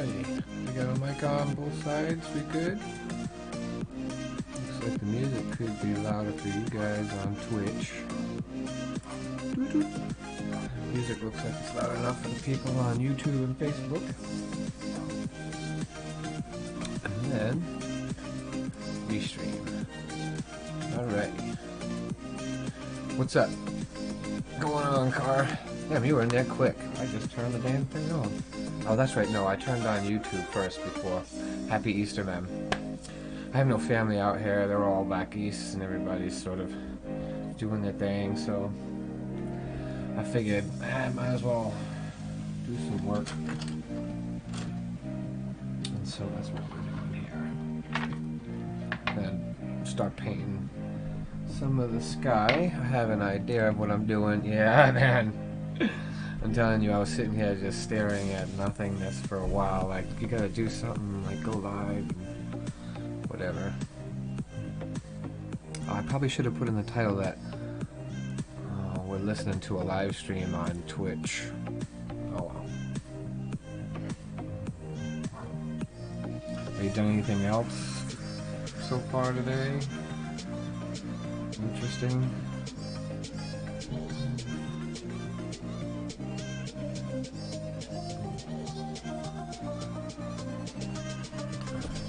Alrighty, we got a mic on both sides, we good? Looks like the music could be louder for you guys on Twitch. Music looks like it's loud enough for the people on YouTube and Facebook. And then, restream. Alrighty. What's up? Going on, car? Damn, you were in there quick. I just turned the damn thing on. Oh, that's right. No, I turned on YouTube first before. Happy Easter, man. I have no family out here. They're all back east, and everybody's sort of doing their thing. So I figured I might as well do some work. And so that's what we're doing here. Then start painting some of the sky. I have an idea of what I'm doing. Yeah, man. I'm telling you, I was sitting here just staring at nothingness for a while. Like, you gotta do something, like go live, and whatever. Oh, I probably should have put in the title that we're listening to a live stream on Twitch. Oh well. Have you done anything else so far today? Interesting.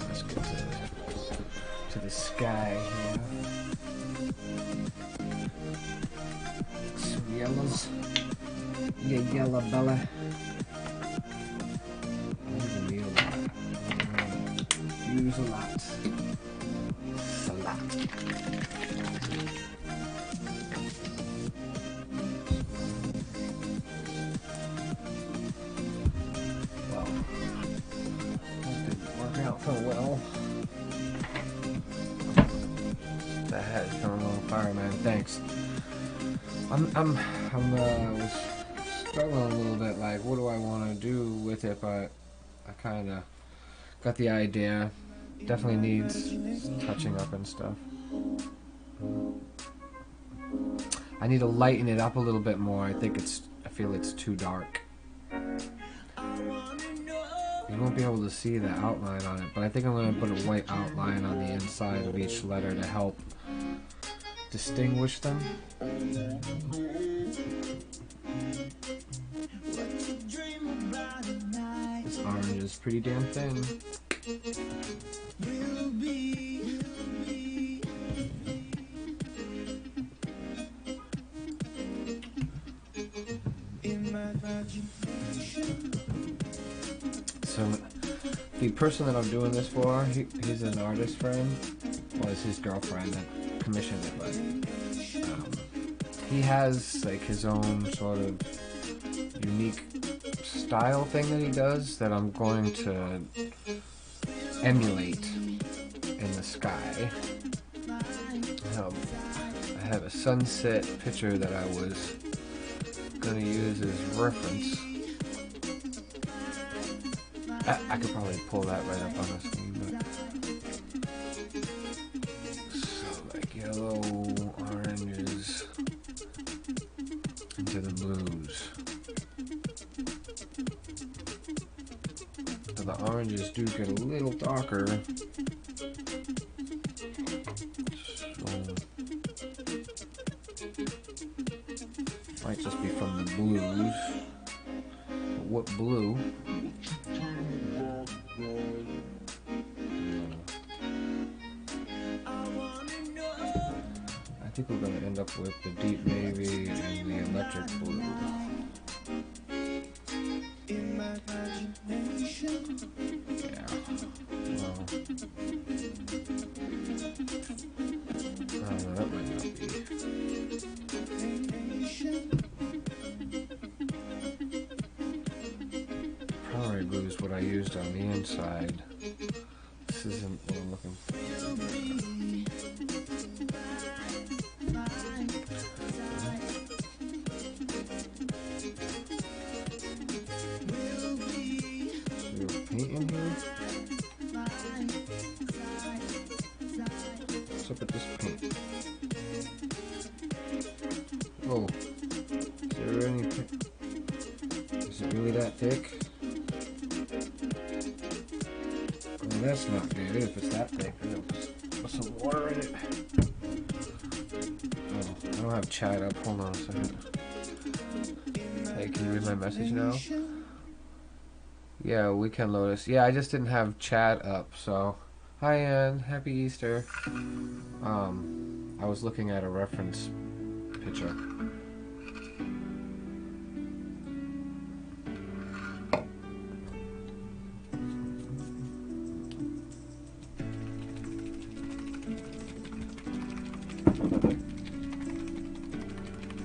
Let's get to the sky here. Some yellows. Yeah, yellow Bella. Use a lot. A lot. Well, that didn't work out so well. The head coming on fire, man. Thanks. I was struggling a little bit. Like, what do I want to do with it? But I kind of got the idea. Definitely needs touching up and stuff. I need to lighten it up a little bit more. I feel it's too dark. You won't be able to see the outline on it, but I think I'm going to put a white outline on the inside of each letter to help distinguish them. This orange is pretty damn thin. So the person that I'm doing this for, he's an artist friend. Well, it's his girlfriend that commissioned it, but he has like his own sort of unique style thing that he does that I'm going to emulate in the sky. I have a sunset picture that I was going to use as reference. I could probably pull that right up on the screen, but so like yellow, oranges into the blues. So the oranges do get a little darker. So might just be from the blues. But what blue? I think we're going to end up with the deep navy and the electric blue. Yeah. Well, I don't know, that might not be. Primary blue is what I used on the inside. This isn't what I'm looking for. Paint in here? What's up with this paint? Oh, is there any? Is it really that thick? that's not good if it's that thick. Put some water in it. Oh, I don't have chat up. Hold on a second. Hey, can you read my message now? Yeah, Weekend Lotus. Yeah, I just didn't have chat up, so... Hi, Ann. Happy Easter. I was looking at a reference picture.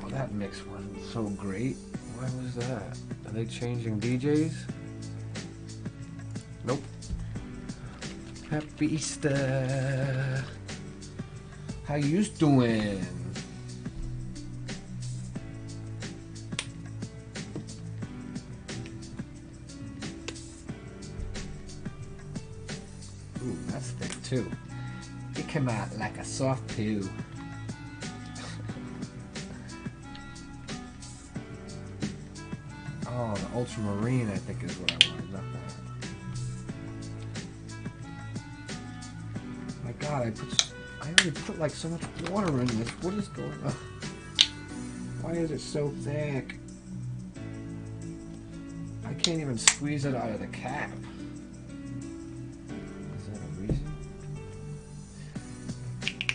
Oh, that mix wasn't so great. Why was that? Are they changing DJs? Nope. Happy Easter. How you doing? Ooh, that's thick too. It came out like a soft poo. Oh, the ultramarine I think is what I wanted, not that. My God, I already put like so much water in this. What is going on? Why is it so thick? I can't even squeeze it out of the cap. Is that a reason?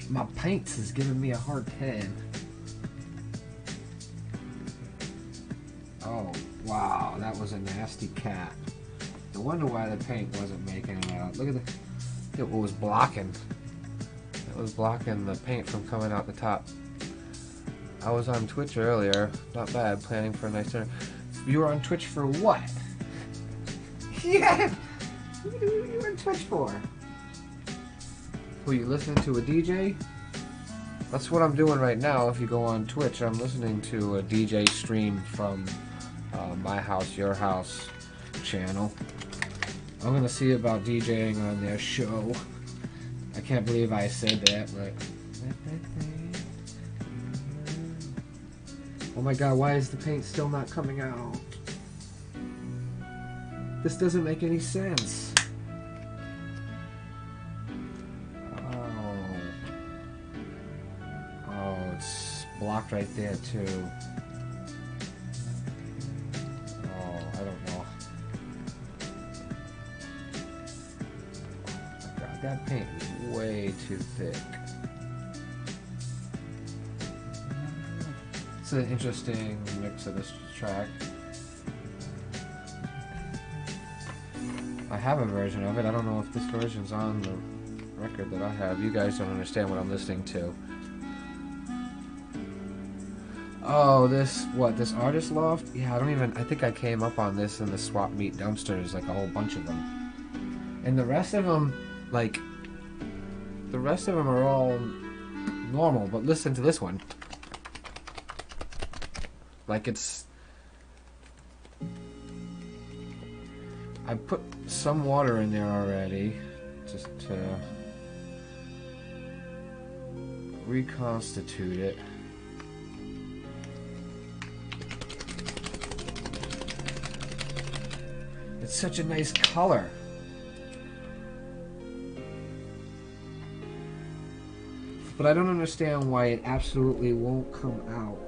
My paints is giving me a hard time. Oh, wow, that was a nasty cap. No wonder why the paint wasn't making it out. Look at what was blocking. It was blocking the paint from coming out the top. I was on Twitch earlier. Not bad, planning for a nice dinner. You were on Twitch for what? Yeah! What are you on Twitch for? Were you listening to a DJ? That's what I'm doing right now. If you go on Twitch, I'm listening to a DJ stream from My House, Your House channel. I'm gonna see about DJing on their show. I can't believe I said that, but... Oh my God, why is the paint still not coming out? This doesn't make any sense. Oh, it's blocked right there too. Oh, I don't know. Oh my God, that paint is way too thick. It's an interesting mix of this track. I have a version of it. I don't know if this version's on the record that I have. You guys don't understand what I'm listening to. Oh, this Artist Loft? Yeah, I think I came up on this in the swap meet dumpsters, like a whole bunch of them. And the rest of them, are all normal, but listen to this one. Like I put some water in there already, just to reconstitute it. It's such a nice color. But I don't understand why it absolutely won't come out.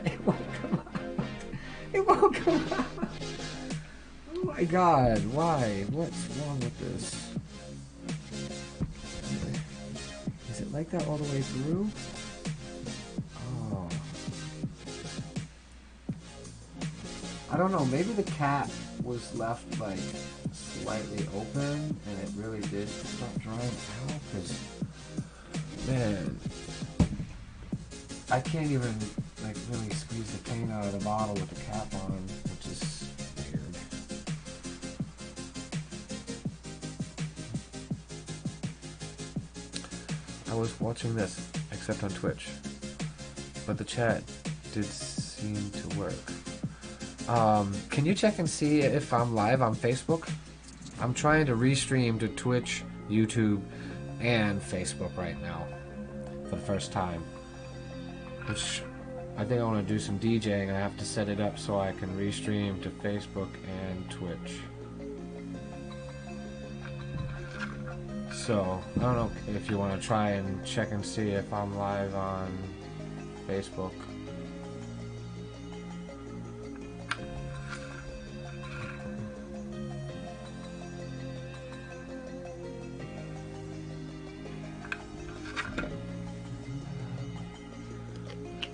It won't come out. It won't come out. Oh my God, why? What's wrong with this? Is it like that all the way through? Oh. I don't know, maybe the cap was left like slightly open and it really did start drying out, because man, I can't even like really squeeze the paint out of the bottle with the cap on, which is weird. I was watching this, except on Twitch, but the chat did seem to work. Can you check and see if I'm live on Facebook? I'm trying to restream to Twitch, YouTube, and Facebook right now for the first time, which I think I want to do some DJing. I have to set it up so I can restream to Facebook and Twitch. So, I don't know if you want to try and check and see if I'm live on Facebook.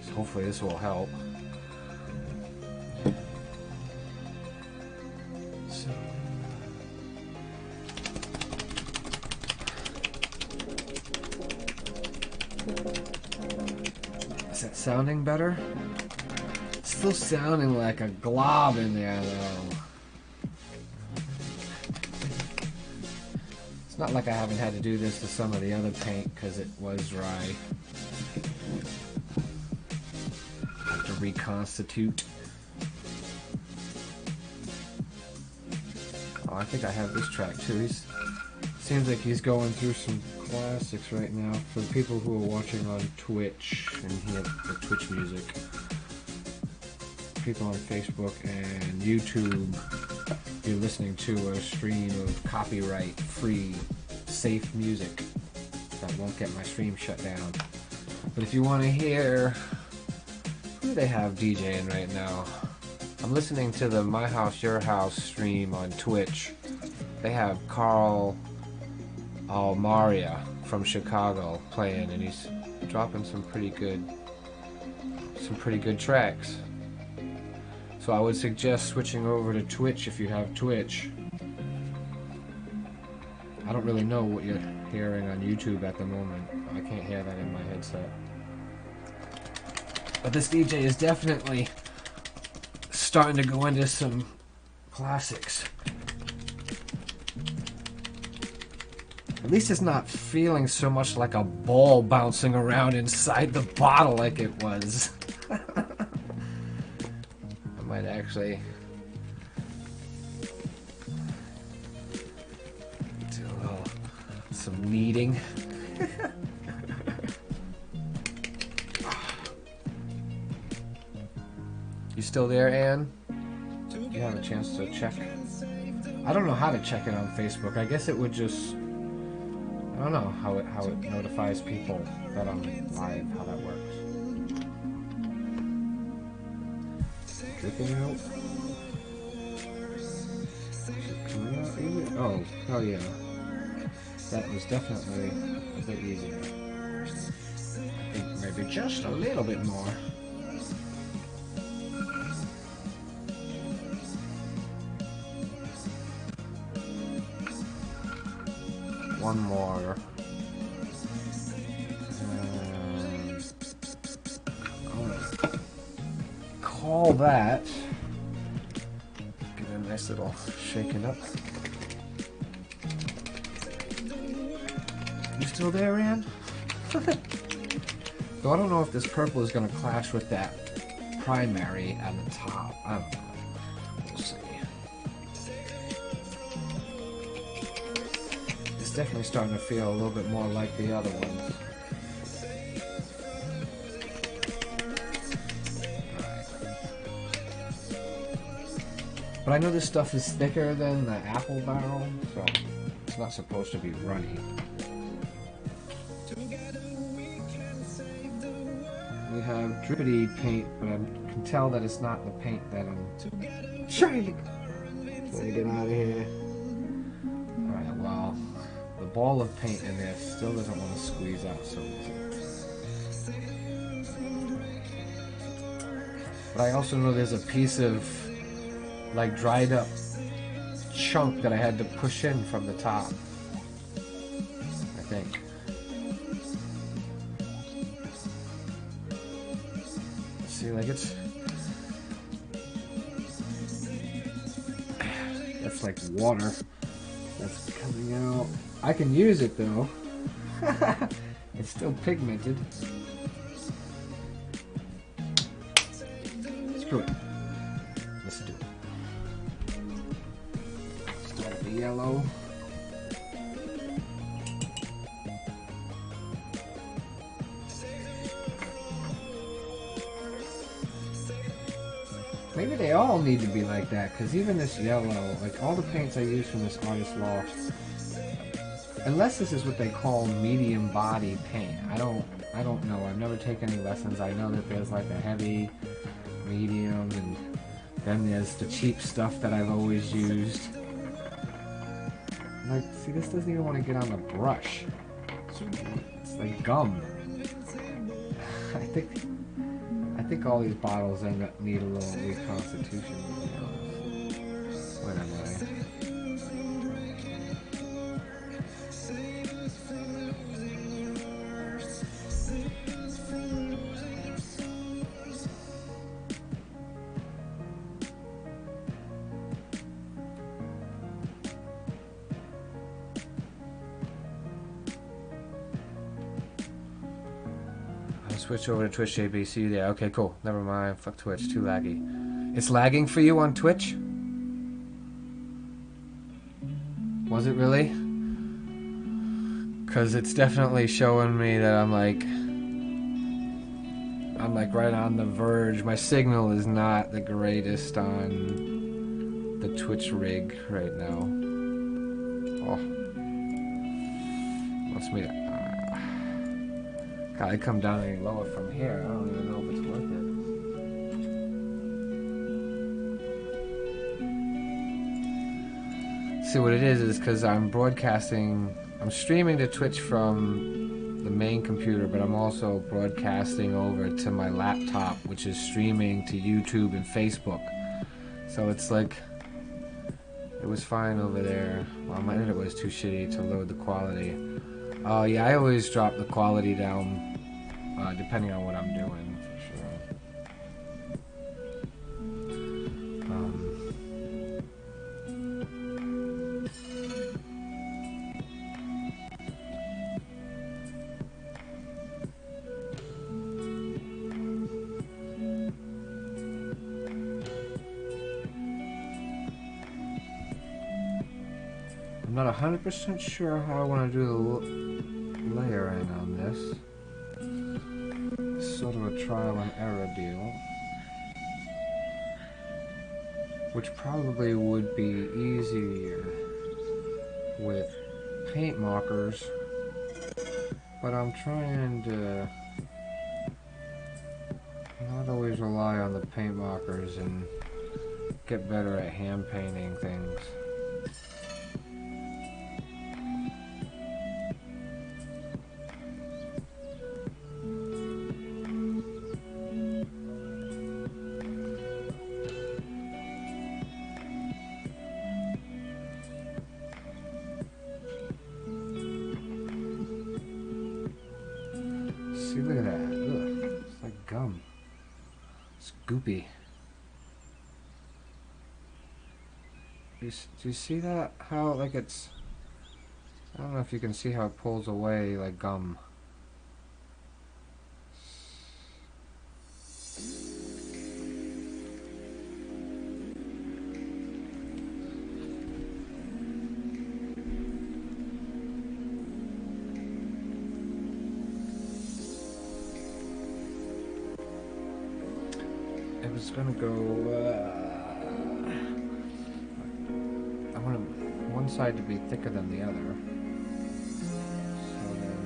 So hopefully this will help. So, is that sounding better? Still sounding like a glob in there though. It's not like I haven't had to do this to some of the other paint because it was dry. Have to reconstitute. Oh, I think I have this track too. Seems like he's going through some classics right now. For the people who are watching on Twitch and hear the Twitch music, people on Facebook and YouTube, you're listening to a stream of copyright-free, safe music that won't get my stream shut down. But if you want to hear, who do they have DJing right now? I'm listening to the My House, Your House stream on Twitch. They have Carl Almaria from Chicago playing, and he's dropping some pretty good tracks. So I would suggest switching over to Twitch if you have Twitch. I don't really know what you're hearing on YouTube at the moment. I can't hear that in my headset. But this DJ is definitely starting to go into some classics. At least it's not feeling so much like a ball bouncing around inside the bottle like it was. I might actually do a little, some kneading. You still there, Ann? Do you have a chance to check? I don't know how to check it on Facebook. I guess it would just... I don't know how it notifies people that I'm live, how that works. Dripping out? Is it coming out easy? Oh, hell yeah. That was definitely a bit easier. I think maybe just a little bit more. One more. Call that. Give it a nice little shaking up. You still there, Ann? So I don't know if this purple is going to clash with that primary at the top. I don't know. We'll see. It's definitely starting to feel a little bit more like the other ones. But I know this stuff is thicker than the apple barrel, so it's not supposed to be runny. We have drippity paint, but I can tell that it's not the paint that I'm trying to get out of here. Alright, well, the ball of paint in there still doesn't want to squeeze out so easy. But I also know there's a piece of like dried up chunk that I had to push in from the top, I think. See, like it's that's like water that's coming out. I can use it though. It's still pigmented. Screw it. Let's do it. Start the yellow. Maybe they all need to be like that, because even this yellow, like all the paints I use from this Artist Loft, unless this is what they call medium body paint. I don't know. I've never taken any lessons. I know that there's like a heavy, medium, and then there's the cheap stuff that I've always used. Like, see, this doesn't even want to get on the brush. It's like gum. I think all these bottles need a little reconstitution, to be honest. What am I? Switch over to Twitch, JB. See you there. Okay, cool. Never mind. Fuck Twitch. Too laggy. It's lagging for you on Twitch? Was it really? Because it's definitely showing me that I'm like right on the verge. My signal is not the greatest on the Twitch rig right now. Oh. Must be... God, I come down any lower from here. I don't even know if it's worth it. See, what it is because I'm broadcasting, I'm streaming to Twitch from the main computer, but I'm also broadcasting over to my laptop, which is streaming to YouTube and Facebook. So it's like, it was fine over there. Well, my internet was too shitty to load the quality. Yeah, I always drop the quality down, depending on what I'm doing, for sure. I'm not 100% sure how I want to do the layering on this. It's sort of a trial and error deal, which probably would be easier with paint markers, but I'm trying to not always rely on the paint markers and get better at hand painting things. See, look at that. Ugh, it's like gum. It's goopy. Do you see that? How, like, it's... I don't know if you can see how it pulls away like gum. It was gonna go, I want one side to be thicker than the other. So then,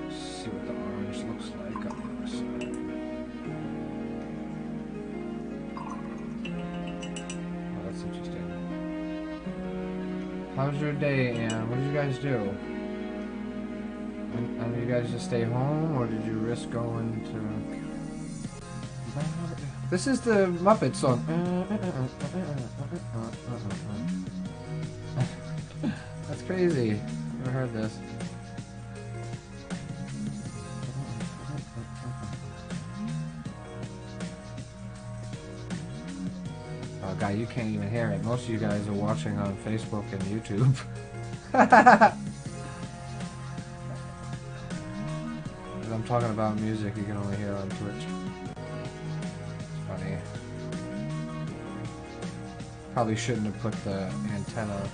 see what the orange looks like on the other side. Oh, that's interesting. How's your day, Anne? What did you guys do? And you guys just stay home, or did you risk going to... This is the Muppet song. That's crazy. Never heard this. Oh god, you can't even hear it. Most of you guys are watching on Facebook and YouTube. I'm talking about music you can only hear on Twitch. It's funny. Probably shouldn't have put the antenna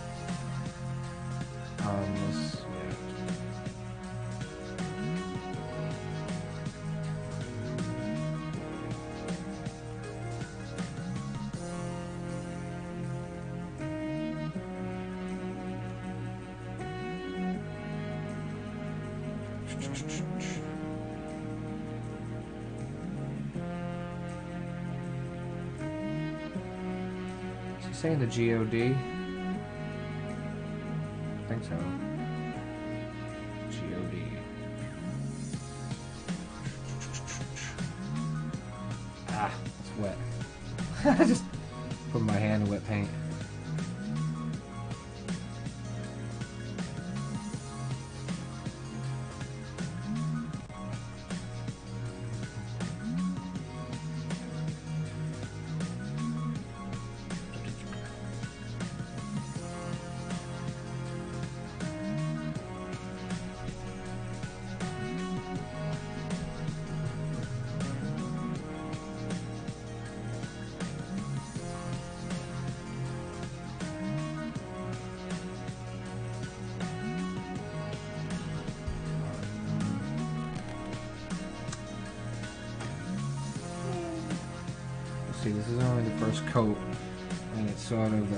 on this yet. Is he saying the G-O-D? I think so. G-O-D. Ah, it's wet. I just put my hand in wet paint. See, this is only the first coat, and it's sort of,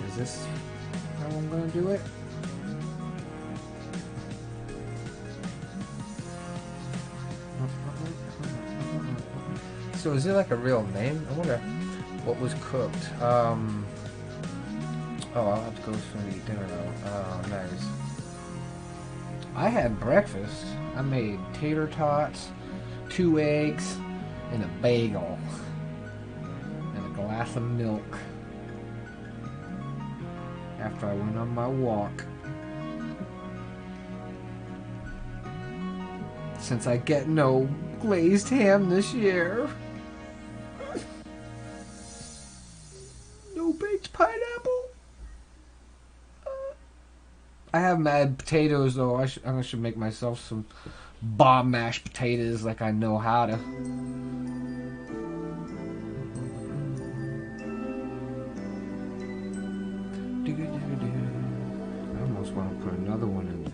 is this how I'm going to do it? So is it like a real name? I wonder what was cooked. Oh, I'll have to go for eat dinner though. Oh, nice. I had breakfast. I made tater tots, 2 eggs, and a bagel. Glass of milk after I went on my walk. Since I get no glazed ham this year. No baked pineapple. I have mad potatoes though. I should make myself some bomb mashed potatoes like I know how to. I almost want to put another one in there.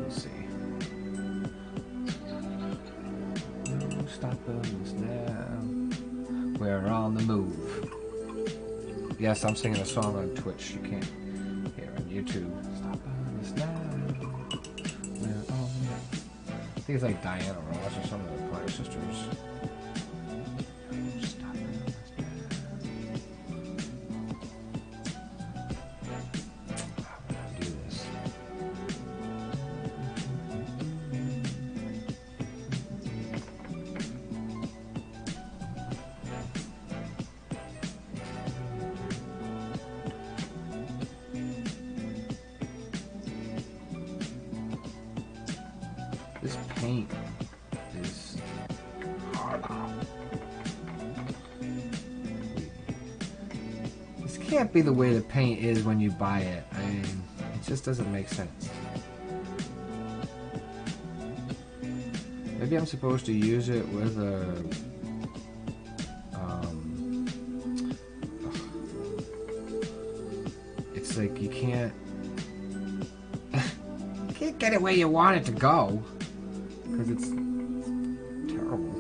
Let's see. No stopping us now. We're on the move. Yes, I'm singing a song on Twitch. You can't hear on YouTube. Stopping us now. We're on the move. I think it's like Diana Ross or some of the Pointer Sisters. This paint is hard. This can't be the way the paint is when you buy it. I mean, it just doesn't make sense. Maybe I'm supposed to use it with a... it's like you can't get it where you want it to go. Because it's terrible.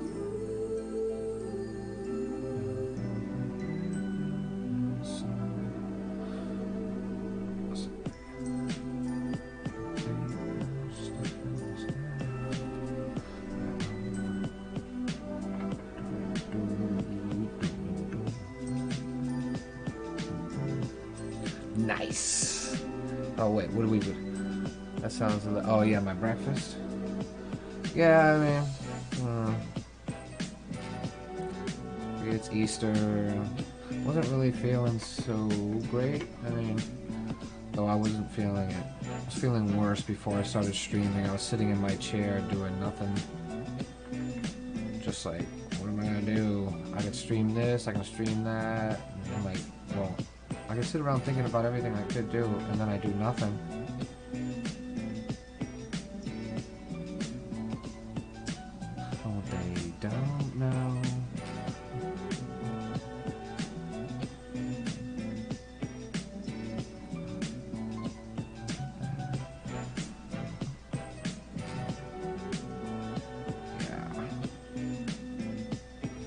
Nice. Oh wait, what do we do? That sounds a little... Oh yeah, my breakfast. Yeah, I mean, it's Easter. Wasn't really feeling so great. I mean, though I wasn't feeling it. I was feeling worse before I started streaming. I was sitting in my chair doing nothing. Just like, what am I gonna do? I can stream this, I can stream that. And I'm like, well, I can sit around thinking about everything I could do, and then I do nothing. Don't know. Yeah.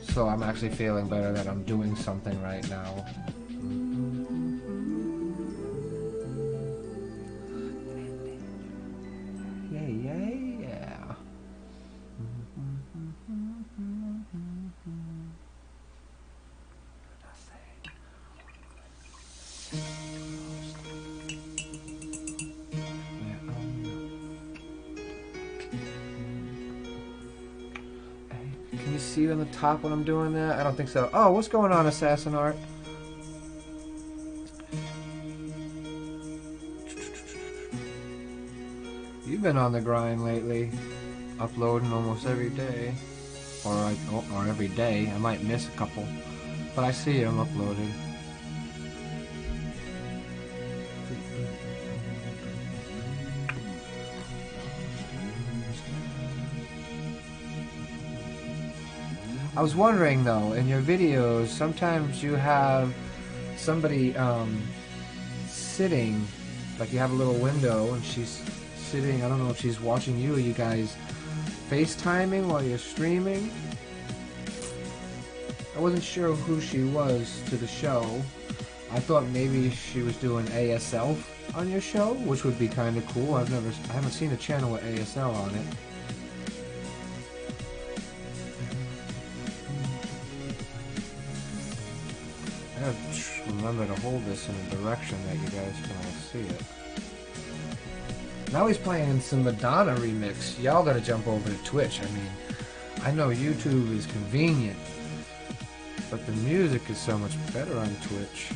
So I'm actually feeling better that I'm doing something right now. Yeah, yeah, yeah. Can you see on the top when I'm doing that? I don't think so. Oh, what's going on, Assassin Art? You've been on the grind lately, uploading almost every day, or every day. I might miss a couple, but I see them uploaded. I was wondering though, in your videos, sometimes you have somebody sitting, like you have a little window and she's sitting, I don't know if she's watching you or you guys FaceTiming while you're streaming. I wasn't sure who she was to the show. I thought maybe she was doing ASL on your show, which would be kind of cool. I haven't seen a channel with ASL on it. I gotta remember to hold this in a direction that you guys can all see it. Now he's playing some Madonna remix. Y'all gotta jump over to Twitch. I mean, I know YouTube is convenient, but the music is so much better on Twitch.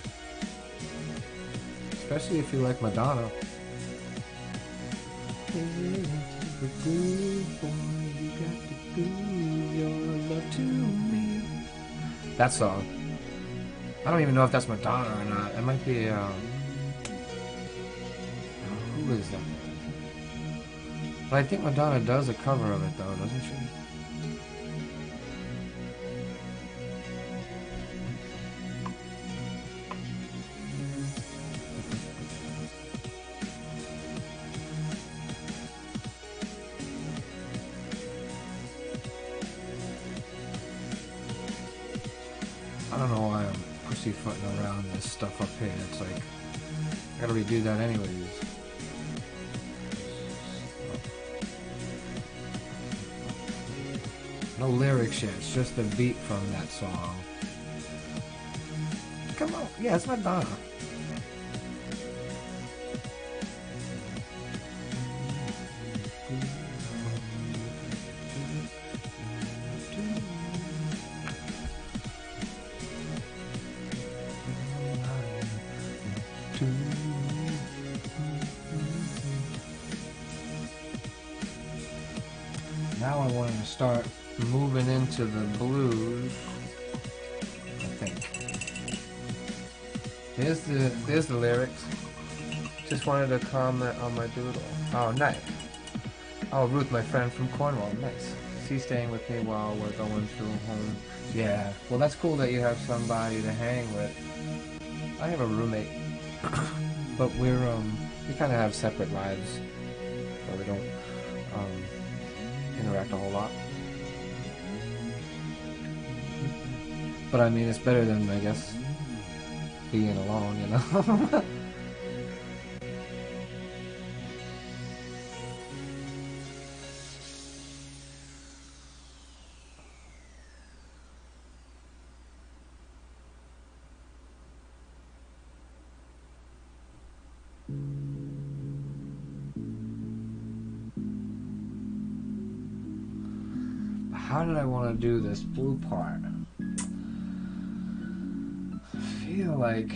Especially if you like Madonna. That song. I don't even know if that's Madonna or not. It might be, who is that? But I think Madonna does a cover of it though, doesn't she? I don't know why I'm pussyfooting around this stuff up here. It's like, I gotta redo that anyways. No lyrics yet, it's just the beat from that song. Come on, yeah, it's Madonna. Now I want to start moving into the blues. I think. There's the lyrics. Just wanted to comment on my doodle. Oh, nice. Oh, Ruth, my friend from Cornwall. Nice. She's staying with me while we're going through home. Yeah. Well, that's cool that you have somebody to hang with. I have a roommate, but we kind of have separate lives, so we don't interact a whole lot. But I mean, it's better than, I guess, being alone, you know? How did I want to do this blue part? I feel like...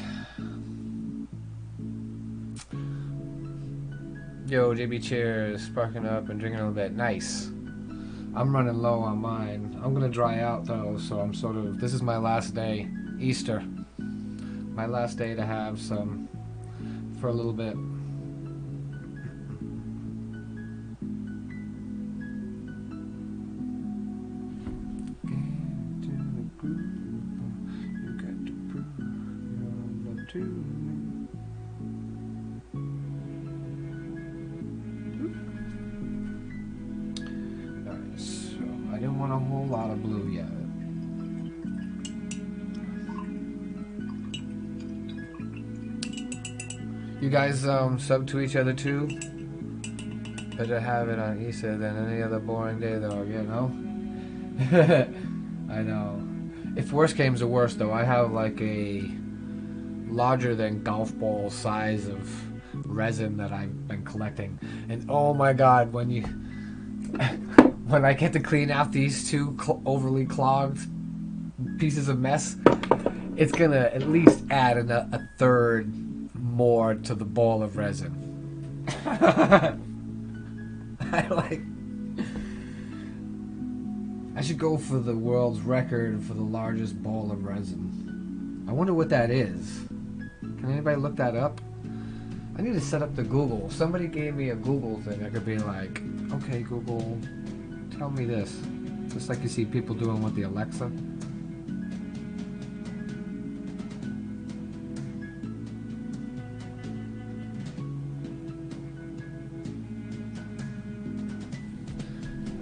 Yo, JB Cheers, sparking up and drinking a little bit. Nice. I'm running low on mine. I'm gonna dry out though, so I'm sort of... This is my last day. Easter. My last day to have some for a little bit. Alright, so I didn't want a whole lot of blue yet. You guys sub to each other too? Better have it on Easter than any other boring day, though, you know? I know. If worst came to worst, though, I have like a larger than golf ball size of resin that I've been collecting. And oh my god, when you... when I get to clean out these two overly clogged pieces of mess, it's gonna at least add a third more to the ball of resin. I should go for the world's record for the largest ball of resin. I wonder what that is. Can anybody look that up? I need to set up the Google. Somebody gave me a Google thing. I could be like, okay, Google, tell me this. Just like you see people doing with the Alexa.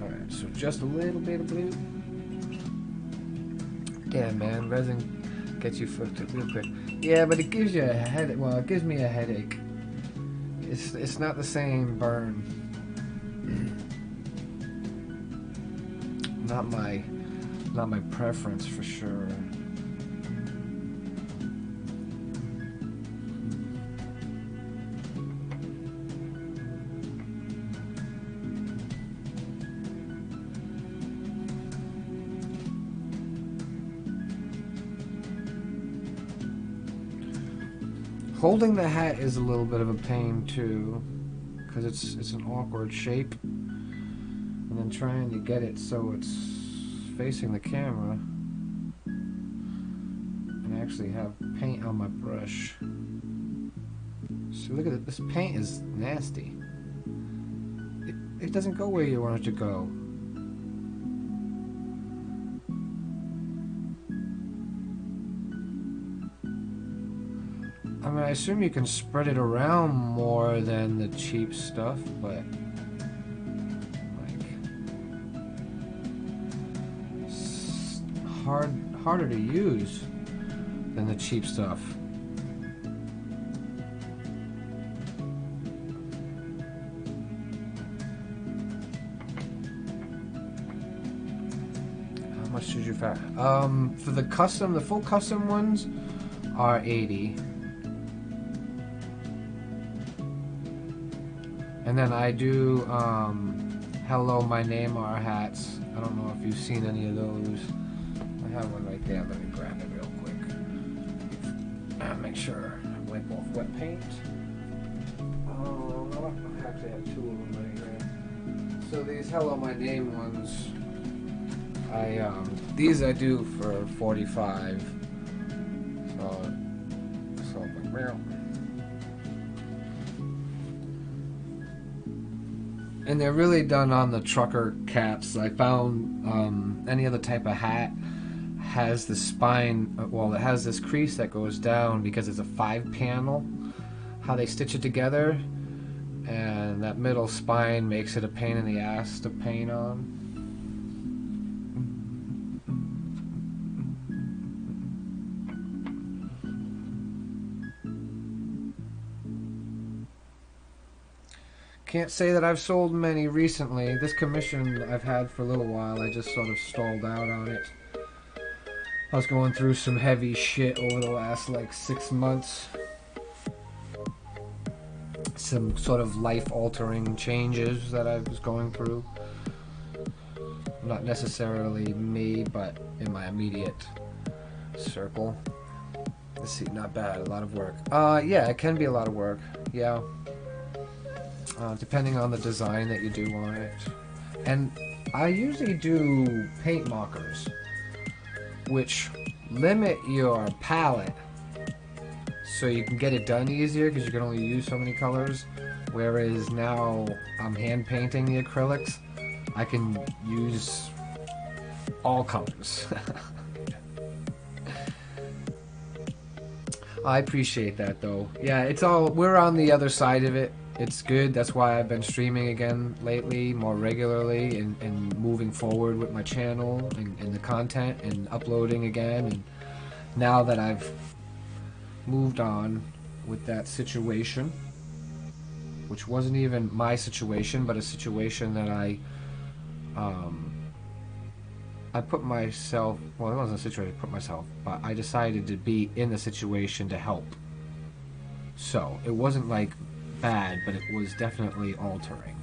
Alright, so just a little bit of blue. Damn, man, resin gets you fucked up real quick. Yeah, but it gives you a headache. Well, it gives me a headache. It's not the same burn. Not my preference for sure. Holding the hat is a little bit of a pain too, because it's an awkward shape, and then trying to get it so it's facing the camera and actually have paint on my brush. So look at it, this paint is nasty. It doesn't go where you want it to go. I mean, I assume you can spread it around more than the cheap stuff, but like harder to use than the cheap stuff. How much did you fat? For the full custom ones are 80. And then I do hello, my name are hats. I don't know if you've seen any of those. I have one right there. Let me grab it real quick. Make sure I wipe off wet paint. I actually have two of them right here. So these hello, my name ones, these I do for 45. So real. And they're really done on the trucker caps. I found any other type of hat has the spine, well, it has this crease that goes down because it's a 5-panel, how they stitch it together, and that middle spine makes it a pain in the ass to paint on. Can't say that I've sold many recently. This commission I've had for a little while. I just sort of stalled out on it. I was going through some heavy shit over the last like 6 months. Some sort of life-altering changes that I was going through. Not necessarily me, but in my immediate circle. Let's see, not bad. A lot of work. Yeah, it can be a lot of work. Yeah. Depending on the design that you do on it. And I usually do paint markers, which limit your palette so you can get it done easier because you can only use so many colors. Whereas now I'm hand painting the acrylics, I can use all colors. I appreciate that though. Yeah, we're on the other side of it. It's good. That's why I've been streaming again lately, more regularly, and moving forward with my channel and the content and uploading again. And now that I've moved on with that situation, which wasn't even my situation, but a situation that I put myself, well, it wasn't a situation I put myself, but I decided to be in the situation to help. So, it wasn't like bad, but it was definitely altering.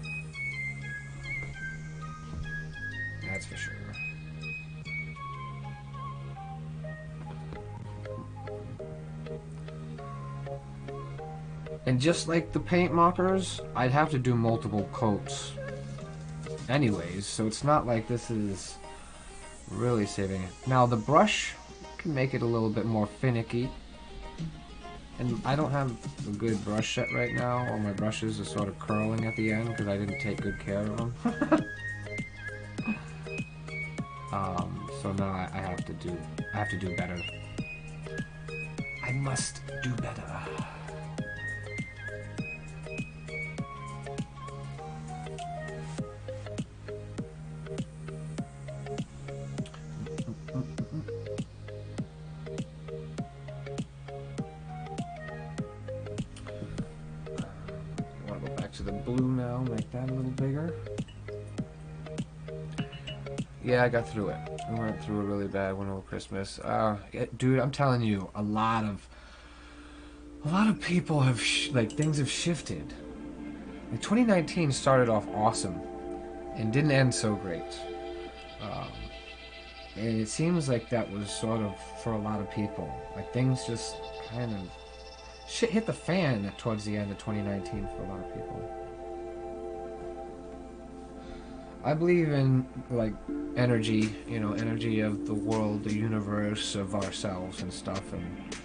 That's for sure. And just like the paint markers, I'd have to do multiple coats anyways, so it's not like this is really saving it. Now the brush can make it a little bit more finicky. And I don't have a good brush set right now. All my brushes are sort of curling at the end because I didn't take good care of them. So now I have to do better. I must do better. To the blue now, make that a little bigger. Yeah, I got through it. I went through a really bad one over Christmas. Dude, I'm telling you, a lot of people have things have shifted. Like 2019 started off awesome and didn't end so great. And it seems like that was sort of for a lot of people. Like things just kind of shit hit the fan towards the end of 2019 for a lot of people. I believe in like energy, energy of the world, the universe, of ourselves and stuff, and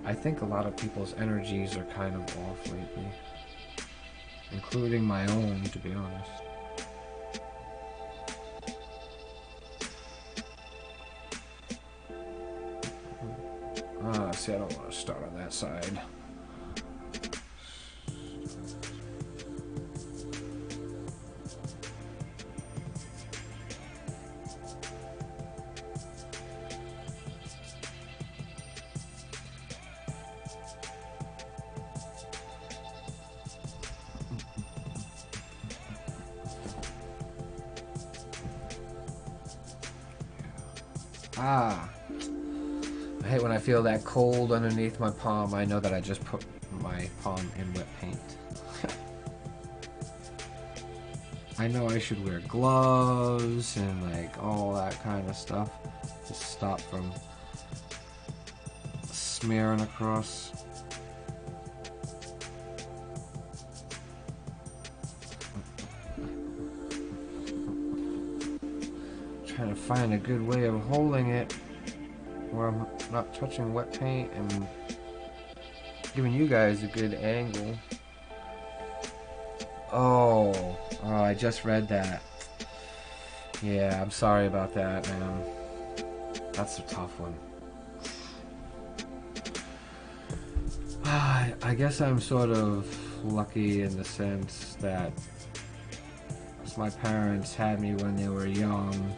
I think a lot of people's energies are kind of off lately, including my own, to be honest. See, I don't want to start on that side. I hate when I feel that cold underneath my palm. I know that I just put my palm in wet paint. I know I should wear gloves and like all that kind of stuff to stop from smearing across. Trying to find a good way of holding it where I'm not touching wet paint and giving you guys a good angle. Oh, I just read that. Yeah, I'm sorry about that, man. That's a tough one. I guess I'm sort of lucky in the sense that my parents had me when they were young.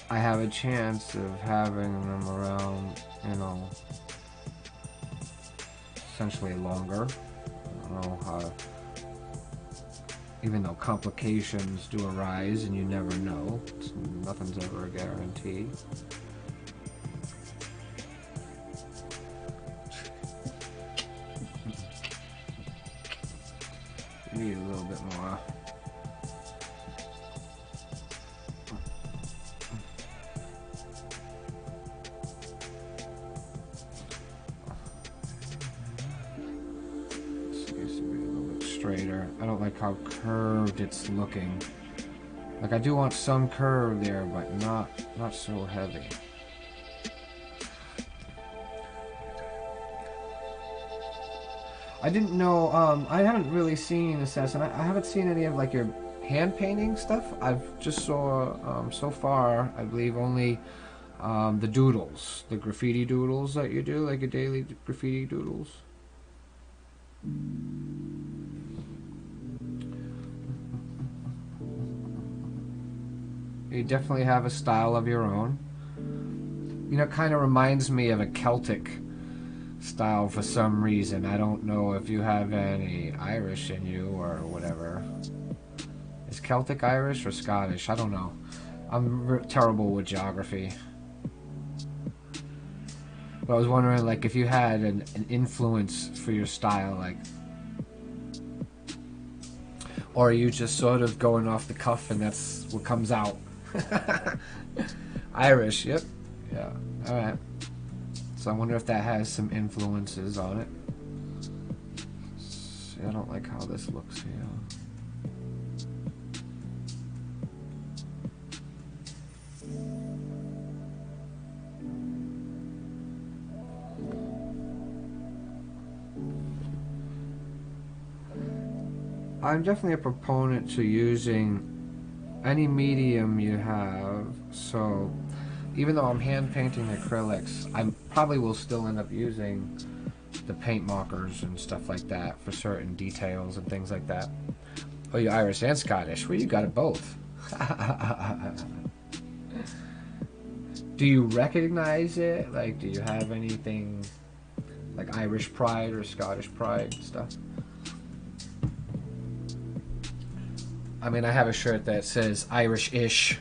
I have a chance of having them around, essentially longer. I don't know how, even though complications do arise and you never know, nothing's ever a guarantee. Need a little bit more. Straighter. I don't like how curved it's looking. Like I do want some curve there, but not so heavy. I didn't know. I haven't really seen Assassin. I haven't seen any of like your hand painting stuff. I've just saw so far. I believe only the doodles, the graffiti doodles that you do, like your daily graffiti doodles. You definitely have a style of your own. It kind of reminds me of a Celtic style for some reason. I don't know if you have any Irish in you or whatever. Is Celtic Irish or Scottish? I don't know. I'm terrible with geography. But I was wondering, like, if you had an influence for your style, like, or are you just sort of going off the cuff and that's what comes out? Irish, yep. Yeah, alright. So I wonder if that has some influences on it. See, I don't like how this looks here. I'm definitely a proponent to using any medium you have. So even though I'm hand painting acrylics, I probably will still end up using the paint markers and stuff like that for certain details and things like that. Oh, you're Irish and Scottish. Well, you got it both. Do you recognize it? Like, do you have anything like Irish pride or Scottish pride stuff? I mean, I have a shirt that says Irish-ish.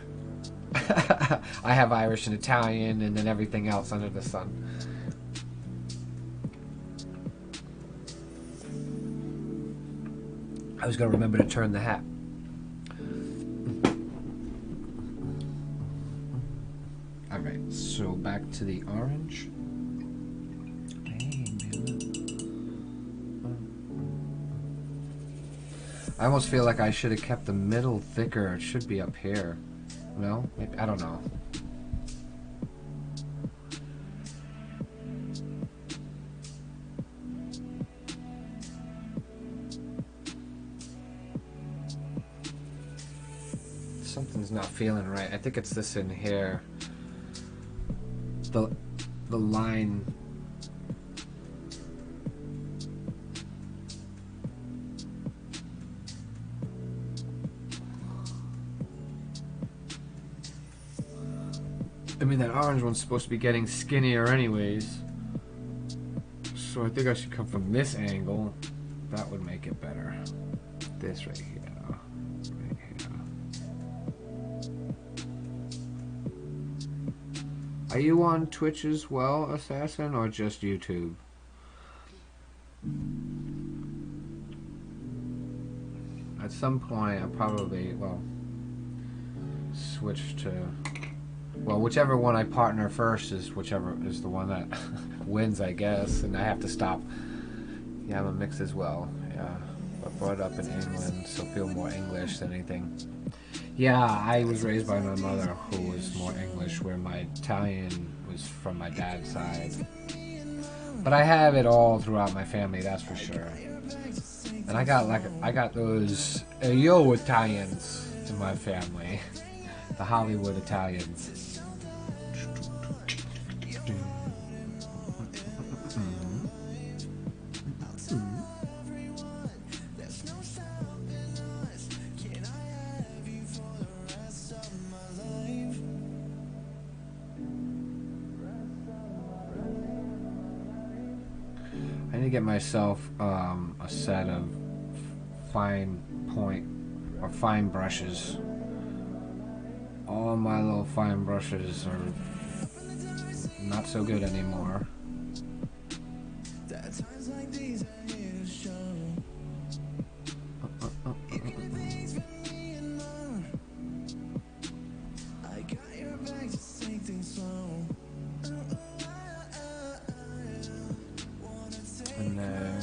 I have Irish and Italian and then everything else under the sun. I was going to remember to turn the hat. Alright, so back to the orange. I almost feel like I should have kept the middle thicker. It should be up here. No? Maybe, I don't know. Something's not feeling right. I think it's this in here. The line. I mean, that orange one's supposed to be getting skinnier anyways. So I think I should come from this angle. That would make it better. This right here. Right here. Are you on Twitch as well, Assassin, or just YouTube? At some point, I'll probably, well, switch to... Well, whichever one I partner first is whichever is the one that wins, I guess. And I have to stop. Yeah, I'm a mix as well. Yeah, but brought up in England, so feel more English than anything. Yeah, I was raised by my mother, who was more English, where my Italian was from my dad's side. But I have it all throughout my family, that's for sure. And I got those yo Italians in my family, the Hollywood Italians. I need to get myself a set of fine point or fine brushes. All my little fine brushes are not so good anymore. And then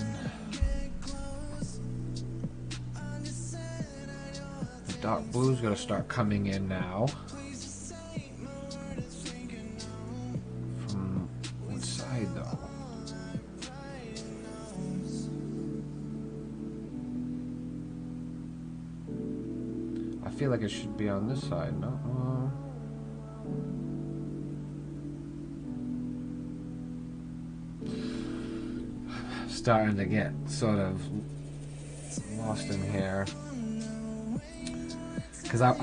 the dark blue's gonna start coming in now. From what side though? I feel like it should be on this side, no? Starting to get sort of lost in here because I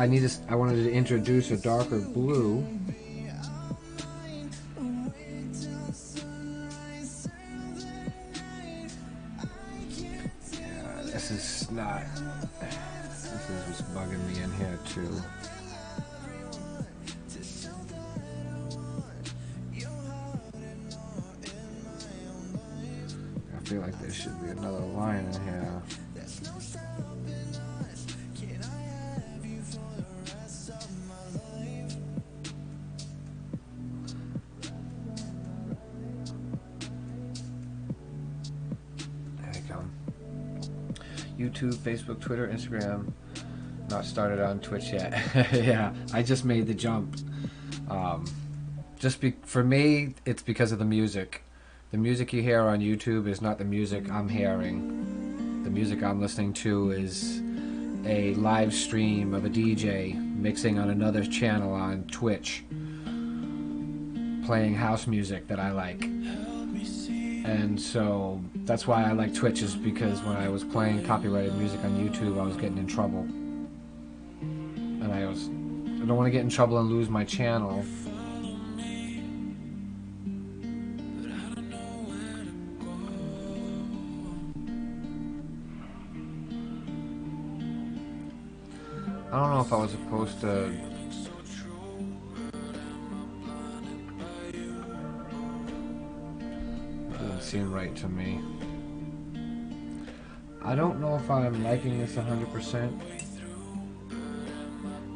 wanted to introduce a darker blue, This is what's bugging me in here too. I feel like there should be another line in here. YouTube, Facebook, Twitter, Instagram. Not started on Twitch yet. Yeah, I just made the jump. For me, it's because of the music. The music you hear on YouTube is not the music I'm hearing. The music I'm listening to is a live stream of a DJ mixing on another channel on Twitch, playing house music that I like. And so that's why I like Twitch, is because when I was playing copyrighted music on YouTube, I was getting in trouble. And I don't want to get in trouble and lose my channel. I don't know if I was supposed to seem right to me. I don't know if I'm liking this 100%.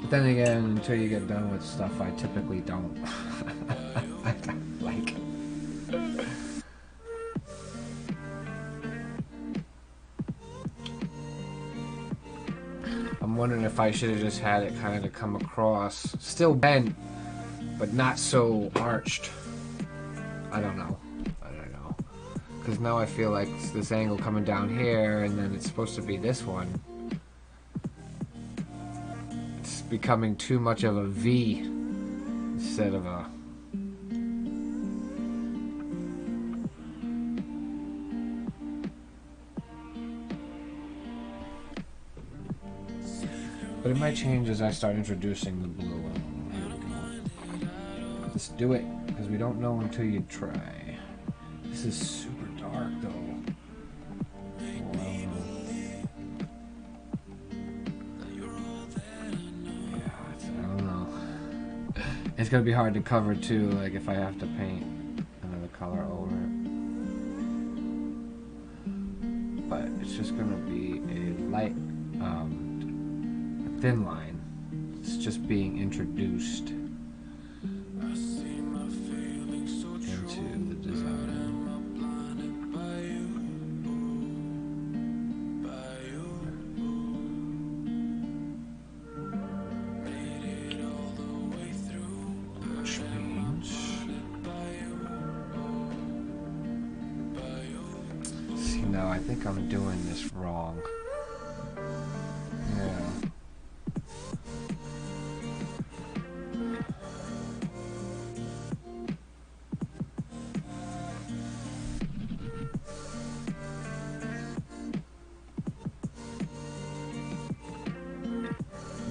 But then again, until you get done with stuff, I typically don't. I don't like. I'm wondering if I should have just had it kind of come across, still bent, but not so arched. I don't know. Because now I feel like it's this angle coming down here, and then it's supposed to be this one. It's becoming too much of a V instead of a... But it might change as I start introducing the blue one. Here we go. Let's do it, because we don't know until you try. This is super dark though. Yeah, I don't know. It's gonna be hard to cover too, like if I have to paint another color over it. But it's just gonna be a light, a thin line. It's just being introduced into the design. I think I'm doing this wrong. Yeah.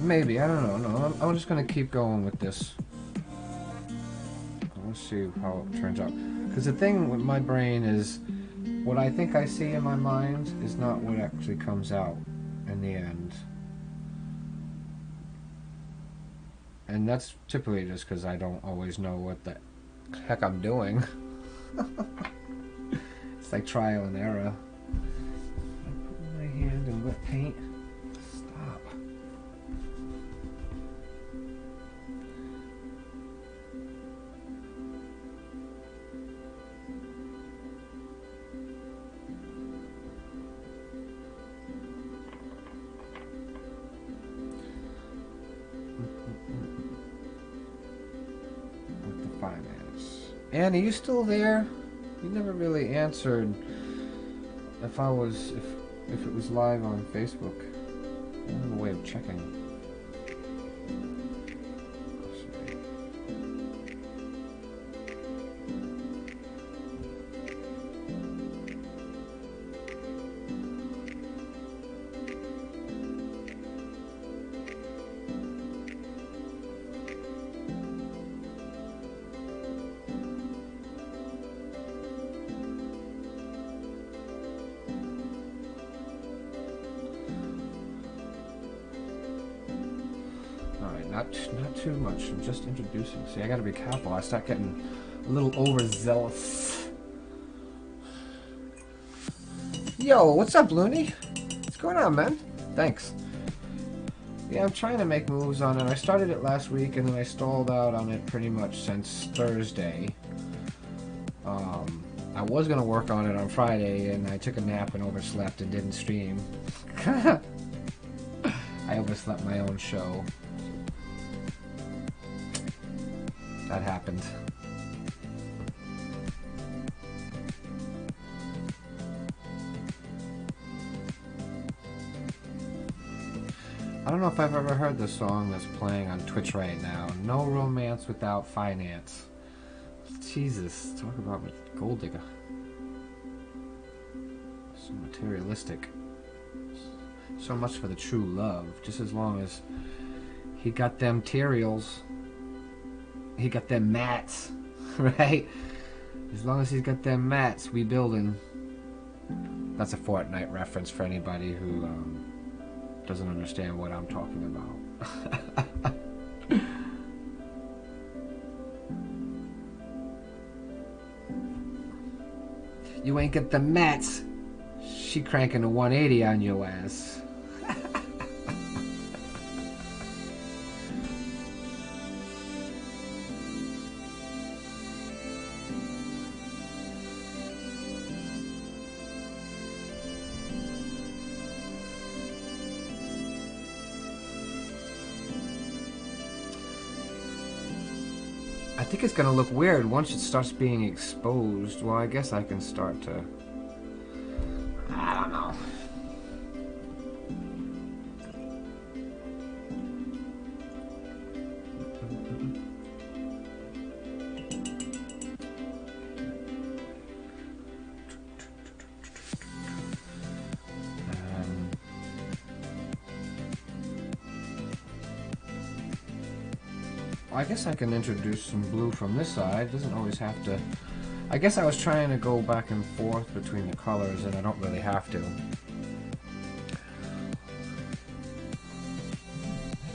Maybe, I don't know. No, I'm just gonna keep going with this. Let's see how it turns out. Because the thing with my brain is, what I think I see in my mind is not what actually comes out in the end. And that's typically just because I don't always know what the heck I'm doing. It's like trial and error. I put my hand in wet paint. Stop. Anne, are you still there? You never really answered if I was, if it was live on Facebook. I don't have a way of checking. Not too much. I'm just introducing. See, I gotta be careful. I start getting a little overzealous. Yo, what's up, Looney? What's going on, man? Thanks. Yeah, I'm trying to make moves on it. I started it last week, and then I stalled out on it pretty much since Thursday. I was gonna work on it on Friday, and I took a nap and overslept and didn't stream. I overslept my own show. That happened. I don't know if I've ever heard the song that's playing on Twitch right now. No romance without finance. Jesus, talk about gold digger. So materialistic. So much for the true love. Just as long as he got them materials, he got them mats, right? As long as he's got them mats, we building. That's a Fortnite reference for anybody who doesn't understand what I'm talking about. You ain't got the mats. She cranking a 180 on your ass. I think it's gonna look weird once it starts being exposed. Well, I guess I can start to... I don't know. I guess I can introduce some blue from this side. It doesn't always have to... I guess I was trying to go back and forth between the colors, and I don't really have to.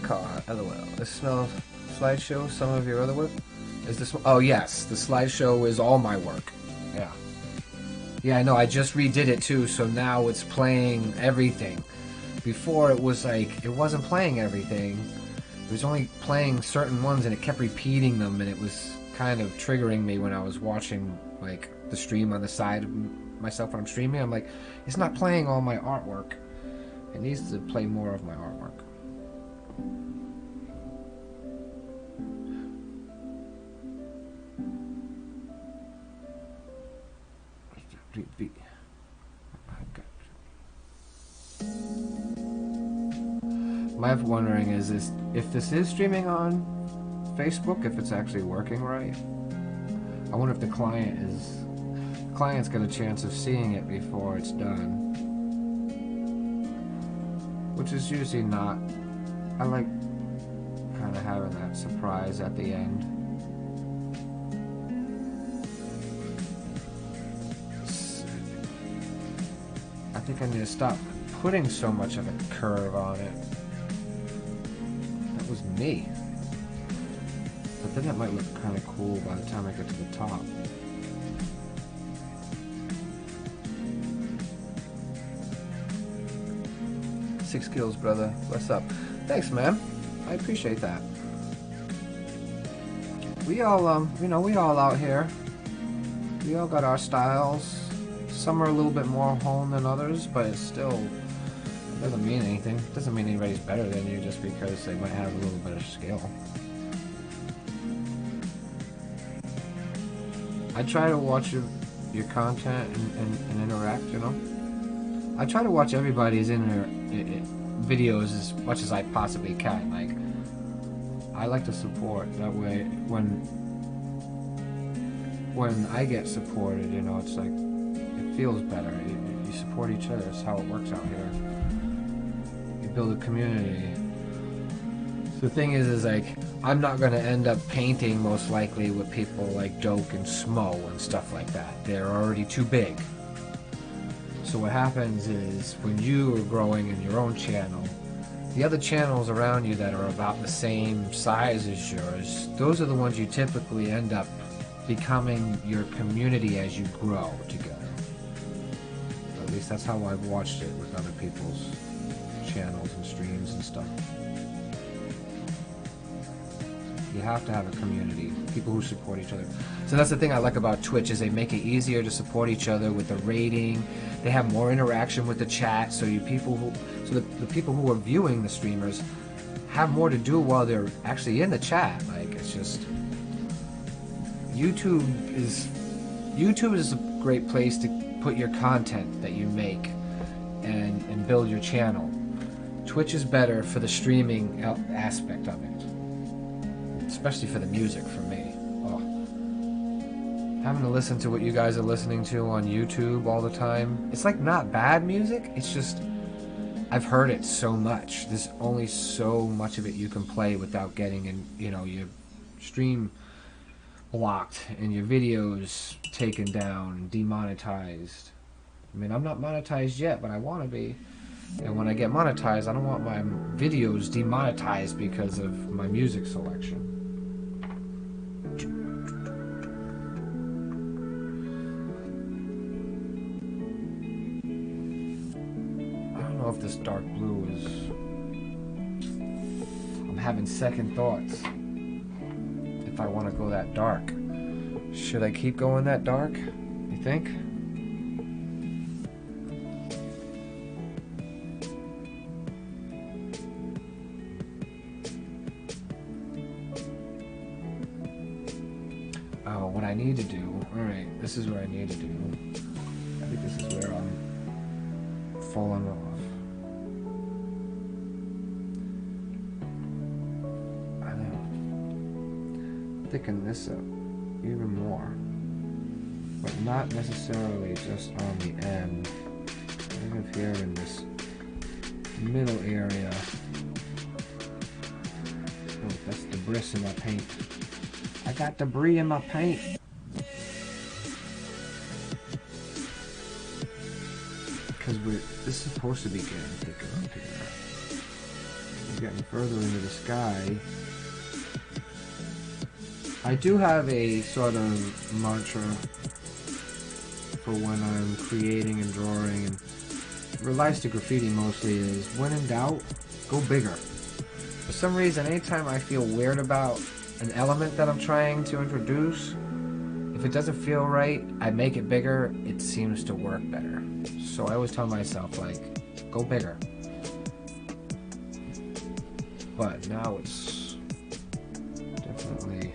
Car, LOL. This smells slideshow, some of your other work? Is this one? Oh yes, the slideshow is all my work. Yeah. Yeah, I know, I just redid it too, so now it's playing everything. Before it was like, it wasn't playing everything. It was only playing certain ones, and it kept repeating them, and it was kind of triggering me when I was watching like the stream on the side of myself when I'm streaming. I'm like, it's not playing all my artwork. It needs to play more of my artwork. My wondering is if this is streaming on Facebook, if it's actually working right. I wonder if the client's got a chance of seeing it before it's done, which is usually not. I like kind of having that surprise at the end. I think I need to stop putting so much of a curve on it. That was me. But then that might look kind of cool by the time I get to the top. Six kills, brother. What's up? Thanks, man. I appreciate that. We all, you know, we all out here. We all got our styles. Some are a little bit more honed than others, but it still doesn't mean anything. It doesn't mean anybody's better than you just because they might have a little bit of skill. I try to watch your content and interact, you know? I try to watch everybody's videos as much as I possibly can. Like, I like to support. That way, when I get supported, you know, it's like, it feels better. You support each other. That's how it works out here. You build a community. So the thing is like, I'm not going to end up painting most likely with people like Doke and Smo and stuff like that. They're already too big. So what happens is when you are growing in your own channel, The other channels around you that are about the same size as yours, those are the ones you typically end up becoming your community as you grow together. At least that's how I've watched it with other people's channels and streams and stuff. You have to have a community, people who support each other. So that's the thing I like about Twitch, is they make it easier to support each other with the rating. They have more interaction with the chat, so the people who are viewing the streamers have more to do while they're actually in the chat. Like, it's just YouTube is a great place to put your content that you make and build your channel. Twitch is better for the streaming aspect of it, especially for the music for me. Having to listen to what you guys are listening to on YouTube all the time, it's like not bad music, it's just I've heard it so much. There's only so much of it you can play without getting your stream blocked and your videos taken down, demonetized. I mean, I'm not monetized yet, but I want to be. And when I get monetized, I don't want my videos demonetized because of my music selection. I don't know if this dark blue is... I'm having second thoughts. If I want to go that dark. Should I keep going that dark? You think? Oh, what I need to do... Alright, this is what I need to do. I think this is where I'm falling off. Thicken this up even more, but not necessarily just on the end. Kind of here in this middle area. Oh, that's debris in my paint. I got debris in my paint. Because this is supposed to be getting thicker up here. We're getting further into the sky. I do have a sort of mantra for when I'm creating and drawing, and it relates to graffiti mostly, is when in doubt, go bigger. For some reason, anytime I feel weird about an element that I'm trying to introduce, if it doesn't feel right, I make it bigger, it seems to work better. So I always tell myself, like, go bigger. But now it's definitely...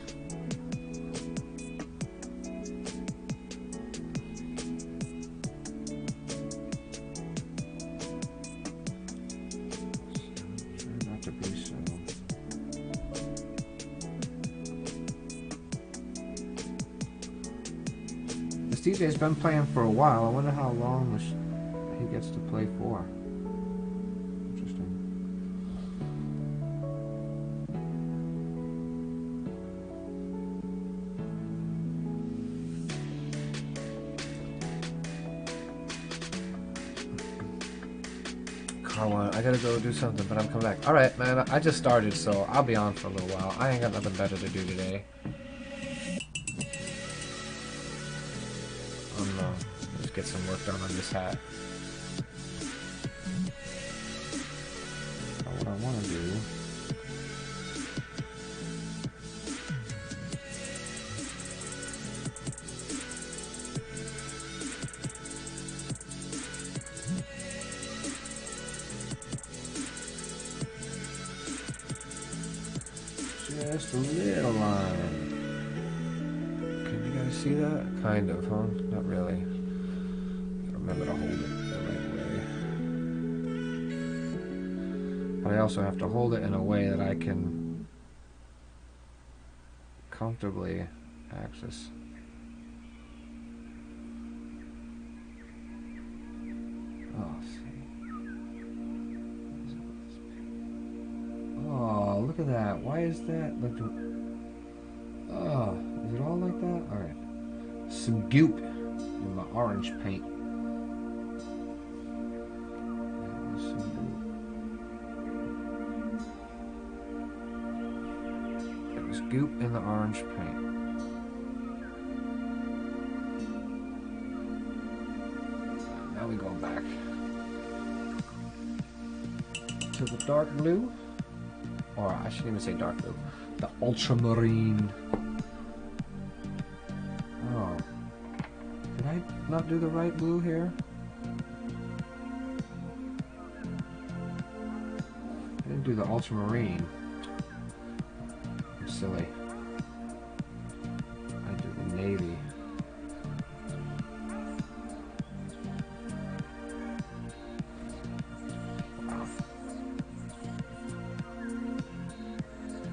DJ's been playing for a while. I wonder how long he gets to play for. Interesting. Carl, I gotta go do something, but I'm coming back. Alright, man, I just started, so I'll be on for a little while. I ain't got nothing better to do today. Let's get some work done on this hat. So what I want to do... Just a little line. Can you guys see that? Kind of, huh? Not really. Remember to hold it the right way. But I also have to hold it in a way that I can comfortably access. Oh, see. Oh, look at that. Why is that? Oh, is it all like that? Alright. Some goop in my orange paint. Goop in the orange paint. Now we go back to the dark blue. Or I shouldn't even say dark blue. The ultramarine. Oh. Did I not do the right blue here? I didn't do the ultramarine. I'm silly. I did the navy. Wow.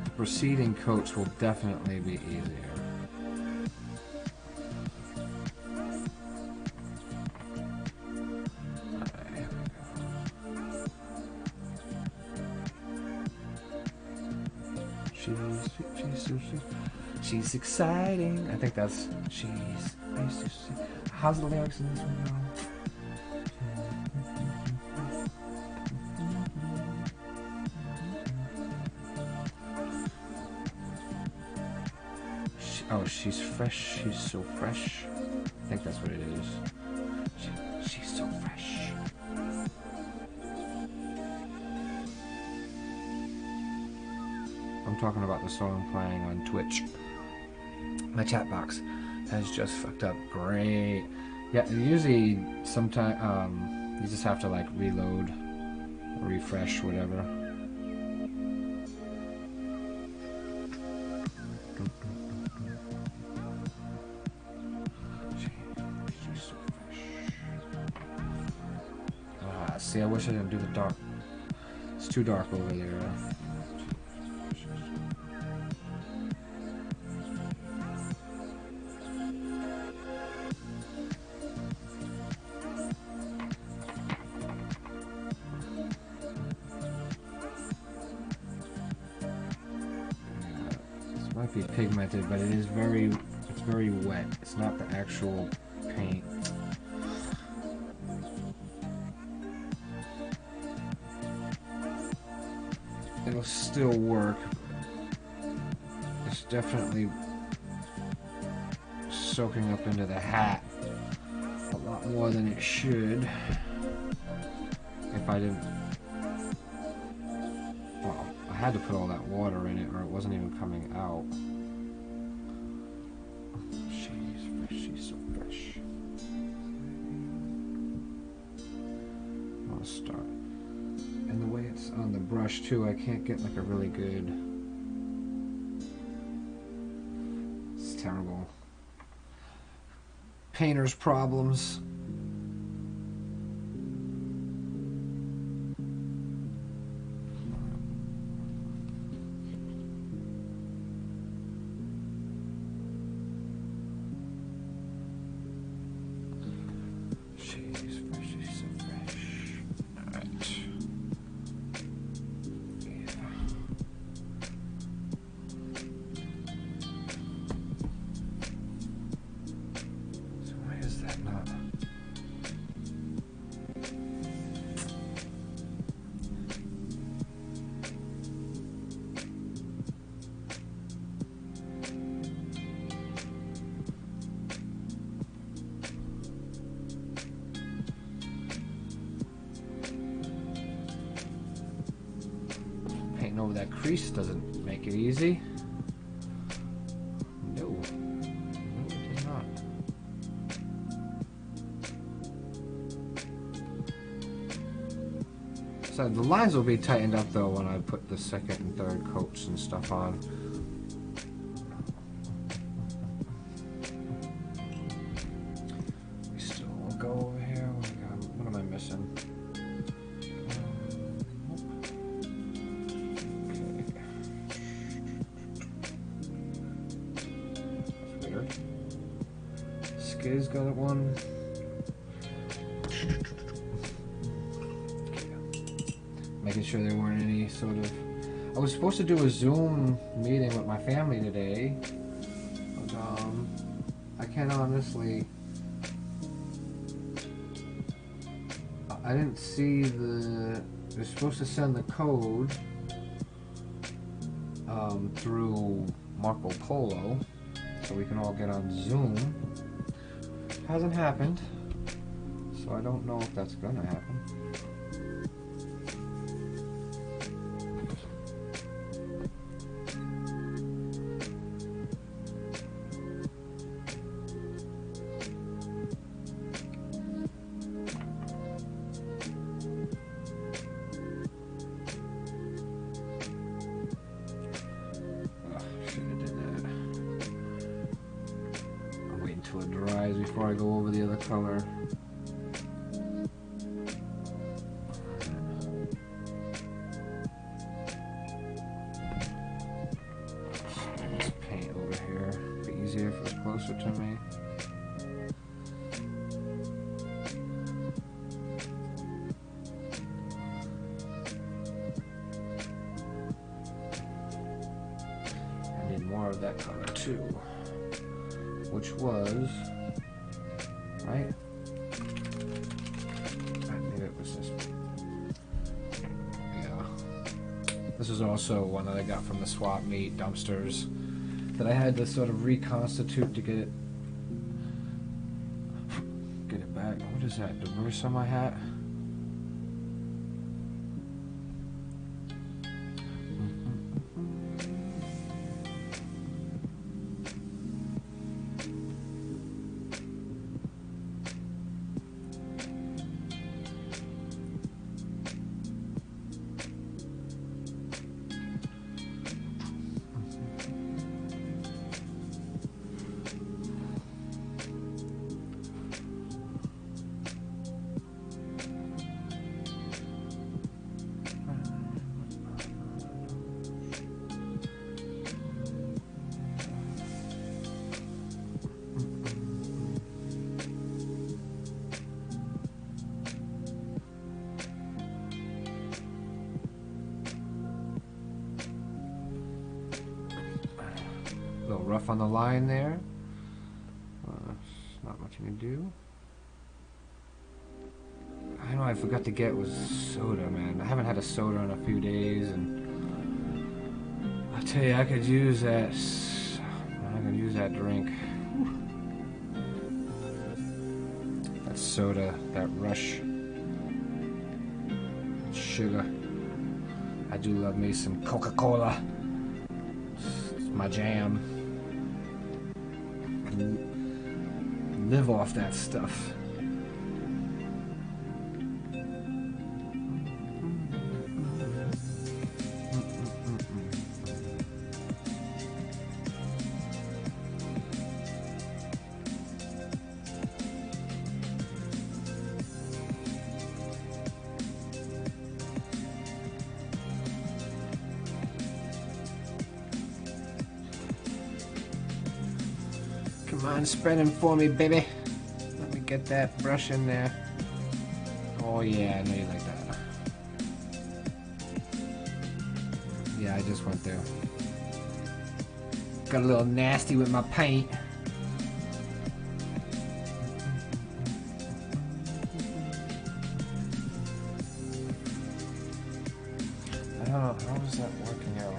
The preceding coats will definitely be easier. She's exciting. I think that's how's the lyrics in this one go? Oh, she's fresh. She's so fresh. I think that's what it is. She's so fresh. I'm talking about the song playing on Twitch. My chat box has just fucked up. Great. Yeah, usually sometimes you just have to like reload, refresh, whatever. She's so fresh. See, I wish I didn't do the dark. It's too dark over there. Be pigmented, but it's very wet. It's not the actual paint. It'll still work. It's definitely soaking up into the hat a lot more than it should. If I didn't, well, I had to put all that water in it or it wasn't even coming out. She's so fresh. I'll start. And the way it's on the brush too, I can't get like a really good. It's terrible. Painter's problems. Over that crease doesn't make it easy. No, it does not. So the lines will be tightened up though when I put the second and third coats and stuff on. We still will go over here. What am I missing? Skizz got it one. Making sure there weren't any sort of. I was supposed to do a Zoom meeting with my family today, but I can't honestly. I didn't see the. They're supposed to send the code through Marco Polo so we can all get on Zoom. Hasn't happened, so I don't know if that's gonna happen. It dries before I go over the other color. This paint over here, it'd be easier if it was closer to me. I need more of that color too. Which was, right? Maybe it was this one. Yeah. This is also one that I got from the swap meet dumpsters that I had to sort of reconstitute to get it back. What is that? Diverse on my hat? A little rough on the line there. Not much you can do. I know I forgot to get was soda, man. I haven't had a soda in a few days, and I tell you, I could use that. I could use that drink. That soda, that rush, sugar. I do love me some Coca-Cola. It's my jam. Live off that stuff. Come on, spread them for me, baby. Let me get that brush in there. Oh yeah, I know you like that. Yeah, I just went there. Got a little nasty with my paint. I don't know, how is that working out?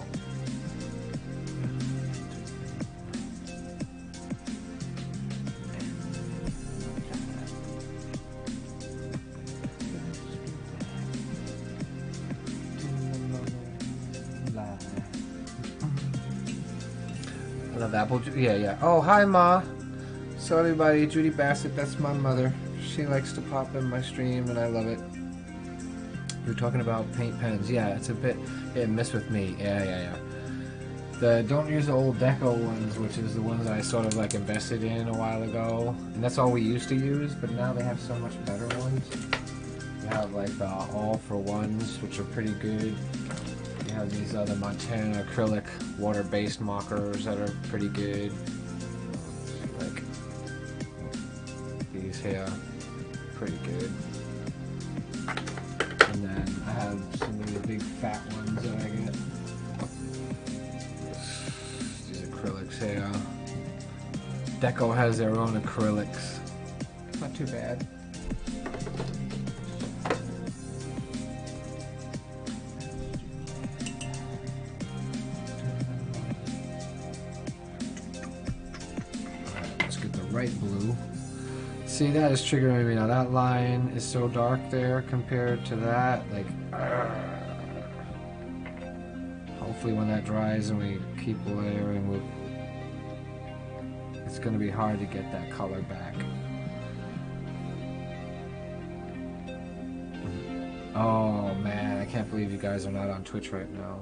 I love apple juice. Yeah. Oh, hi, Ma. So everybody, Judy Bassett, that's my mother. She likes to pop in my stream, and I love it. We were talking about paint pens. Yeah, it's a bit hit and miss with me. Yeah. Don't use the old Deco ones, which is the ones that I sort of like invested in a while ago. And that's all we used to use, but now they have so much better ones. You have like the All for Ones, which are pretty good. You have these other Montana acrylic water-based markers that are pretty good. Like these here, pretty good. And then I have some of the big fat ones that I get. These acrylics here. Deco has their own acrylics. Not too bad. bright blue. See, that is triggering me now. That line is so dark there compared to that. Like, hopefully when that dries and we keep layering, it's going to be hard to get that color back. Oh man, I can't believe you guys are not on Twitch right now.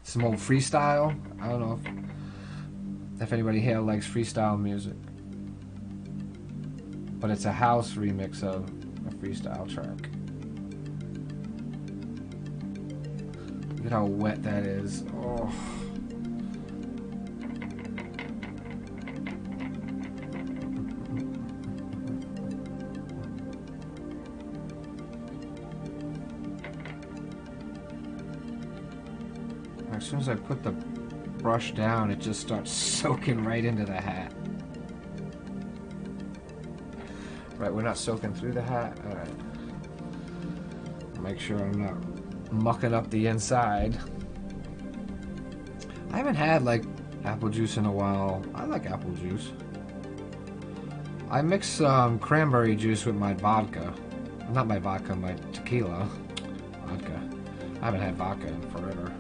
Some old freestyle. I don't know if anybody here likes freestyle music, but it's a house remix of a freestyle track. Look at how wet that is. Oh. As soon as I put the brush down, it just starts soaking right into the hat. Right, we're not soaking through the hat. Alright. Make sure I'm not mucking up the inside. I haven't had like apple juice in a while. I like apple juice. I mix cranberry juice with my vodka. Not my vodka, my tequila. Vodka. I haven't had vodka in forever.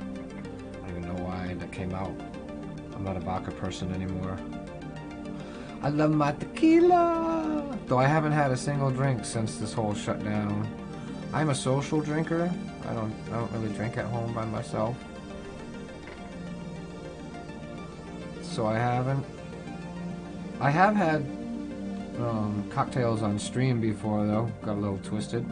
I don't even know why that came out. I'm not a vodka person anymore. I love my tequila! Though I haven't had a single drink since this whole shutdown. I'm a social drinker. I don't really drink at home by myself. So I haven't. I have had cocktails on stream before though. Got a little twisted.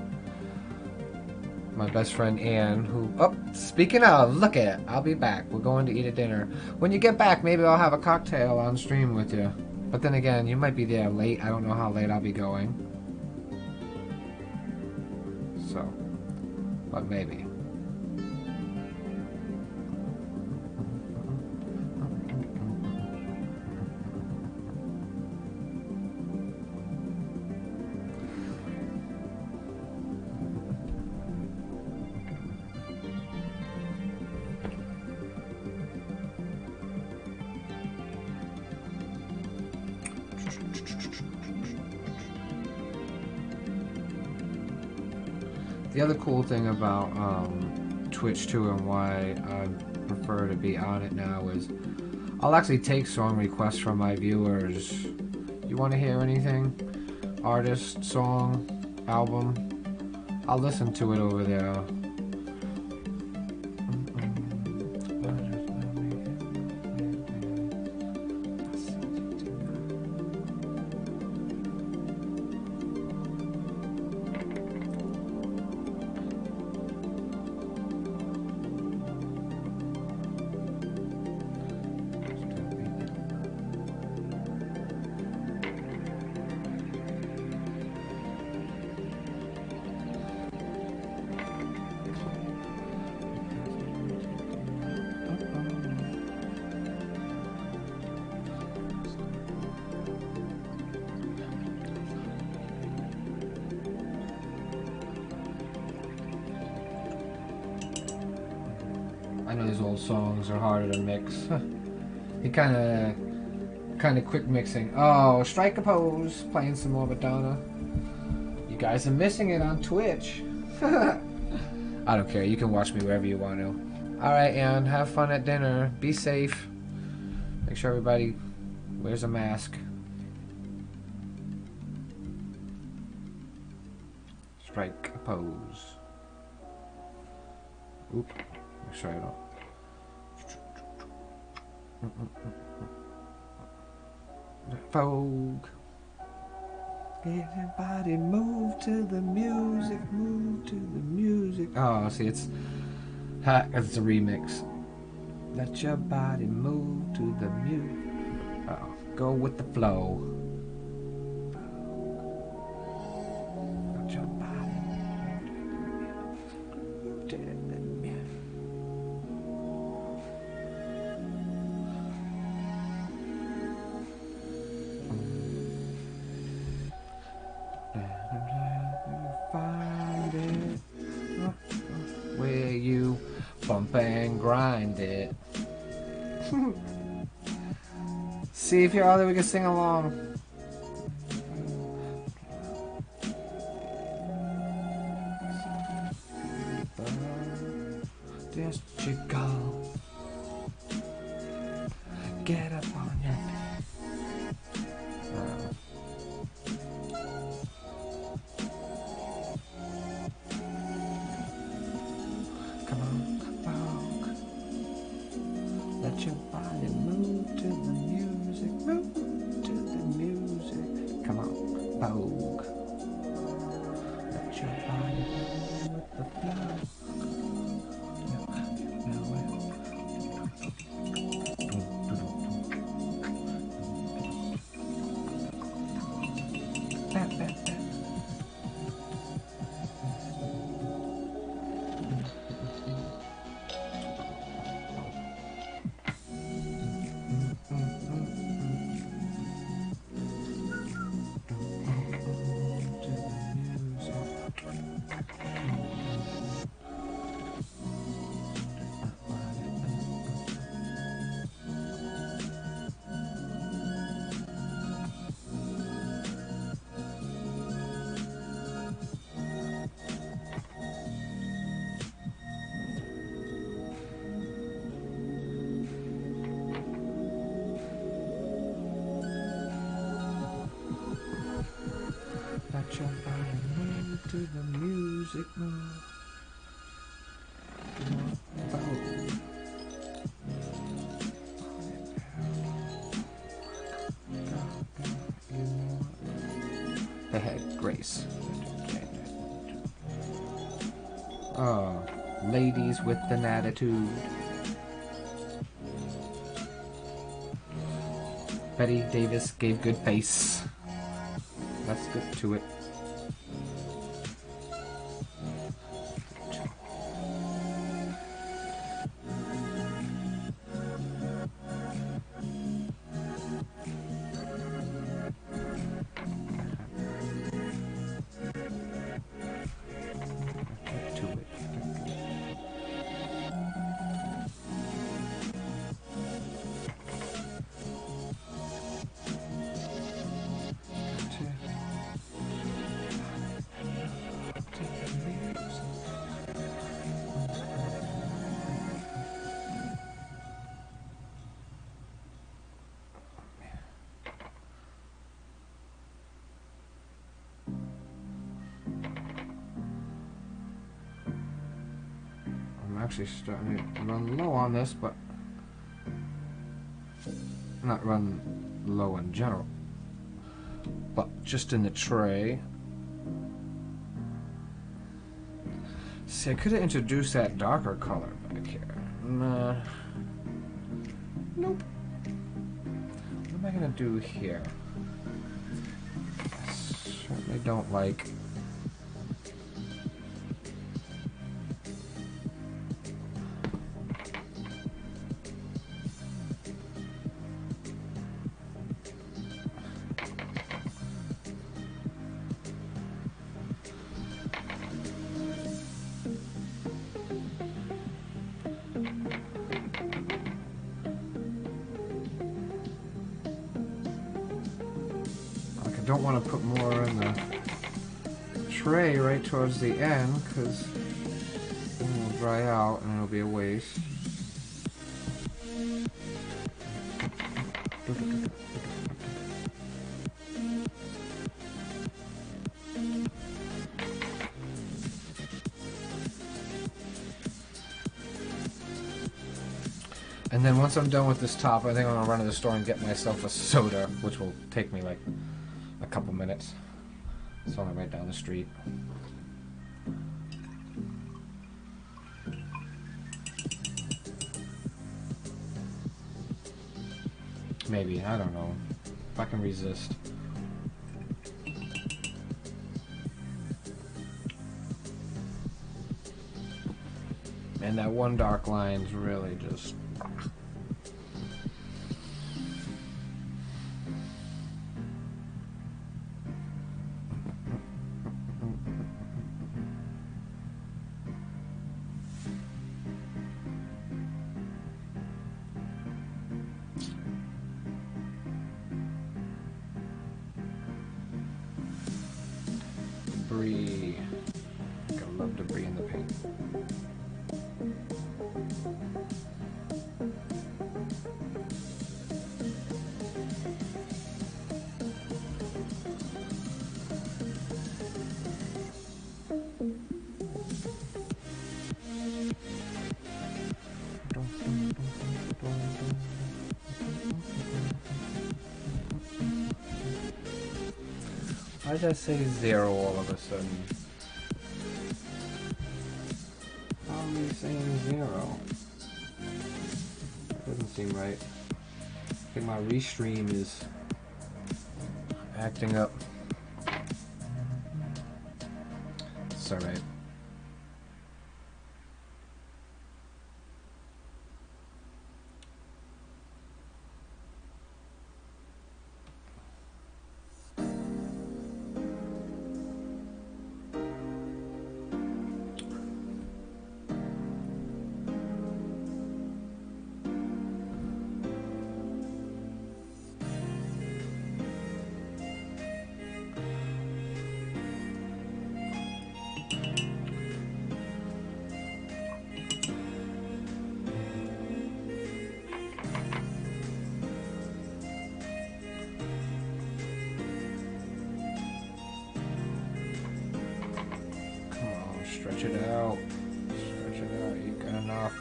My best friend Ann, who, oh, speaking of, look at it. I'll be back. We're going to eat a dinner. When you get back, maybe I'll have a cocktail on stream with you. But then again, you might be there late. I don't know how late I'll be going. So, but maybe. The other cool thing about Twitch too, and why I prefer to be on it now, is I'll actually take song requests from my viewers. You want to hear anything? Artist, song, album? I'll listen to it over there. I know these old songs are harder to mix. You kind of quick mixing. Oh, strike a pose, playing some more Madonna. You guys are missing it on Twitch. I don't care. You can watch me wherever you want to. All right, Ann. Have fun at dinner. Be safe. Make sure everybody wears a mask. Strike a pose. Oop. Make sure I don't. Vogue. Everybody move to the music, move to the music. Oh, see, it's a remix. Let your body move to the music. Uh-oh. Go with the flow. Let your body move to the music. Where you bump and grind it. See if you're out there, we can sing along. Just you go. Get up on your come on, Vogue. Let your body move to the music. Move to the music. Come on, Vogue. Let your body move with the flow. Let your body move to the music, move. They had grace. Oh, ladies with an attitude. Betty Davis gave good face. Let's get to it. I'm actually starting to run low on this, but not run low in general, but just in the tray. See, I could have introduced that darker color back here. Nah. Nope. What am I gonna do here? I certainly don't like. I don't want to put more in the tray right towards the end because then it'll dry out and it'll be a waste. And then once I'm done with this top, I think I'm gonna run to the store and get myself a soda, which will take me like a couple minutes. It's only right down the street. Maybe, I don't know. If I can resist. And that one dark line's really just... love debris in the paint. Why did I say 0 all of a sudden? How are we saying 0? That doesn't seem right. I think my restream is acting up. It's alright. Stretch it out. Stretch it out. You got enough.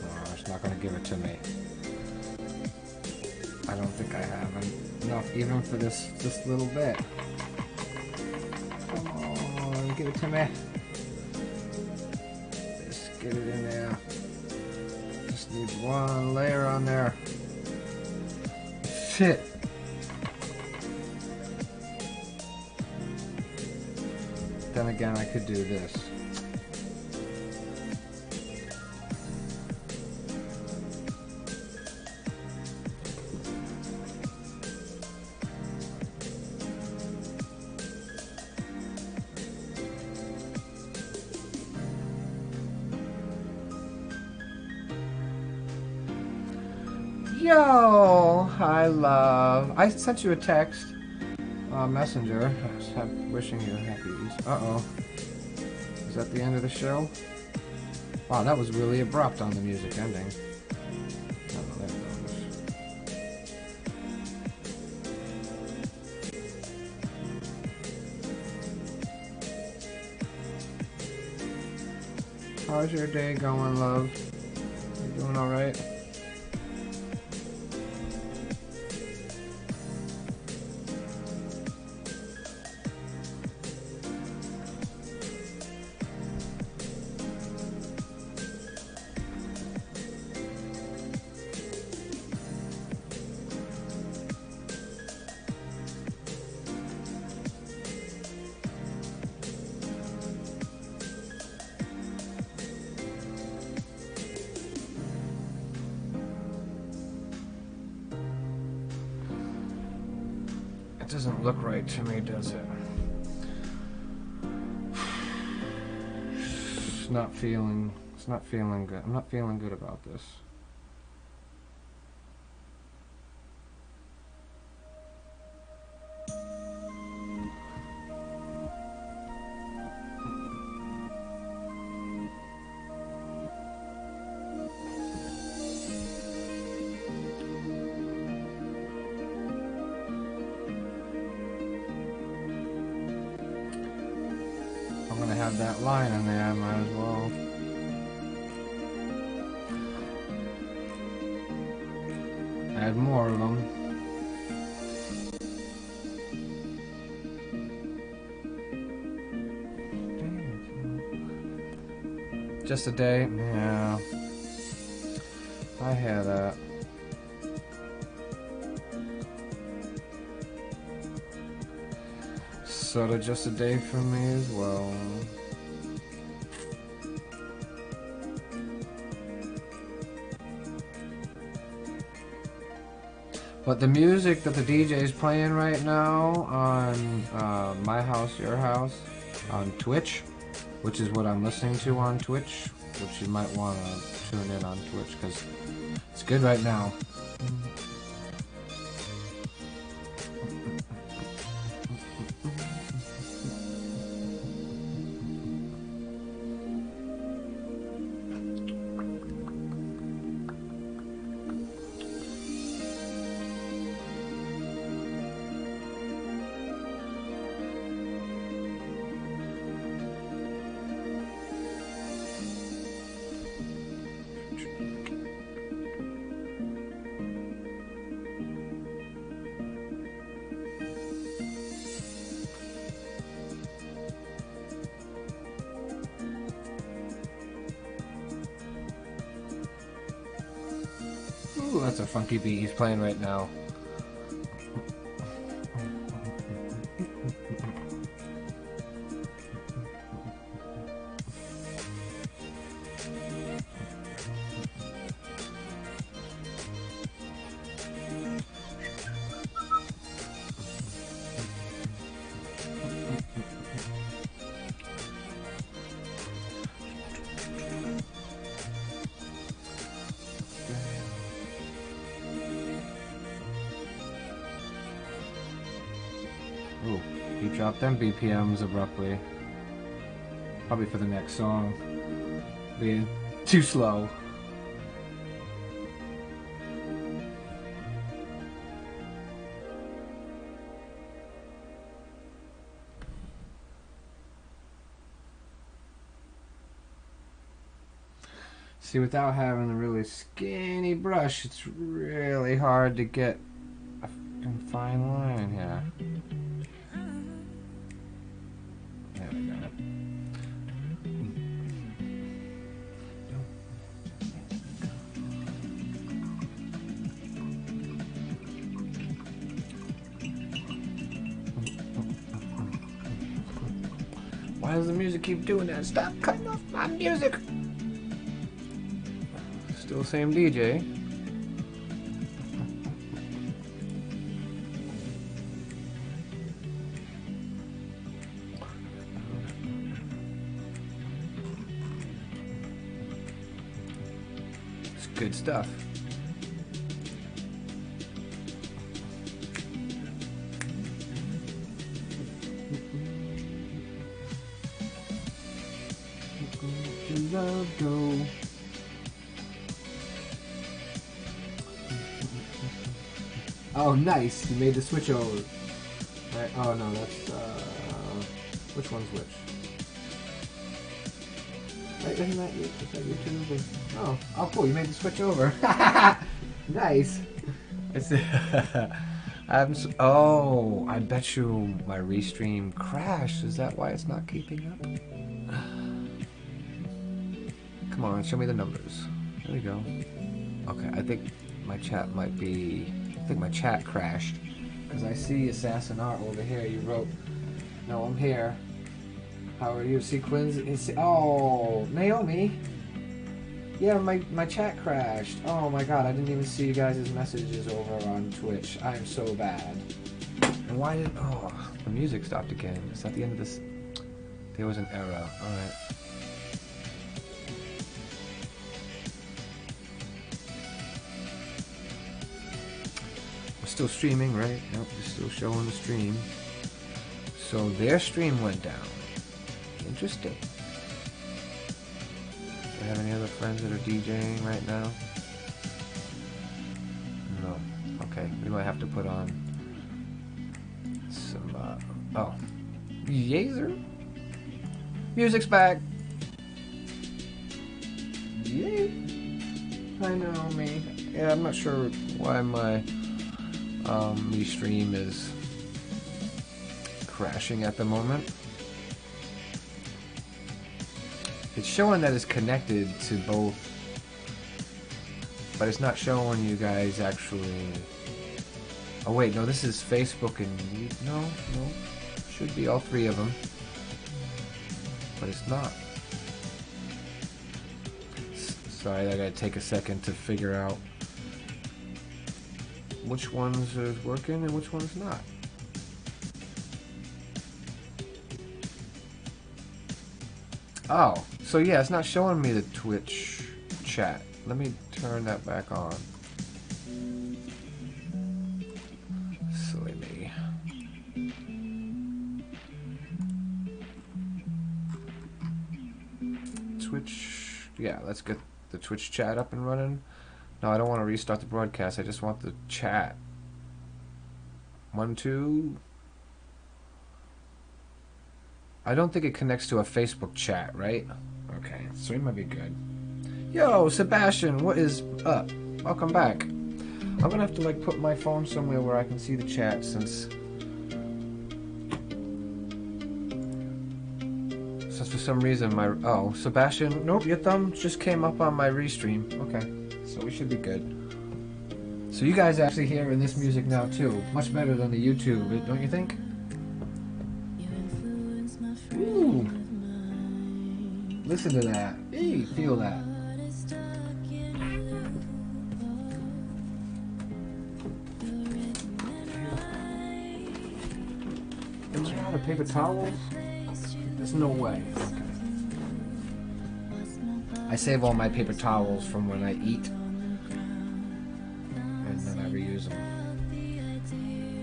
Oh, it's not going to give it to me. I don't think I have enough even for this little bit. Come on, give it to me. Just get it in there. Just need one layer on there. Shit. Then again, I could do this. Yo, hi love. I sent you a text, messenger, wishing you a happy Easter. Uh-oh. Is that the end of the show? Wow, that was really abrupt on the music ending. Oh, there it goes. How's your day going, love? You doing alright? It doesn't look right to me, does it? It's not feeling good. I'm not feeling good about this. I'm gonna have that line in there, I might as well. Add more of them. Just a day? Yeah. I hear that. Sort of just a day for me as well. But the music that the DJ is playing right now on My House, Your House, on Twitch, which is what I'm listening to on Twitch, which you might want to tune in on Twitch because it's good right now. Ooh, that's a funky beat he's playing right now. Ooh, he dropped them BPMs abruptly. Probably for the next song. Being too slow. See, without having a really skinny brush, it's really hard to get a fine line here. There we go. Why does the music keep doing that? Stop cutting off my music! Still same DJ. It's good stuff. Love go. Oh, nice! You made the switch over. Right. Oh no, that's which one's which? Right, isn't that YouTube? Or... Oh, cool! You made the switch over. Nice. It's oh, I bet you my restream crashed. Is that why it's not keeping up? Come on, show me the numbers. There we go. Okay, I think my chat might be... I think my chat crashed. Because I see Assassin Art over here. You wrote, no, I'm here. How are you? See, Quinn's... Oh, Naomi. Yeah, my chat crashed. Oh my god, I didn't even see you guys' messages over on Twitch. I am so bad. And why did... Oh, the music stopped again. Is that the end of this? There was an error. Alright. Still streaming, right? Nope, it's still showing the stream. So their stream went down. Interesting. Do you have any other friends that are DJing right now? No. Okay, we might have to put on some, oh. Yazer? Music's back! Yay! I know me. Yeah, I'm not sure why my restream is crashing at the moment. It's showing that it's connected to both, but it's not showing you guys actually. Oh wait, no, this is Facebook and no, should be all three of them, but it's not. Sorry, I gotta take a second to figure out which ones are working and which one's not. Oh, so yeah, it's not showing me the Twitch chat. Let me turn that back on. Silly me. Twitch, yeah, let's get the Twitch chat up and running. No, I don't want to restart the broadcast. I just want the chat. 1, 2. I don't think it connects to a Facebook chat, right? Okay, so it might be good. Yo, Sebastian, what is up? Welcome back. I'm gonna have to like put my phone somewhere where I can see the chat since for some reason my Sebastian, nope, your thumb just came up on my restream. Okay, so we should be good. So you guys actually hearing this music now too, much better than the YouTube, don't you think? Ooh, listen to that. Hey, feel that. Am I out of paper towels? There's no way. Okay. I save all my paper towels from when I eat, and then I reuse them.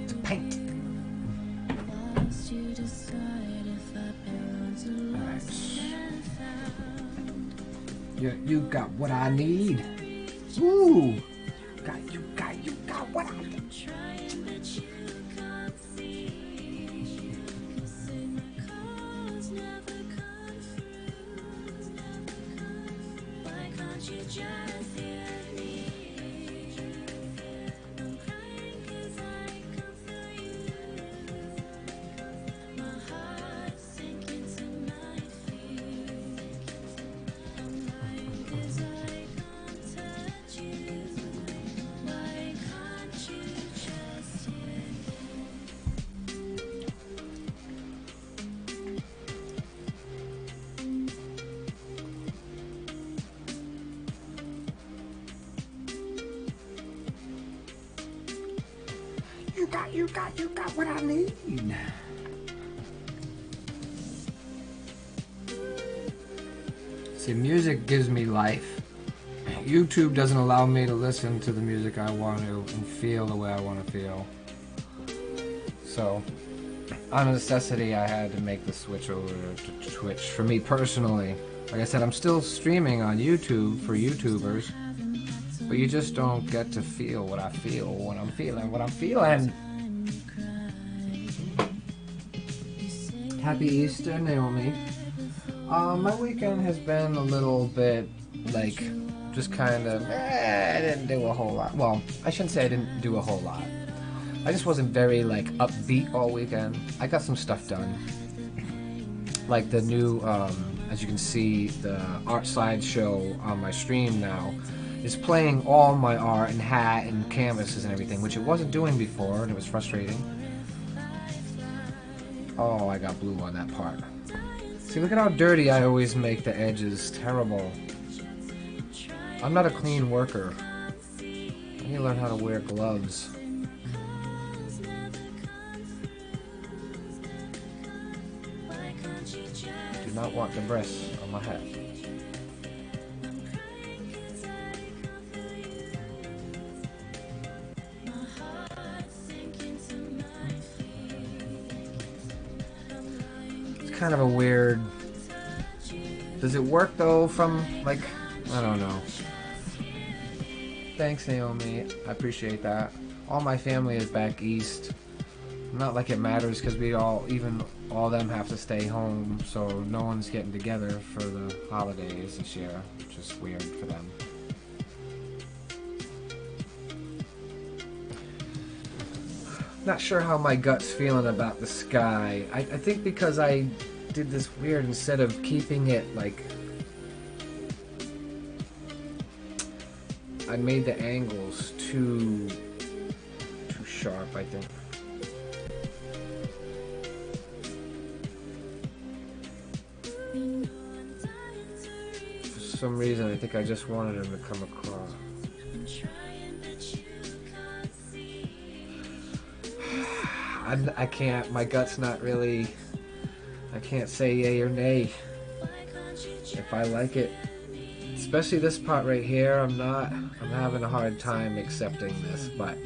It's paint. Alright. You got what I need. Ooh! You got what I need. You got what I need. See, music gives me life. YouTube doesn't allow me to listen to the music I want to and feel the way I want to feel. So, on a necessity, I had to make the switch over to Twitch. For me personally, like I said, I'm still streaming on YouTube for YouTubers, but you just don't get to feel what I feel when I'm feeling what I'm feeling. Happy Easter, Naomi. My weekend has been a little bit, like, just kind of, I didn't do a whole lot. Well, I shouldn't say I didn't do a whole lot. I just wasn't very, like, upbeat all weekend. I got some stuff done. Like the new, as you can see, the art slideshow on my stream now is playing all my art and hat and canvases and everything, which it wasn't doing before, and it was frustrating. Oh, I got blue on that part. See, look at how dirty I always make the edges. Terrible. I'm not a clean worker. I need to learn how to wear gloves. Do not want the breasts on my hat. Kind of a weird. Does it work though from like, I don't know. Thanks, Naomi, I appreciate that. All my family is back east. Not like it matters because we all, even all them have to stay home, so no one's getting together for the holidays this year, which is weird for them. Not sure how my gut's feeling about the sky. I think because I did this weird, instead of keeping it like, I made the angles too sharp, I think. For some reason, I think I just wanted him to come across. I can't. My gut's not really. I can't say yay or nay if I like it. Especially this part right here. I'm having a hard time accepting this, but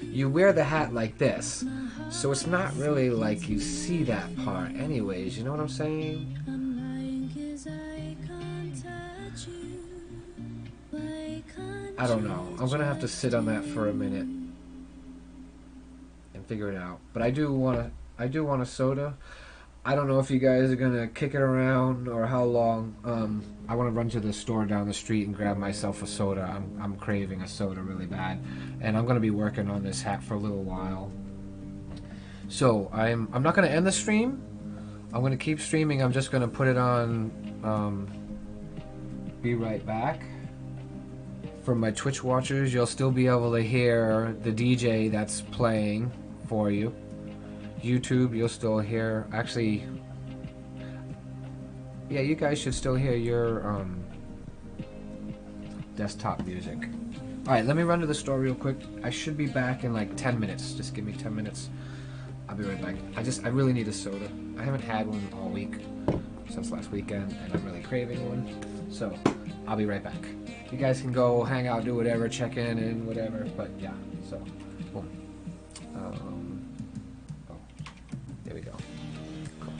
you wear the hat like this, so it's not really like you see that part anyways. You know what I'm saying? I don't know. I'm gonna have to sit on that for a minute and figure it out. But I do want a soda. I don't know if you guys are gonna kick it around or how long. I want to run to the store down the street and grab myself a soda. I'm craving a soda really bad, and I'm gonna be working on this hat for a little while. So I'm not gonna end the stream. I'm gonna keep streaming. I'm just gonna put it on. Be right back. For my Twitch watchers, you'll still be able to hear the DJ that's playing for you. YouTube, you'll still hear, actually, yeah, you guys should still hear your desktop music. Alright, let me run to the store real quick. I should be back in like 10 minutes. Just give me 10 minutes. I'll be right back. I really need a soda. I haven't had one all week since last weekend, and I'm really craving one. So, I'll be right back. You guys can go hang out, do whatever, check in and whatever, but yeah, so, boom. Oh, there we go. Cool.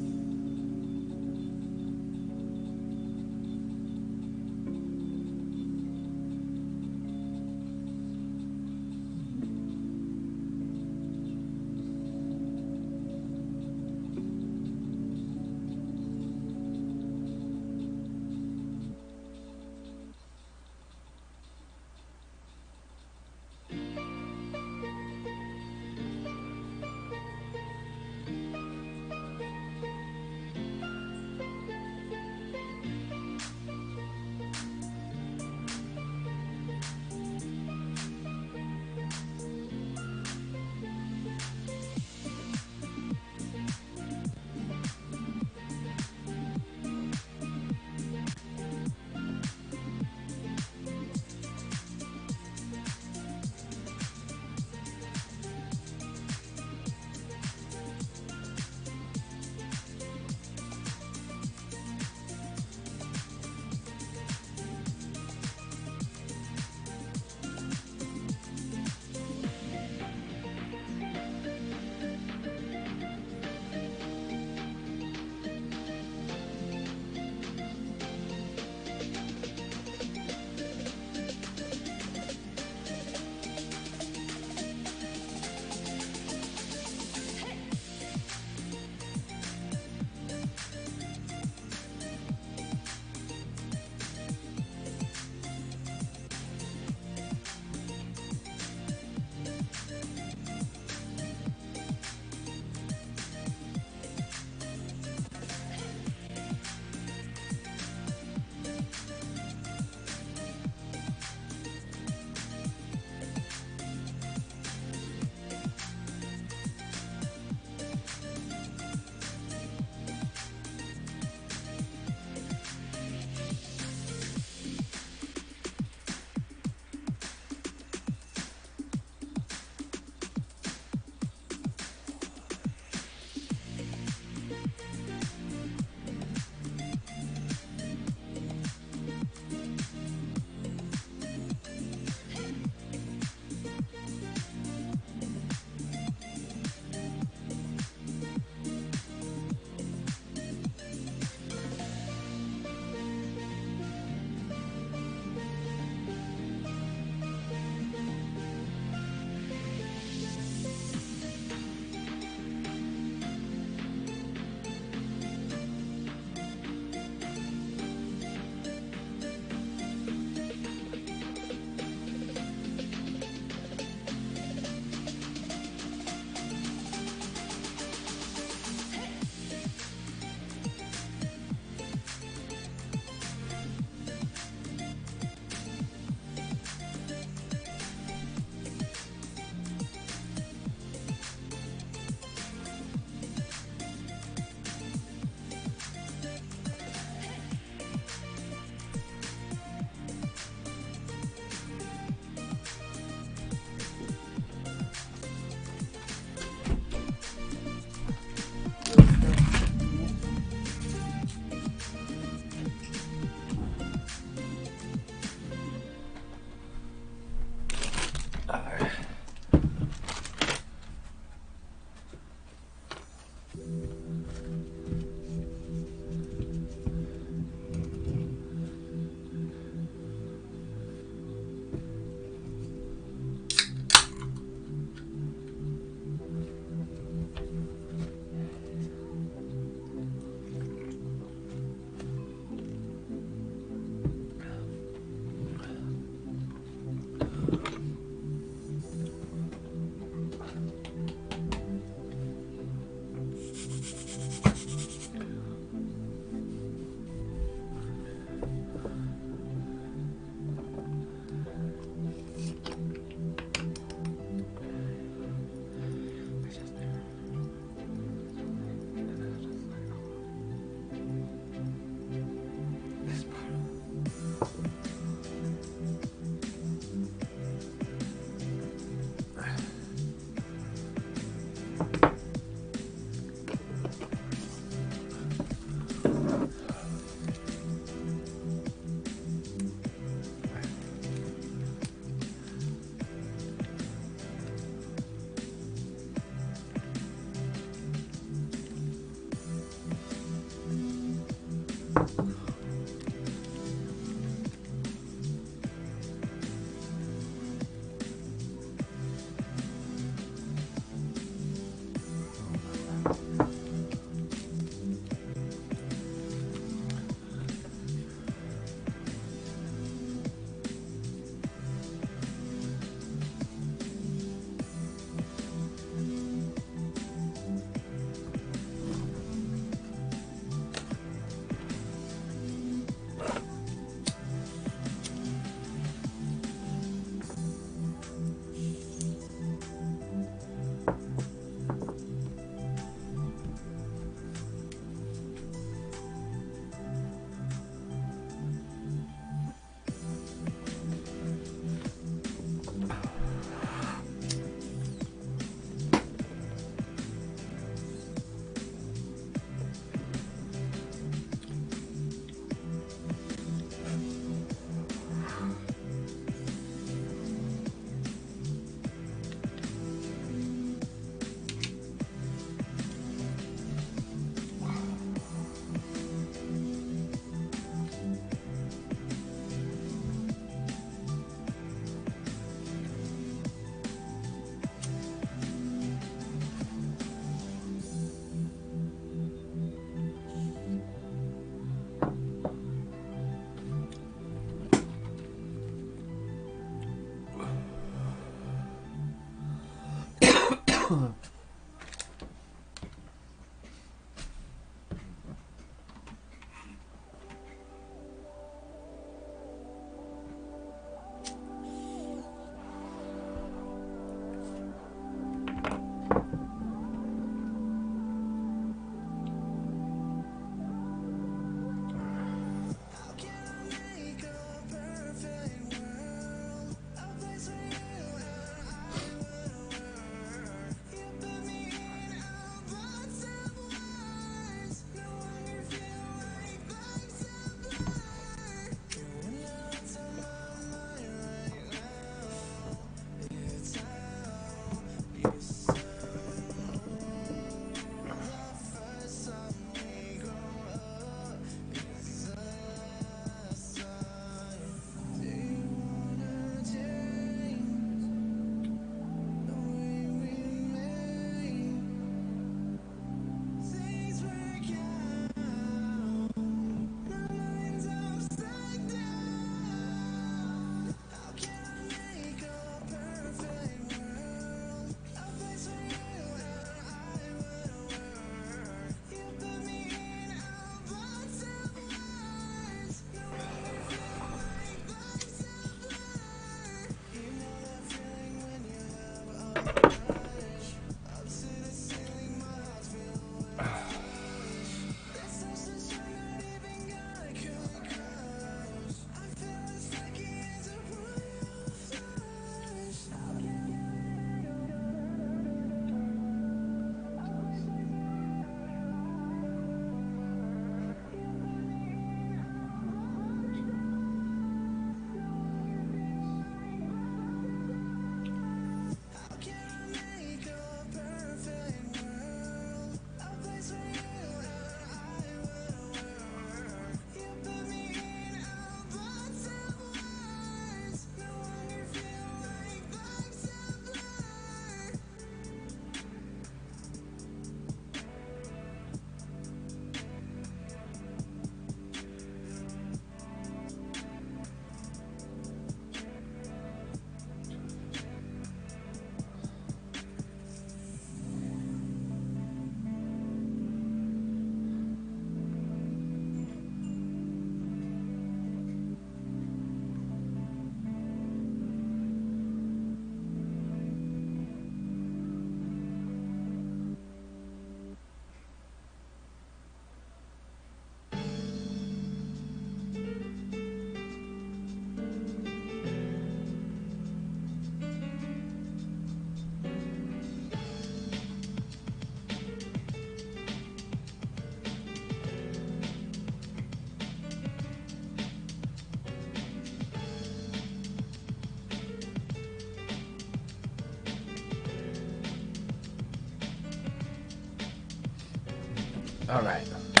Alright. I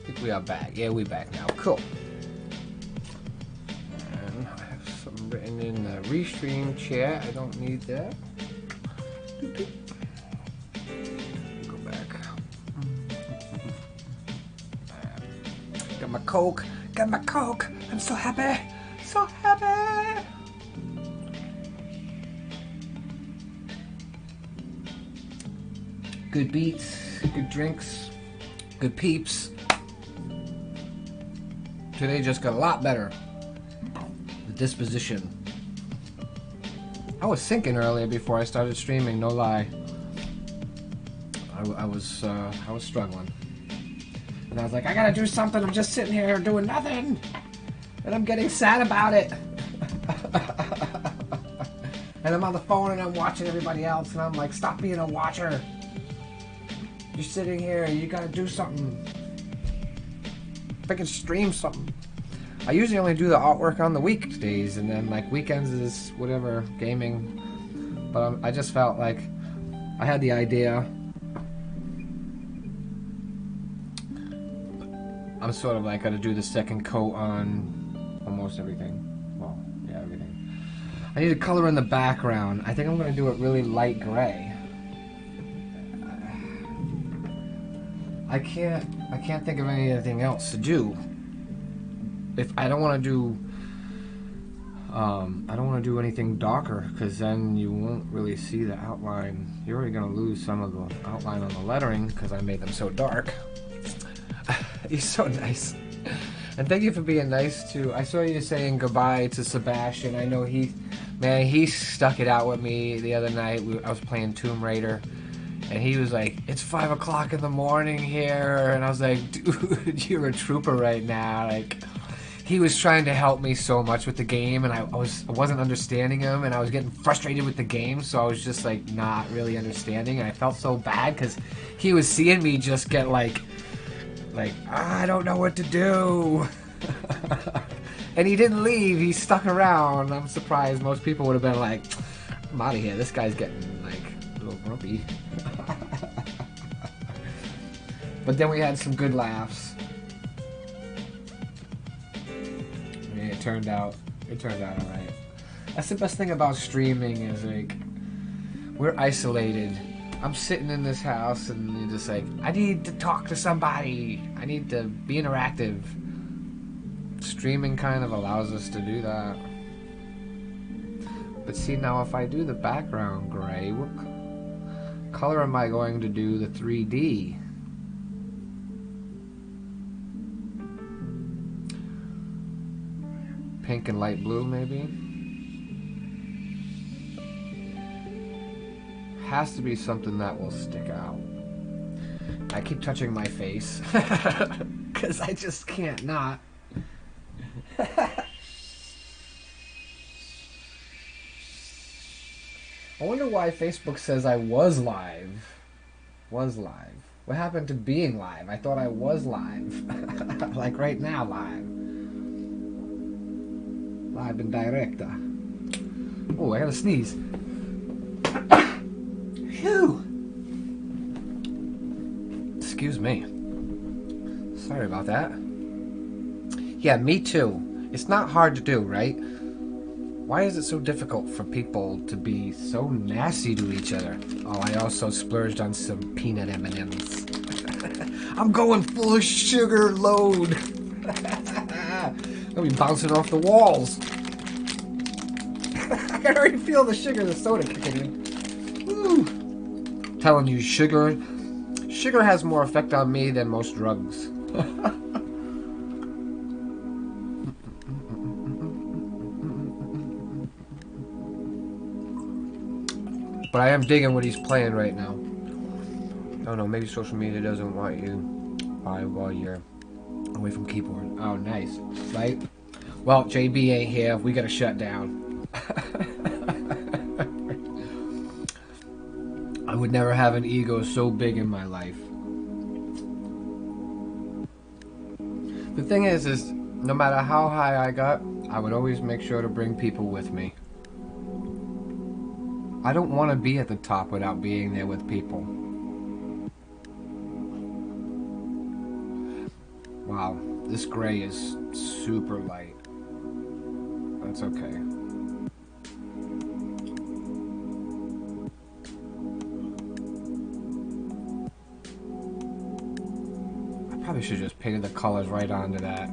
think we are back. Yeah, we're back now. Cool. And I have something written in the restream chat. I don't need that. Go back. Got my Coke. Got my Coke. I'm so happy. So happy. Good beats, good drinks, good peeps. Today just got a lot better. The disposition. I was thinking earlier before I started streaming, no lie. I was struggling. And I was like, I gotta do something, I'm just sitting here doing nothing. And I'm getting sad about it. And I'm on the phone and I'm watching everybody else and I'm like, stop being a watcher. You're sitting here, you gotta do something. Freaking stream something. I usually only do the artwork on the weekdays, and then like weekends is whatever, gaming. But I just felt like I had the idea. I'm sort of like gotta do the second coat on almost everything. Well, yeah, everything. I need to color in the background. I think I'm gonna do it really light gray. I can't think of anything else to do. If I don't want to do I don't want to do anything darker because then you won't really see the outline. You're already going to lose some of the outline on the lettering because I made them so dark. He's so nice. And thank you for being nice to... I saw you saying goodbye to Sebastian. I know he stuck it out with me the other night. I was playing Tomb Raider. And he was like, it's 5 o'clock in the morning here. And I was like, dude, you're a trooper right now. Like... He was trying to help me so much with the game, and I wasn't understanding him, and I was getting frustrated with the game, so I was just like not really understanding, and I felt so bad because he was seeing me just get like I don't know what to do. And he didn't leave, he stuck around. I'm surprised. Most people would have been like, I'm out of here, this guy's getting like a little grumpy. But then we had some good laughs. It turned out alright. That's the best thing about streaming is like we're isolated. I'm sitting in this house and you're just like, I need to talk to somebody. I need to be interactive. Streaming kind of allows us to do that. But see, now if I do the background gray, what color am I going to do the 3D? Pink and light blue, maybe? Has to be something that will stick out. I keep touching my face because I just can't not. I wonder why Facebook says I was live. Was live. What happened to being live? I thought I was live. Like right now, live. Live and direct. Oh, I gotta sneeze. Phew. Excuse me. Sorry about that. Yeah, me too. It's not hard to do, right? Why is it so difficult for people to be so nasty to each other? Oh, I also splurged on some peanut M&Ms. I'm going full of sugar load. I'll be bouncing off the walls. I can already feel the sugar, the soda kicking in. Woo. Telling you, sugar has more effect on me than most drugs. But I am digging what he's playing right now. I don't know, maybe social media doesn't want you while you're away from keyboard. Oh, nice. Right? Well, JB ain't here. We gotta shut down. I would never have an ego so big in my life. The thing is no matter how high I got, I would always make sure to bring people with me. I don't want to be at the top without being there with people. Wow, this gray is super light. That's okay. I probably should just painted the colors right onto that.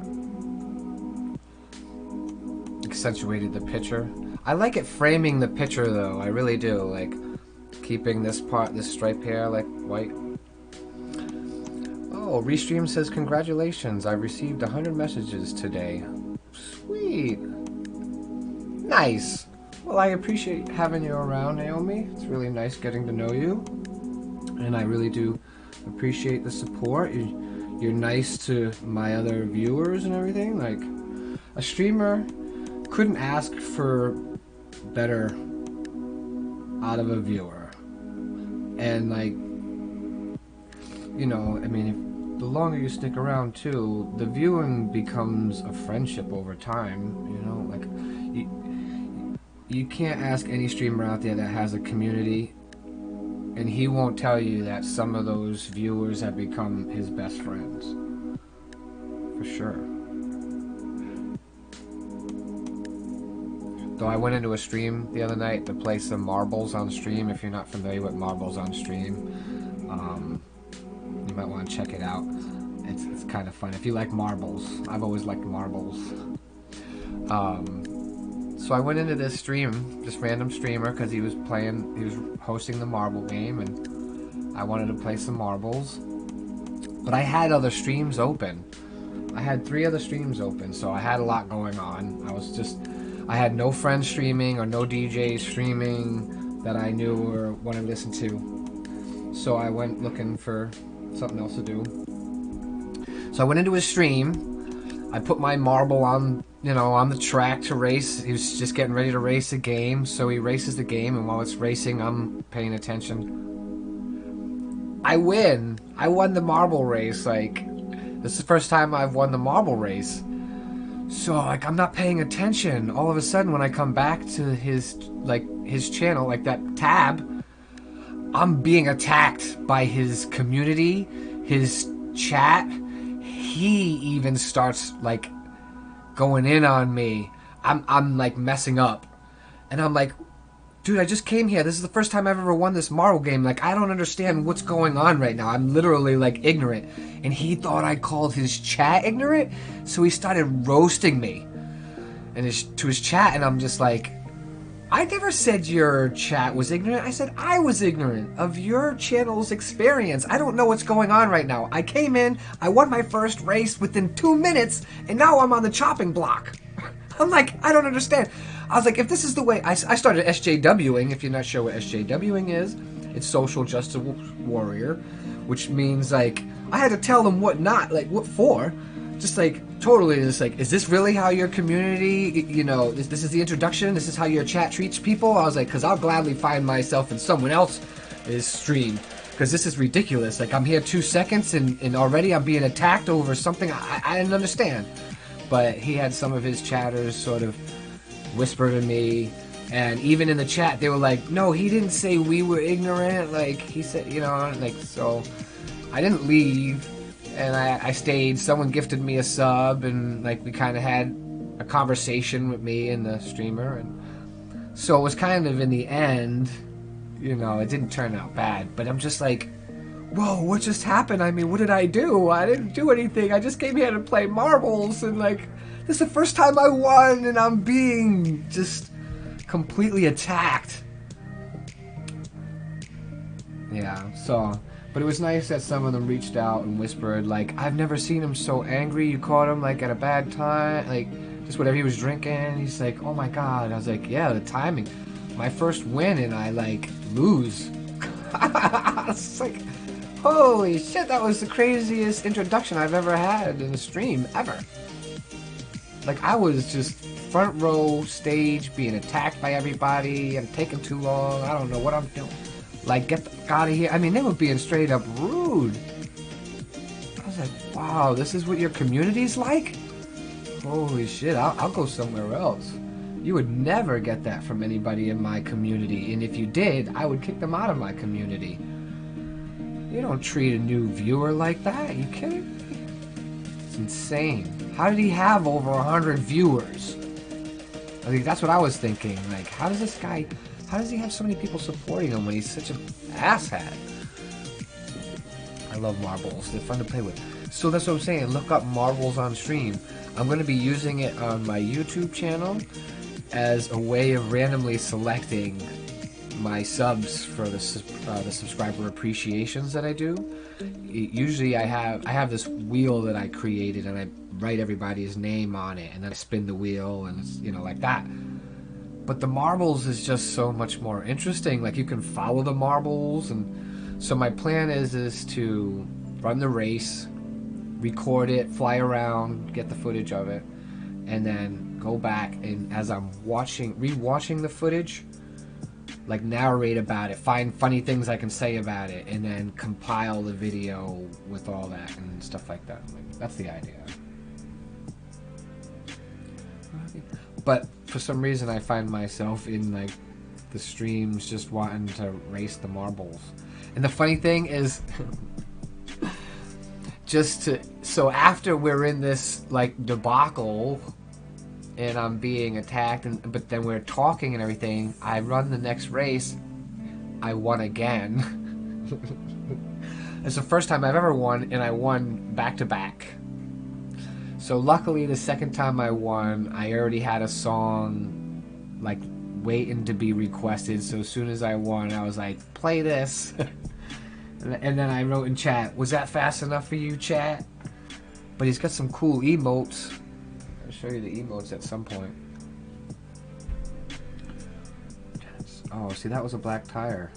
Accentuated the picture. I like it framing the picture though, I really do, like keeping this part, this stripe here, like white. Oh, Restream says congratulations, I've received 100 messages today. Sweet. Nice. Well, I appreciate having you around, Naomi. It's really nice getting to know you. And I really do appreciate the support. You're nice to my other viewers and everything. Like, a streamer couldn't ask for better out of a viewer. And like, you know, I mean, the longer you stick around too, the viewing becomes a friendship over time, you know, like you can't ask any streamer out there that has a community and he won't tell you that some of those viewers have become his best friends. For sure. Though I went into a stream the other night to play some marbles on stream. If you're not familiar with marbles on stream, you might want to check it out. It's kind of fun. If you like marbles, I've always liked marbles. So So I went into this stream, this random streamer, because he was hosting the marble game, and I wanted to play some marbles. But I had other streams open. I had 3 other streams open, so I had a lot going on. I had no friends streaming or no DJs streaming that I knew or wanted to listen to. So I went looking for something else to do. So I went into his stream. I put my marble on, on the track to race. He was just getting ready to race a game, so he races the game, and while it's racing, I'm paying attention. I win. I won the marble race. Like, this is the first time I've won the marble race. So, like, I'm not paying attention. All of a sudden, when I come back to his channel, like that tab, I'm being attacked by his community, his chat. He even starts like going in on me. I'm like messing up, and I'm like, dude, I just came here. This is the first time I've ever won this marble game. Like, I don't understand what's going on right now. I'm literally like ignorant, and he thought I called his chat ignorant, so he started roasting me and to his chat, and I'm just like, I never said your chat was ignorant. I said I was ignorant of your channel's experience. I don't know what's going on right now. I came in, I won my first race within 2 minutes, and now I'm on the chopping block. I'm like, I don't understand. I was like, if this is the way... I started SJWing. If you're not sure what SJWing is, it's Social Justice Warrior, which means, like, I had to tell them what not, like, what for. Just like, totally just like, is this really how your community, this is the introduction, this is how your chat treats people? I was like, because I'll gladly find myself in someone else's stream, because this is ridiculous. Like, I'm here 2 seconds, and already I'm being attacked over something I didn't understand. But he had some of his chatters sort of whisper to me, and even in the chat, they were like, no, he didn't say we were ignorant, like, he said, like, so I didn't leave. And I stayed. Someone gifted me a sub, and like we kind of had a conversation with me and the streamer, and so it was kind of in the end, it didn't turn out bad. But I'm just like, whoa, what just happened? I mean, what did I do? I didn't do anything. I just came here to play marbles, and like, this is the first time I won, and I'm being just completely attacked. Yeah, so... But it was nice that some of them reached out and whispered, like, I've never seen him so angry. You caught him, like, at a bad time. Like, just whatever he was drinking. He's like, oh, my God. I was like, yeah, the timing. My first win, and I, like, lose. It's like, holy shit, that was the craziest introduction I've ever had in a stream, ever. Like, I was just front row stage, being attacked by everybody. I'm taking too long. I don't know what I'm doing. Like, get the fuck out of here. I mean, they were being straight up rude. I was like, wow, this is what your community's like? Holy shit, I'll go somewhere else. You would never get that from anybody in my community. And if you did, I would kick them out of my community. You don't treat a new viewer like that. Are you kidding me? It's insane. How did he have over 100 viewers? I think that's what I was thinking. Like, how does this guy... How does he have so many people supporting him when he's such an asshat? I love marbles. They're fun to play with. So that's what I'm saying. Look up marbles on stream. I'm going to be using it on my YouTube channel as a way of randomly selecting my subs for the subscriber appreciations that I do. Usually I have this wheel that I created, and I write everybody's name on it, and then I spin the wheel, and it's, like that. But the marbles is just so much more interesting. Like, you can follow the marbles, and so my plan is to run the race, record it, fly around, get the footage of it, and then go back, and as I'm rewatching the footage, like, narrate about it, find funny things I can say about it, and then compile the video with all that and stuff like that. Like, that's the idea. But for some reason, I find myself in, like, the streams just wanting to race the marbles. And the funny thing is, so after we're in this, like, debacle, and I'm being attacked, but then we're talking and everything, I run the next race, I won again. It's the first time I've ever won, and I won back-to-back. So luckily, the second time I won, I already had a song like waiting to be requested. So as soon as I won, I was like, play this. And then I wrote in chat, was that fast enough for you, chat? But he's got some cool emotes. I'll show you the emotes at some point. Oh, see, that was a black tire.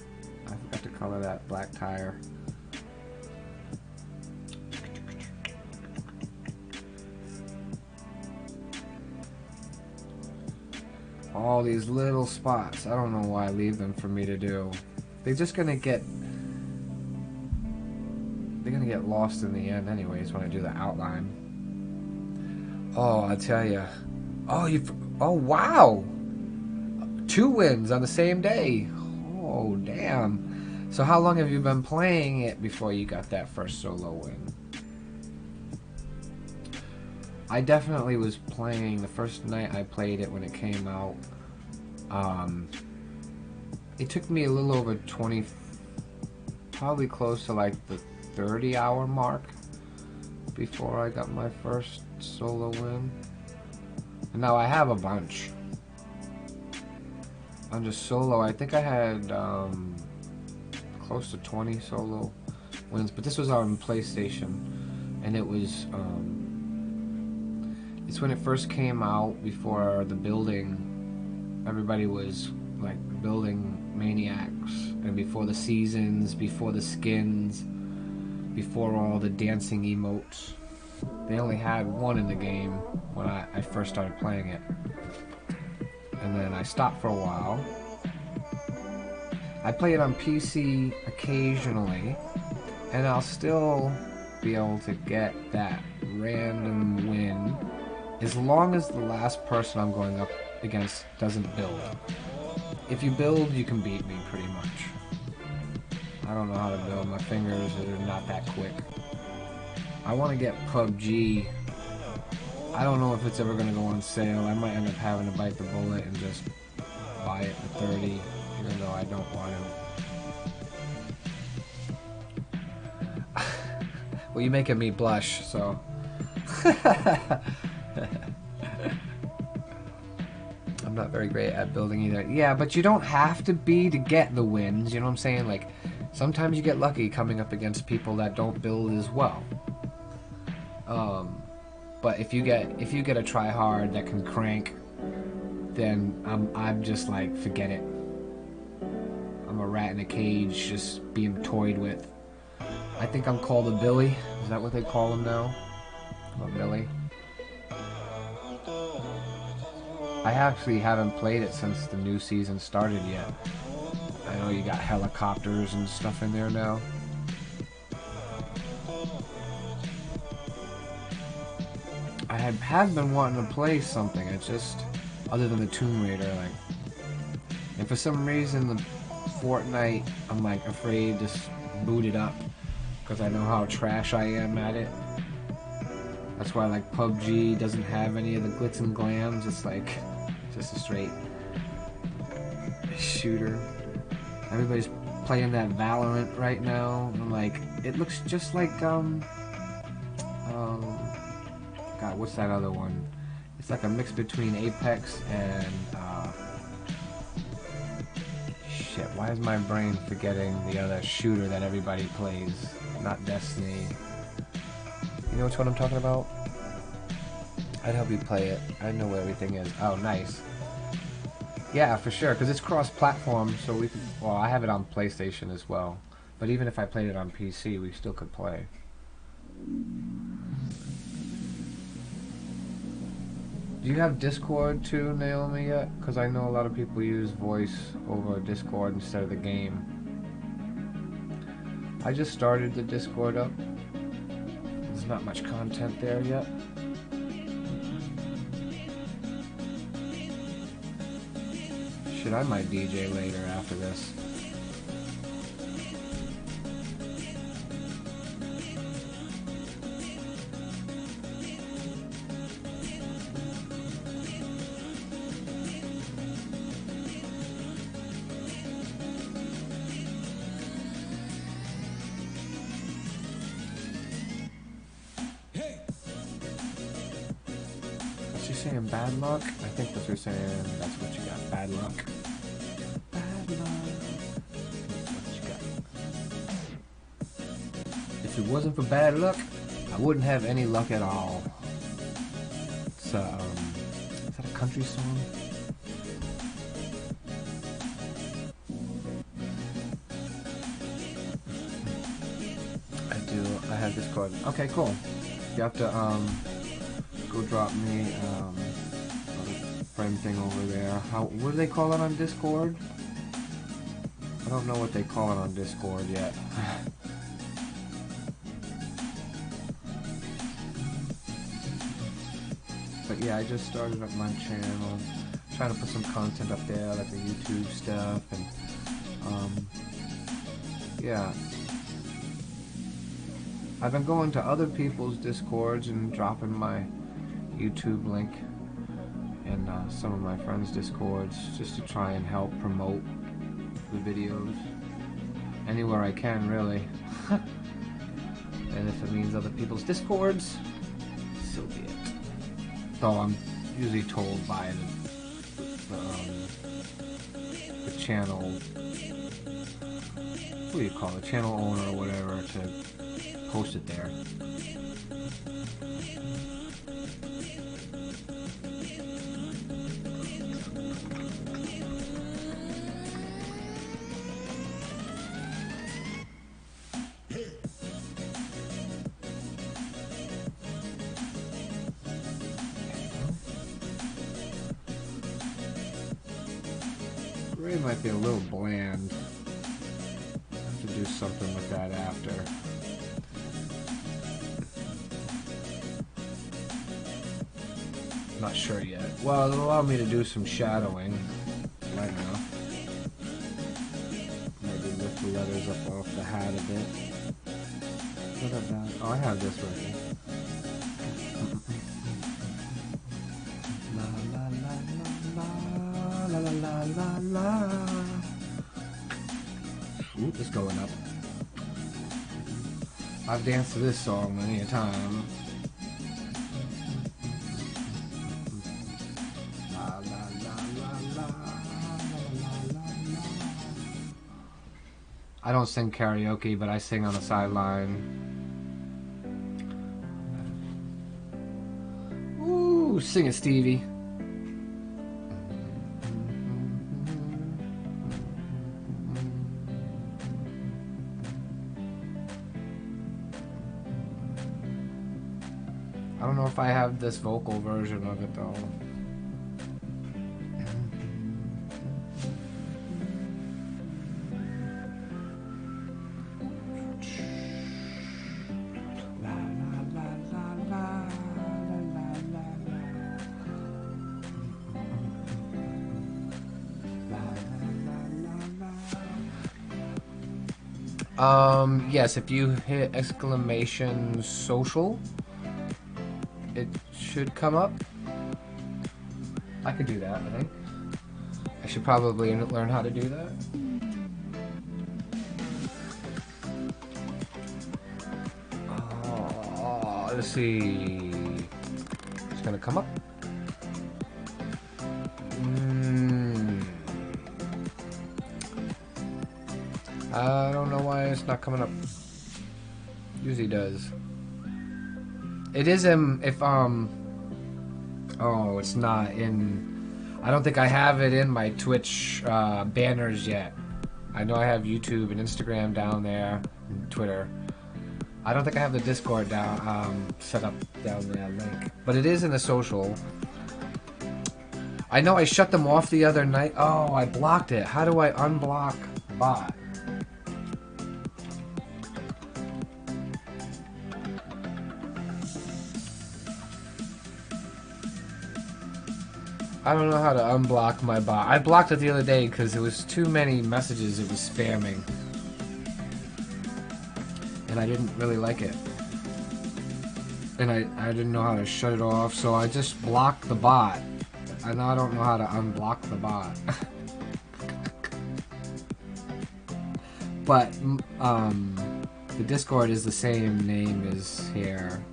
I forgot to color that black tire. All these little spots. I don't know why I leave them for me to do. They're just gonna get... They're gonna get lost in the end anyways when I do the outline. Oh, I tell ya. Oh, oh, wow! 2 wins on the same day. Oh, damn. So how long have you been playing it before you got that first solo win? I definitely was playing the first night I played it when it came out. It took me a little over 20, probably close to like the 30-hour mark before I got my first solo win. And now I have a bunch. I'm just solo. I think I had close to 20 solo wins, but this was on PlayStation, and it was it's when it first came out, before the building, everybody was like building maniacs, and before the seasons, before the skins, before all the dancing emotes. They only had one in the game when I first started playing it. And then I stopped for a while. I play it on PC occasionally, and I'll still be able to get that random win as long as the last person I'm going up against doesn't build. If you build, you can beat me pretty much. I don't know how to build. My fingers are not that quick. I want to get PUBG. I don't know if it's ever going to go on sale. I might end up having to bite the bullet and just buy it for 30, even though I don't want to. Well, you're making me blush, so. I'm not very great at building either. Yeah, but you don't have to be to get the wins, you know what I'm saying? Like, sometimes you get lucky coming up against people that don't build as well. But if you get a try hard that can crank, then I'm just like, forget it. I'm a rat in a cage, just being toyed with. I think I'm called a Billy. Is that what they call him now? I'm a Billy. I actually haven't played it since the new season started yet. I know you got helicopters and stuff in there now. I have been wanting to play something. It's just, other than the Tomb Raider, like, and for some reason the Fortnite, I'm like afraid to boot it up because I know how trash I am at it. That's why like PUBG doesn't have any of the glitz and glams. It's like just a straight shooter. Everybody's playing that Valorant right now. I'm like, it looks just like God, what's that other one? It's like a mix between Apex and shit, why is my brain forgetting the other shooter that everybody plays? Not Destiny. You know which one I'm talking about? I'd help you play it. I know where everything is. Oh, nice. Yeah, for sure, because it's cross-platform, so we could... Well, I have it on PlayStation as well. But even if I played it on PC, we still could play. Do you have Discord too, Naomi, yet? Because I know a lot of people use voice over Discord instead of the game. I just started the Discord up. There's not much content there yet. Shit, I might DJ later after this. What's she saying? saying bad luck? I think that's what you're saying. That's what you got. Bad luck. Bad luck. That's what you got. If it wasn't for bad luck, I wouldn't have any luck at all. It's is that a country song? I have Discord. Okay, cool. You have to go drop me a friend thing over there. What do they call it on Discord? I don't know what they call it on Discord yet. But yeah, I just started up my channel, trying to put some content up there, like the YouTube stuff, and yeah. I've been going to other people's Discords and dropping my YouTube link in some of my friends' Discords just to try and help promote the videos anywhere I can, really. And if it means other people's Discords, so be it. Though I'm usually told by the channel, what do you call it, channel owner or whatever, to post it there. Gray might be a little bland. I'll have to do something with that after. Not sure yet. Well, it'll allow me to do some shadowing right now. Maybe lift the letters up off the hat a bit. What about? Oh, I have this right here. La la la la la la la la la. Oop, it's going up. I've danced to this song many a time. I don't sing karaoke, but I sing on the sideline. Ooh, sing it, Stevie. I don't know if I have this vocal version of it, though. Yes, if you hit exclamation social, it should come up. I could do that, I think. I should probably learn how to do that. Let's see. It's gonna come up. I don't know why it's not coming up. Usually does. It is oh, it's not in. I don't think I have it in my Twitch banners yet. I know I have YouTube and Instagram down there, and Twitter. I don't think I have the Discord down set up down there link, but it is in the social. I know I shut them off the other night. Oh, I blocked it. How do I unblock bot? I don't know how to unblock my bot. I blocked it the other day because it was too many messages. It was spamming. And I didn't really like it. And I didn't know how to shut it off, so I just blocked the bot. And I don't know how to unblock the bot. But, the Discord is the same name as here.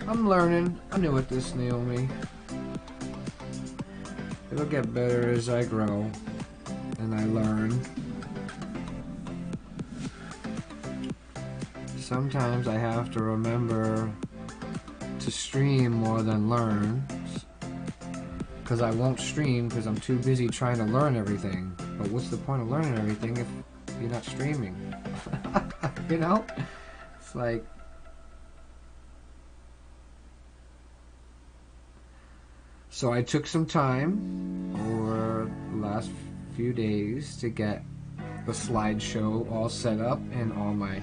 I'm learning. I'm new at this, Naomi. It'll get better as I grow and I learn. Sometimes I have to remember to stream more than learn, because I won't stream because I'm too busy trying to learn everything. But what's the point of learning everything if you're not streaming? You know? It's like... So I took some time over the last few days to get the slideshow all set up and all my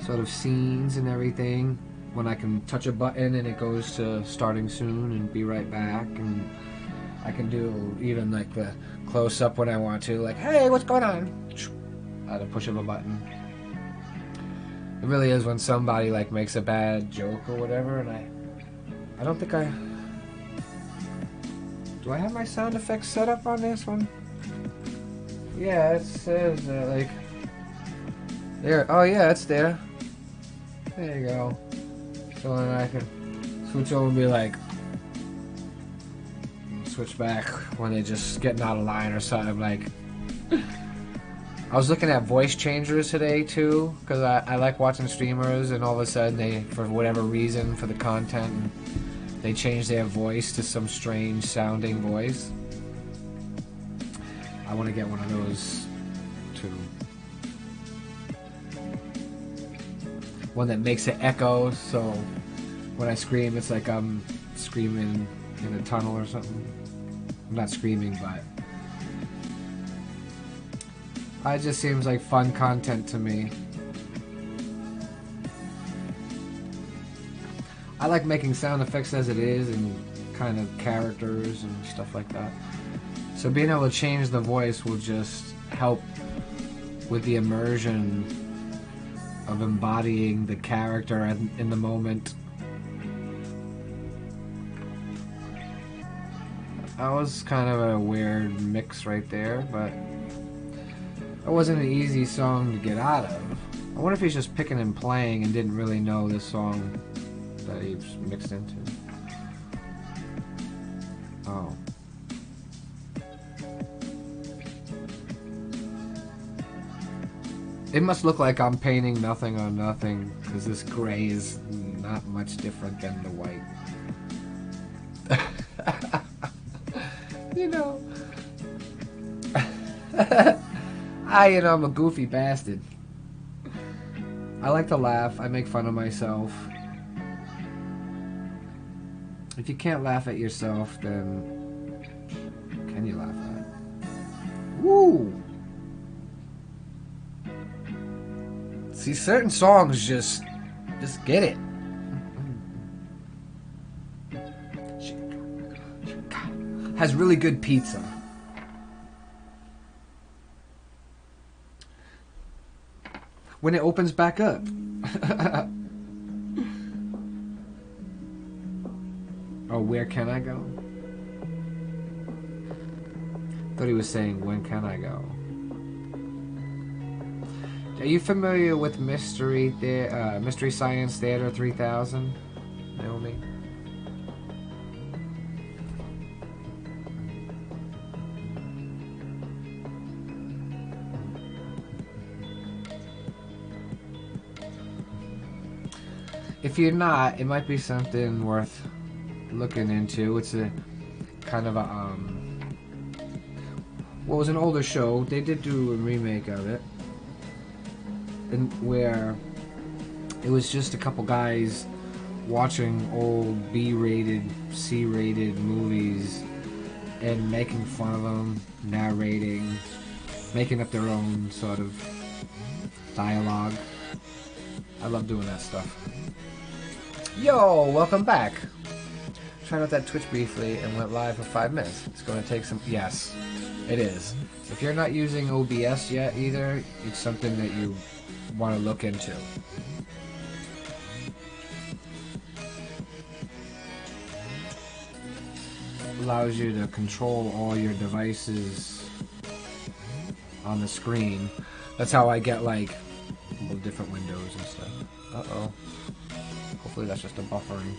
sort of scenes and everything. When I can touch a button and it goes to starting soon and be right back, and I can do even like the close up when I want to, like, hey, what's going on? At a push of a button. It really is when somebody like makes a bad joke or whatever, and I don't think do I have my sound effects set up on this one? Yeah, it says like there. Oh yeah, it's there. There you go. So then I can switch over and be like, switch back when they're just getting out of line or something. Like, I was looking at voice changers today too, because I like watching streamers, and all of a sudden they, for whatever reason, for the content, they change their voice to some strange sounding voice. I want to get one of those too. One that makes it echo, so when I scream, it's like I'm screaming in a tunnel or something. I'm not screaming, but it just seems like fun content to me. I like making sound effects as it is, and kind of characters and stuff like that. So being able to change the voice will just help with the immersion of embodying the character in the moment. That was kind of a weird mix right there, but it wasn't an easy song to get out of. I wonder if he's just picking and playing and didn't really know this song that he's mixed into. Oh. It must look like I'm painting nothing on nothing, because this gray is not much different than the white. You know. You know, I'm a goofy bastard. I like to laugh. I make fun of myself. If you can't laugh at yourself, then can you laugh at? Woo! See, certain songs just get it. Has really good pizza. When it opens back up. Oh, where can I go? Thought he was saying, when can I go? Are you familiar with Mystery Science Theater 3000, Naomi? If you're not, it might be something worth looking into. It's a kind of a what was an older show. They did do a remake of it, and where it was just a couple guys watching old B-rated, C-rated movies and making fun of them, narrating, making up their own sort of dialogue. I love doing that stuff. Yo, welcome back. Tried out that Twitch briefly and went live for 5 minutes. It's going to take some... Yes, it is. If you're not using OBS yet either, it's something that you want to look into. Allows you to control all your devices on the screen. That's how I get like different windows and stuff. Uh-oh. Hopefully that's just a buffering.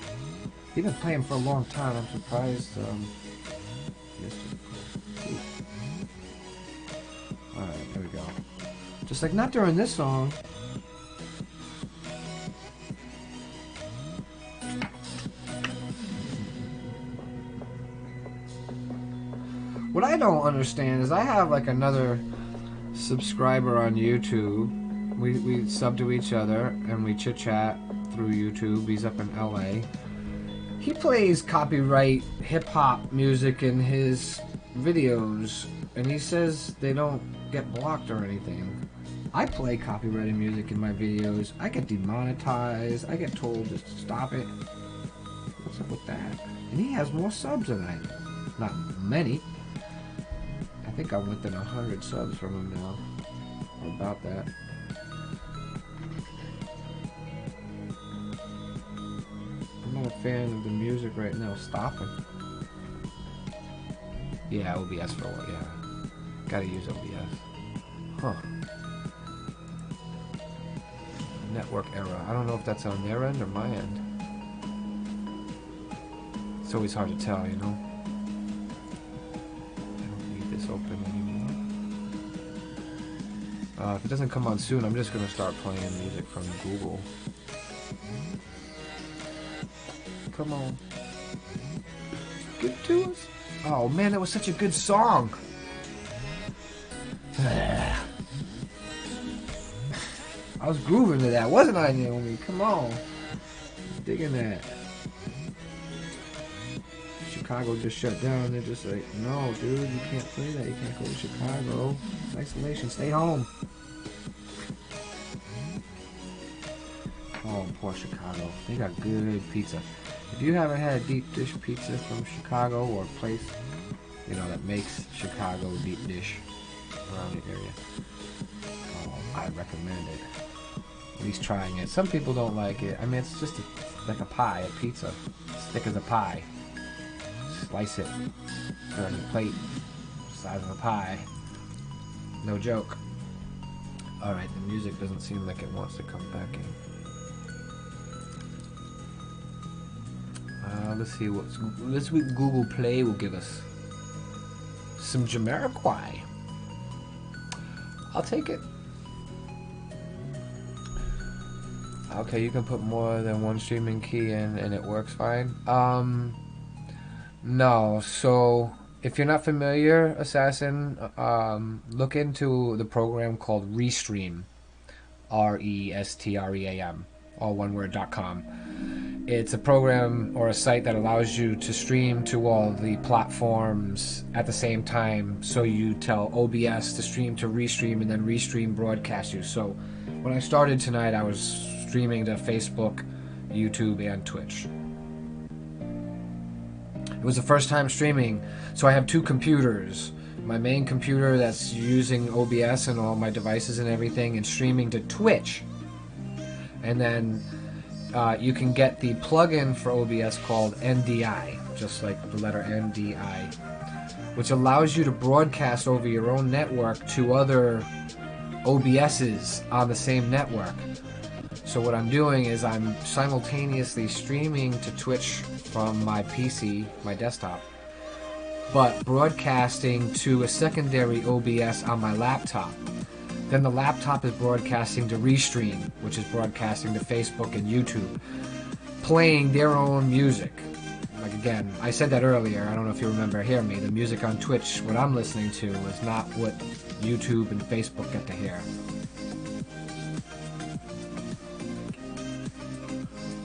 He's been playing for a long time. I'm surprised. Alright, there we go. Just like not during this song. What I don't understand is I have like another subscriber on YouTube. We sub to each other and we chit chat through YouTube. He's up in LA. He plays copyright hip-hop music in his videos, and he says they don't get blocked or anything. I play copyrighted music in my videos. I get demonetized. I get told to stop it. What's up with that? And he has more subs than I do. Not many. I think I'm within 100 subs from him now. Or about that. I'm not a fan of the music right now. Stopping. Yeah, OBS for what? Yeah. Gotta use OBS. Huh. Network error. I don't know if that's on their end or my end. It's always hard to tell, you know? I don't need this open anymore. If it doesn't come on soon, I'm just gonna start playing music from Google. Come on. Get to us. Oh man, that was such a good song. I was grooving to that, wasn't I, Naomi? Come on. Digging that. Chicago just shut down. They're just like, no, dude, you can't play that. You can't go to Chicago. It's isolation. Stay home. Oh, poor Chicago. They got good pizza. If you haven't had a deep dish pizza from Chicago or a place, you know, that makes Chicago deep dish around the area, I recommend it. At least trying it. Some people don't like it. I mean, it's just like a pie, a pizza. It's thick as a pie. Slice it. Put it on your plate. Size of a pie. No joke. Alright, the music doesn't seem like it wants to come back in. Let's see what's this week. Google Play will give us some Jamiroquai. I'll take it. Okay, you can put more than one streaming key in and it works fine. No. So if you're not familiar, Assassin, look into the program called Restream. RESTREAM. All one word.com. It's a program or a site that allows you to stream to all the platforms at the same time. So you tell OBS to stream to Restream and then Restream broadcast you. So when I started tonight, I was streaming to Facebook, YouTube, and Twitch. It was the first time streaming, so I have two computers. My main computer that's using OBS and all my devices and everything, and streaming to Twitch. And then you can get the plugin for OBS called NDI, just like the letter NDI, which allows you to broadcast over your own network to other OBSs on the same network. So what I'm doing is I'm simultaneously streaming to Twitch from my PC, my desktop, but broadcasting to a secondary OBS on my laptop. Then the laptop is broadcasting to Restream, which is broadcasting to Facebook and YouTube, playing their own music. Like again, I said that earlier, I don't know if you remember hearing me, the music on Twitch, what I'm listening to, is not what YouTube and Facebook get to hear.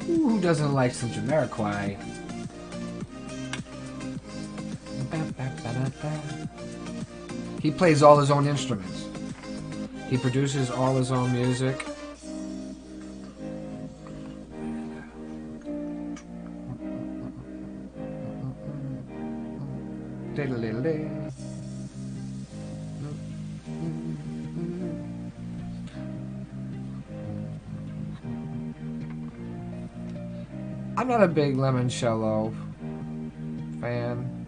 Ooh, who doesn't like some Jamiroquai? He plays all his own instruments. He produces all his own music. I'm not a big Lemoncello fan.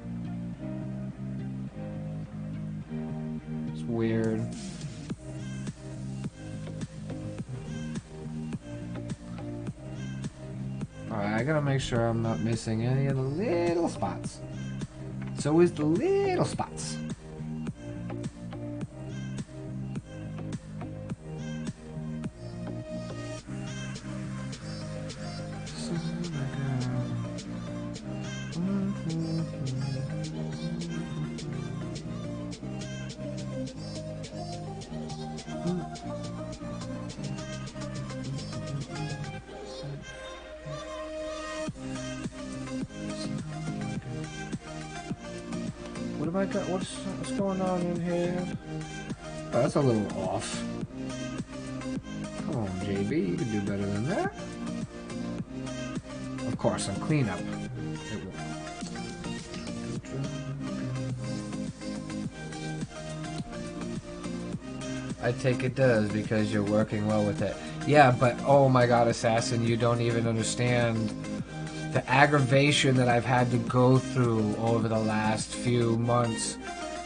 It's weird. I gotta make sure I'm not missing any of the little spots. It's always the little spots. What have I got? What's going on in here? Oh, that's a little off. Come on, JB, you can do better than that. Of course, on cleanup, it will. I take it does because you're working well with it. Yeah, but oh my God, Assassin, you don't even understand the aggravation that I've had to go through over the last few months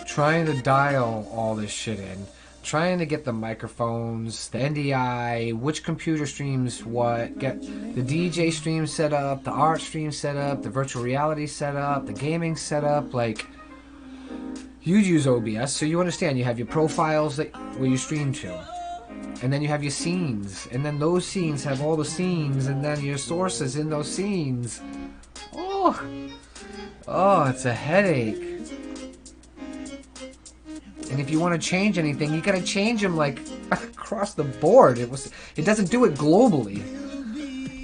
trying to dial all this shit in. Trying to get the microphones, the NDI, which computer streams what, get the DJ stream set up, the art stream set up, the virtual reality set up, the gaming set up. Like, you use OBS, so you understand. You have your profiles where you stream to, and then you have your scenes, and then those scenes have all the scenes, and then your sources in those scenes. Oh, it's a headache. And if you want to change anything, you gotta change them like across the board. It doesn't do it globally.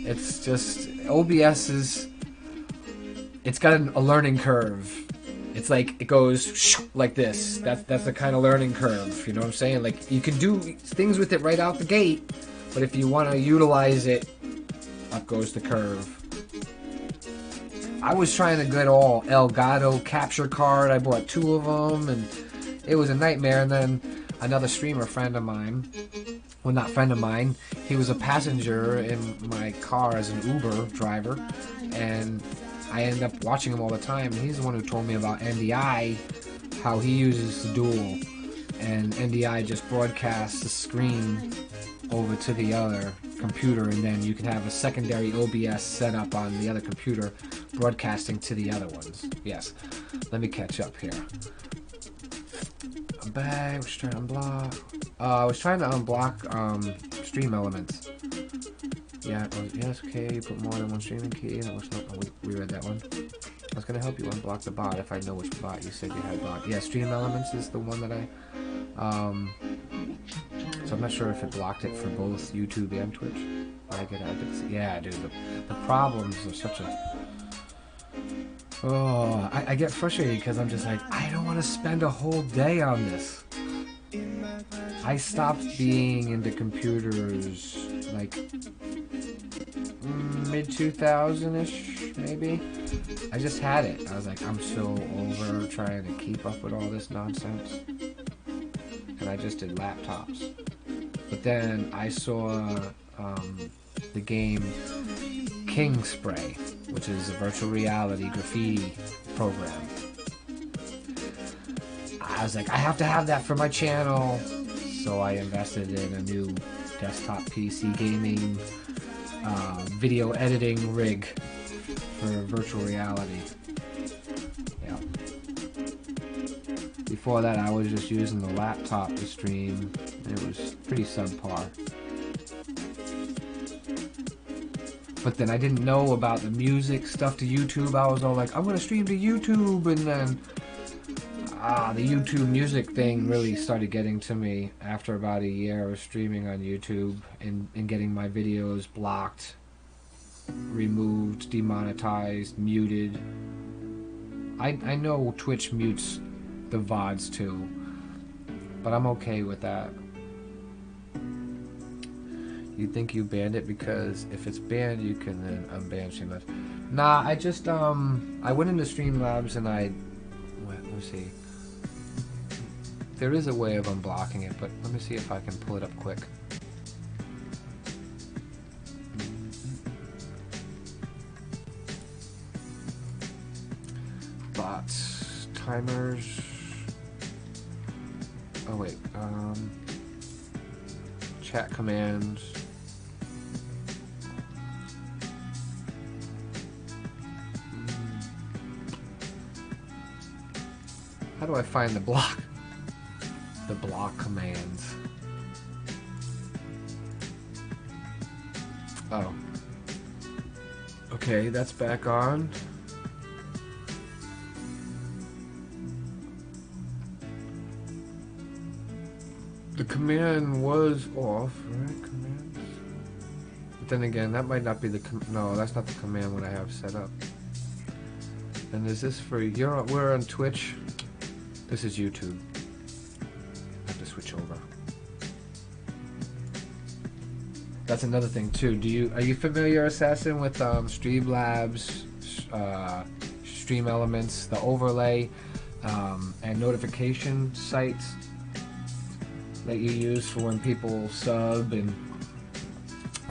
It's just OBS it's got a learning curve. It's like it goes like this. That's the kind of learning curve. You know what I'm saying? Like you can do things with it right out the gate, but if you want to utilize it, up goes the curve. I was trying to get all Elgato capture card. I bought 2 of them and it was a nightmare. And then another streamer friend of mine, well, not friend of mine, he was a passenger in my car as an Uber driver, and I ended up watching him all the time. And he's the one who told me about NDI, how he uses the dual, and NDI just broadcasts the screen over to the other computer, and then you can have a secondary OBS set up on the other computer broadcasting to the other ones. Yes, let me catch up here. I'm back. I was trying to unblock. I was trying to unblock stream elements. Yeah, yes, okay, put more than one streaming key. That was not, we read that one. I was going to help you unblock the bot if I know which bot you said you had blocked. Yeah, stream elements is the one that I, so I'm not sure if it blocked it for both YouTube and Twitch. I get it. Yeah, dude, the problems are such a, oh, I get frustrated because I'm just like, I don't want to spend a whole day on this. I stopped being into computers like mid-2000-ish, maybe. I just had it. I was like, I'm so over trying to keep up with all this nonsense. And I just did laptops. But then I saw the game King Spray, which is a virtual reality graffiti program. I was like, I have to have that for my channel. So I invested in a new desktop PC gaming video editing rig for virtual reality. Yeah. Before that, I was just using the laptop to stream. It was pretty subpar. But then I didn't know about the music stuff to YouTube. I was all like, I'm gonna stream to YouTube, and then the YouTube music thing really started getting to me after about a year of streaming on YouTube and getting my videos blocked, removed, demonetized, muted. I know Twitch mutes the VODs too, but I'm okay with that. You think you banned it because if it's banned, you can then unban Streamlabs. Nah, I just I went into Streamlabs and let me see. There is a way of unblocking it, but let me see if I can pull it up quick. Bots, timers. Oh wait, chat commands. How do I find the block? The block commands. Oh. Okay, that's back on. The command was off, right? Commands. But then again, that might not be the no, that's not the command when I have set up. And is this for we're on Twitch? This is YouTube. I have to switch over. That's another thing too. Are you familiar, Assassin, with Streamlabs, Stream Elements, the overlay, and notification sites that you use for when people sub and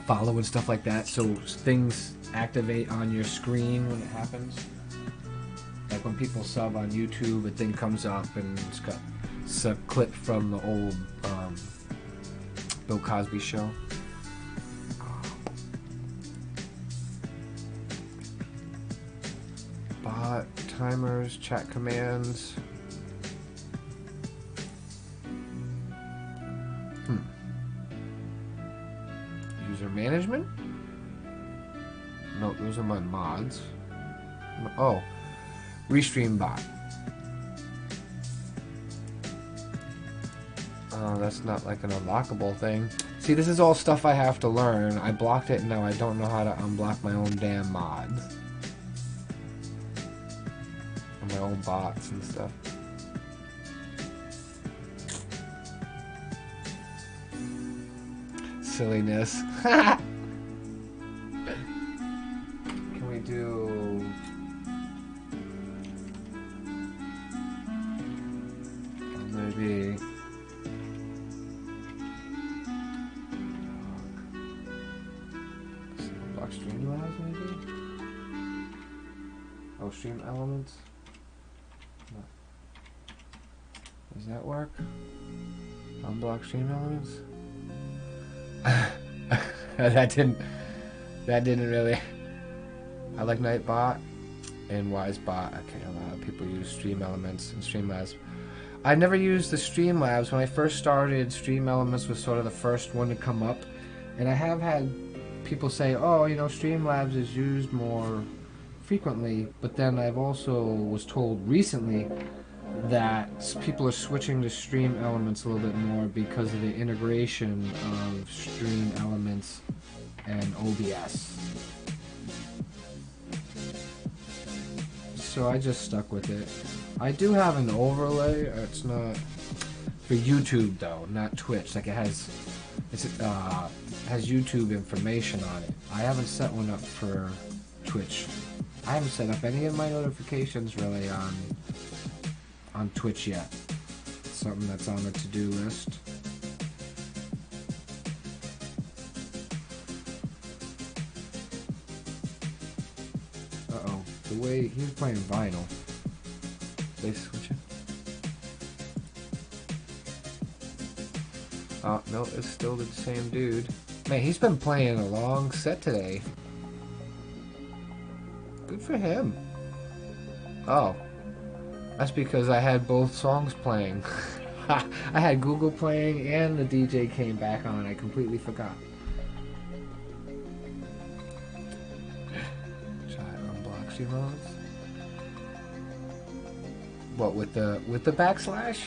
follow and stuff like that, so things activate on your screen when it happens? Like when people sub on YouTube, a thing comes up and it's got a clip from the old Bill Cosby show. Bot, timers, chat commands. User management? No, those are my mods. Oh, restream bot. Oh, that's not like an unlockable thing. See, this is all stuff I have to learn. I blocked it and now I don't know how to unblock my own damn mods. My own bots and stuff. Silliness. Can we do... maybe... block Streamlabs maybe? Oh, Stream Elements? No. Does that work? Unblock Stream Elements? that didn't really. I like Nightbot and WiseBot. Okay, a lot of people use Stream Elements and Streamlabs. I never used the Streamlabs. When I first started, Stream Elements was sort of the first one to come up, and I have had people say, oh, you know, Streamlabs is used more frequently, but then I've also was told recently that people are switching to Stream Elements a little bit more because of the integration of Stream Elements and OBS. So I just stuck with it. I do have an overlay. It's not for YouTube though, not Twitch. Like it has YouTube information on it. I haven't set one up for Twitch. I haven't set up any of my notifications really on Twitch yet. It's something that's on the to-do list. Uh-oh. The way he's playing vinyl. They switching? Oh, no, it's still the same dude. Man, he's been playing a long set today. Good for him. Oh. That's because I had both songs playing. I had Google playing and the DJ came back on. I completely forgot. Try unblock Streamlabs. What, with the backslash?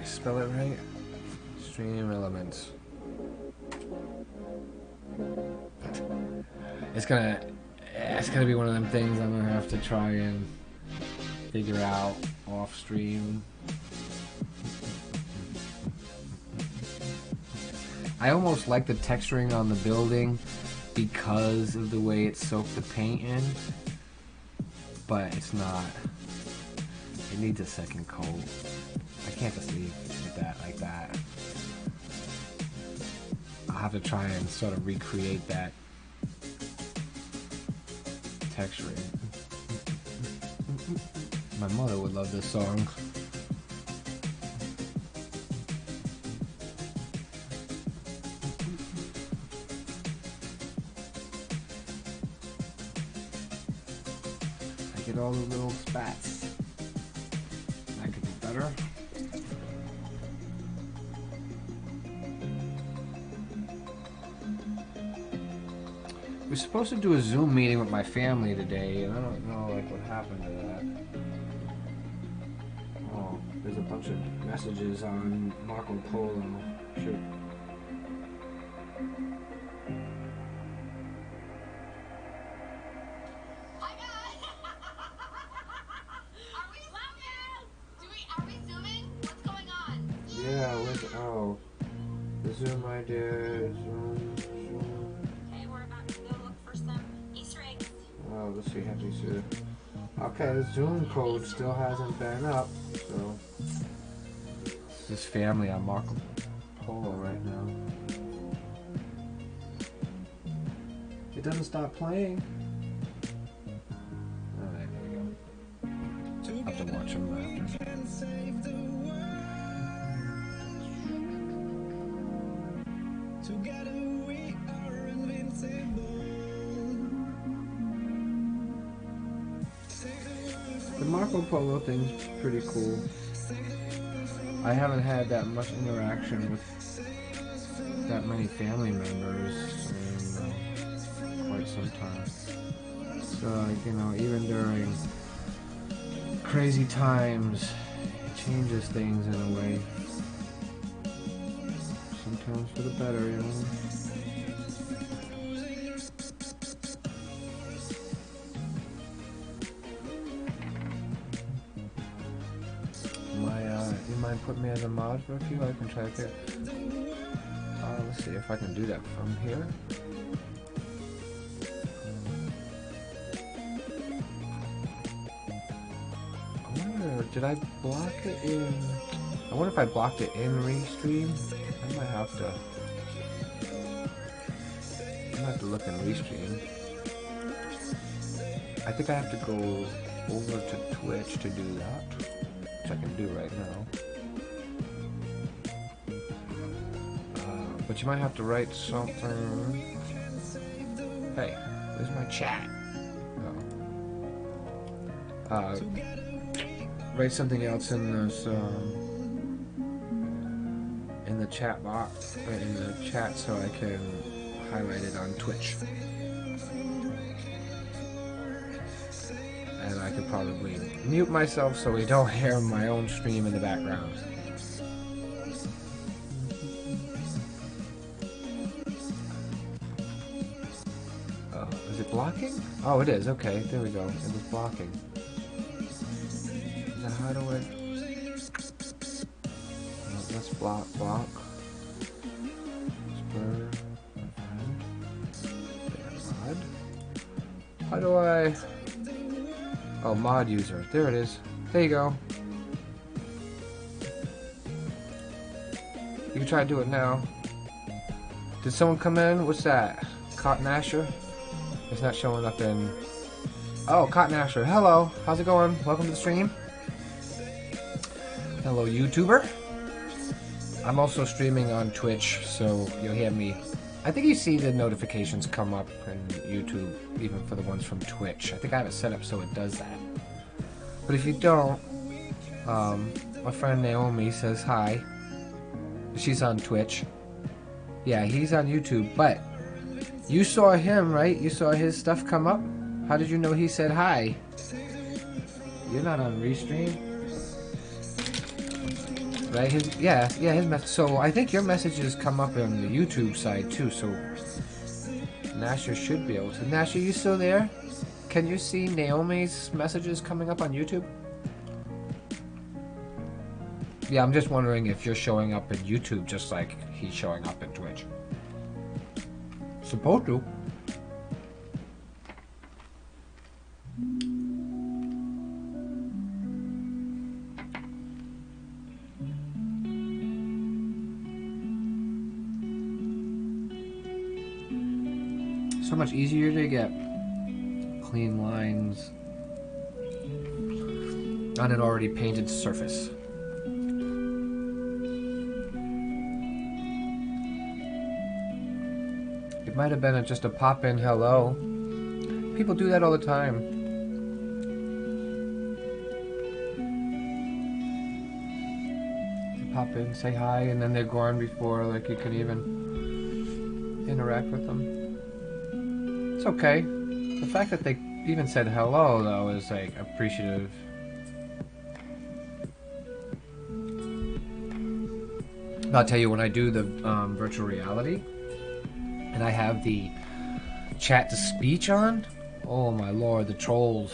Spell it right? Stream Elements. It's gonna be one of them things I'm gonna have to try and figure out off stream. I almost like the texturing on the building because of the way it soaked the paint in, but it's not. It needs a second coat. I can't just leave with that like that. I'll have to try and sort of recreate that texturing. My mother would love this song. I get all the little spats. That could be better. We're supposed to do a Zoom meeting with my family today, and I don't know like what happened to that. Oh, there's a bunch of messages on Marco Polo. Shoot. Hi guys! Are we zooming? What's going on? Yeah, oh, the Zoom idea, Zoom. We're about to go look for some Easter eggs. Oh, let's see how these are. Okay, the Zoom code still hasn't been up, so this is family on Marco Polo right now. It doesn't stop playing. Oh, there we go. I'll have to watch them after. Together we are invincible. The Marco Polo thing's pretty cool. I haven't had that much interaction with that many family members in quite some time. So, you know, even during crazy times, it changes things in a way. Sometimes for the better, you know. You mind putting me as a mod for a few? I can try to get. Let's see if I can do that from here. I wonder, did I block it in? I wonder if I blocked it in Restream. I might have to look in Restream. I think I have to go over to Twitch to do that, which I can do right now. But you might have to write something. Hey, where's my chat? Oh. Write something else in this in the chat box, in the chat, so I can highlight it on Twitch. And I could probably mute myself so we don't hear my own stream in the background. Is it blocking? Oh, it is. Okay, there we go. It was blocking. Now how do I... Oh, let's block. Spur. Mod. How do I... Oh, mod user. There it is. There you go. You can try to do it now. Did someone come in? What's that? Cotton Asher? It's not showing up in... Oh, Cotton Asher. Hello. How's it going? Welcome to the stream. Hello, YouTuber. I'm also streaming on Twitch, so you'll hear me. I think you see the notifications come up in YouTube, even for the ones from Twitch. I think I have it set up so it does that. But if you don't, my friend Naomi says hi. She's on Twitch. Yeah, he's on YouTube, but you saw him, right? You saw his stuff come up? How did you know he said hi? You're not on Restream? Right? His message. So I think your messages come up on the YouTube side too, so Nasher should be able to. Nasher, you still there? Can you see Naomi's messages coming up on YouTube? Yeah, I'm just wondering if you're showing up in YouTube just like he's showing up in Twitch. Supposed to. So much easier to get clean lines on an already painted surface. It might have been just a pop-in hello. People do that all the time. They pop in, say hi, and then they're gone before like you can even interact with them. It's okay. The fact that they even said hello though is like appreciative. I'll tell you, when I do the virtual reality and I have the chat to speech on, oh my lord, the trolls.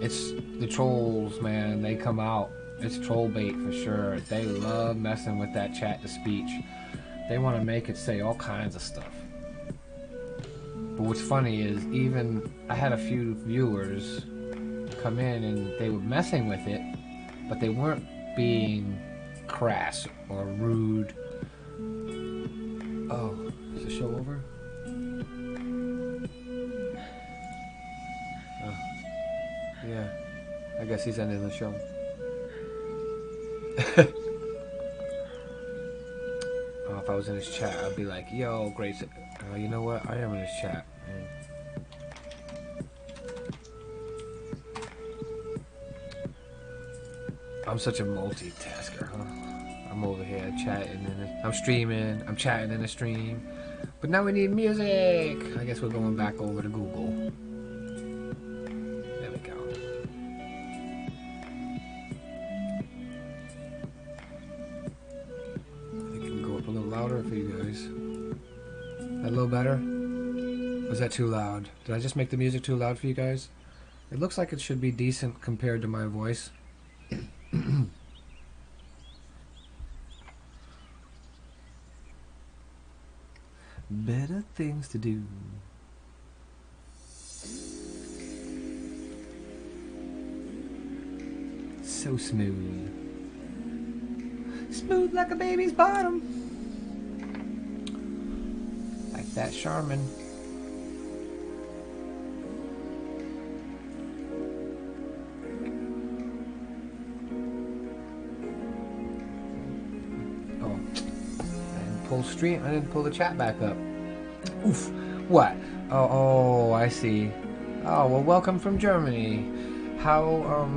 It's the trolls, man. They come out. It's troll bait for sure. They love messing with that chat to speech. They want to make it say all kinds of stuff. But what's funny is, even I had a few viewers come in and they were messing with it, but they weren't being crass or rude. Oh, is the show over? Oh, yeah. I guess he's ending the show. Oh, if I was in his chat, I'd be like, yo, great. You know what? I am in his chat. I'm such a multitasker, huh? I'm over here chatting and I'm streaming. I'm chatting in the stream. But now we need music. I guess we're going back over to Google. There we go. I think it can go up a little louder for you guys. That a little better? Or was that too loud? Did I just make the music too loud for you guys? It looks like it should be decent compared to my voice. Better things to do. So smooth. Smooth like a baby's bottom. Like that Charmin. Oh. I didn't pull the chat back up. Oof. What? Oh, I see. Oh, well, welcome from Germany. How,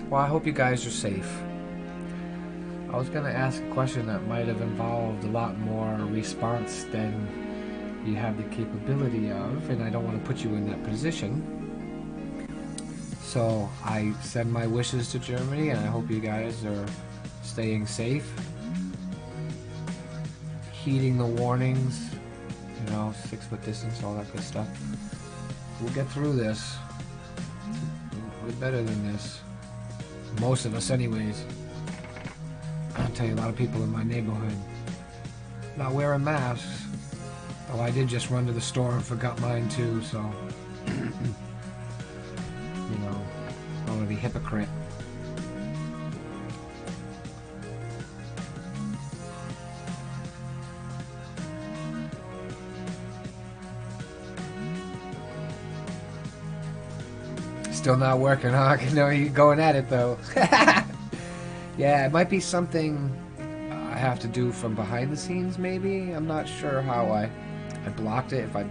well, I hope you guys are safe. I was gonna ask a question that might have involved a lot more response than you have the capability of, and I don't want to put you in that position. So I send my wishes to Germany, and I hope you guys are staying safe, heeding the warnings, you know, 6 foot distance, all that good stuff. We'll get through this. We're better than this. Most of us anyways. I'll tell you, a lot of people in my neighborhood not wearing masks. Oh, I did just run to the store and forgot mine too, so you know, I don't want to be a hypocrite. Still not working, huh? No, you're going at it though. Yeah, it might be something I have to do from behind the scenes, maybe. I'm not sure how I blocked it. If I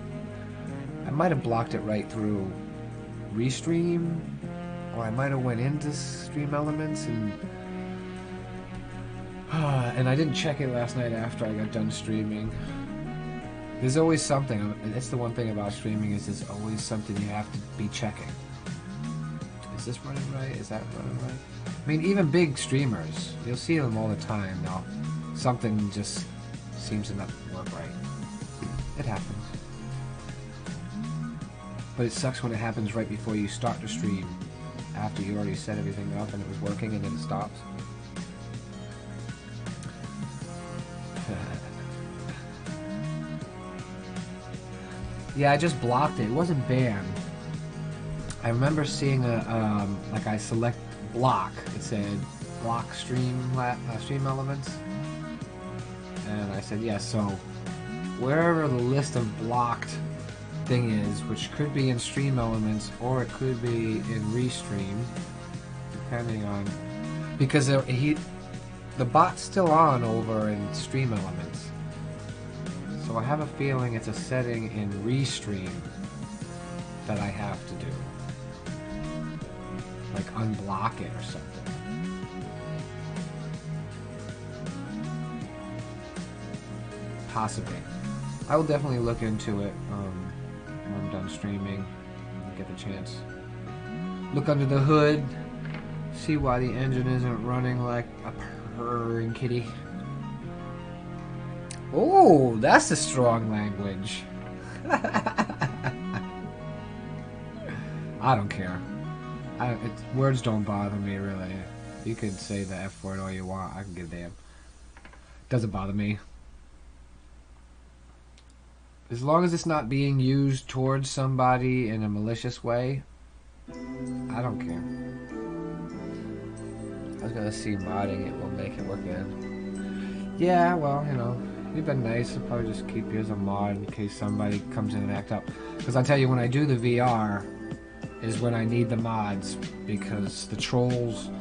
might have blocked it right through Restream, or I might have went into Stream Elements and I didn't check it last night after I got done streaming. There's always something. That's the one thing about streaming, is there's always something you have to be checking. Is this running right? Is that running right? I mean, even big streamers, you'll see them all the time now. Something just seems to not work right. It happens. But it sucks when it happens right before you start the stream, after you already set everything up and it was working, and then it stops. Yeah, I just blocked it. It wasn't banned. I remember seeing a like I select block. It said block stream elements, and I said yes. So wherever the list of blocked thing is, which could be in Stream Elements or it could be in Restream, depending on, because the bot's still on over in Stream Elements. So I have a feeling it's a setting in Restream that I have to do. Like unblock it or something. Possibly. I will definitely look into it when I'm done streaming and get the chance. Look under the hood, see why the engine isn't running like a purring kitty. Oh, that's a strong language. I don't care. Words don't bother me, really. You could say the F word all you want. I can give a damn. Doesn't bother me. As long as it's not being used towards somebody in a malicious way, I don't care. I was gonna see modding it will make it work in. Yeah, well, you know, you've been nice. I'll probably just keep you as a mod in case somebody comes in and act up. Because I tell you, when I do the VR, is when I need the mods, because the trolls...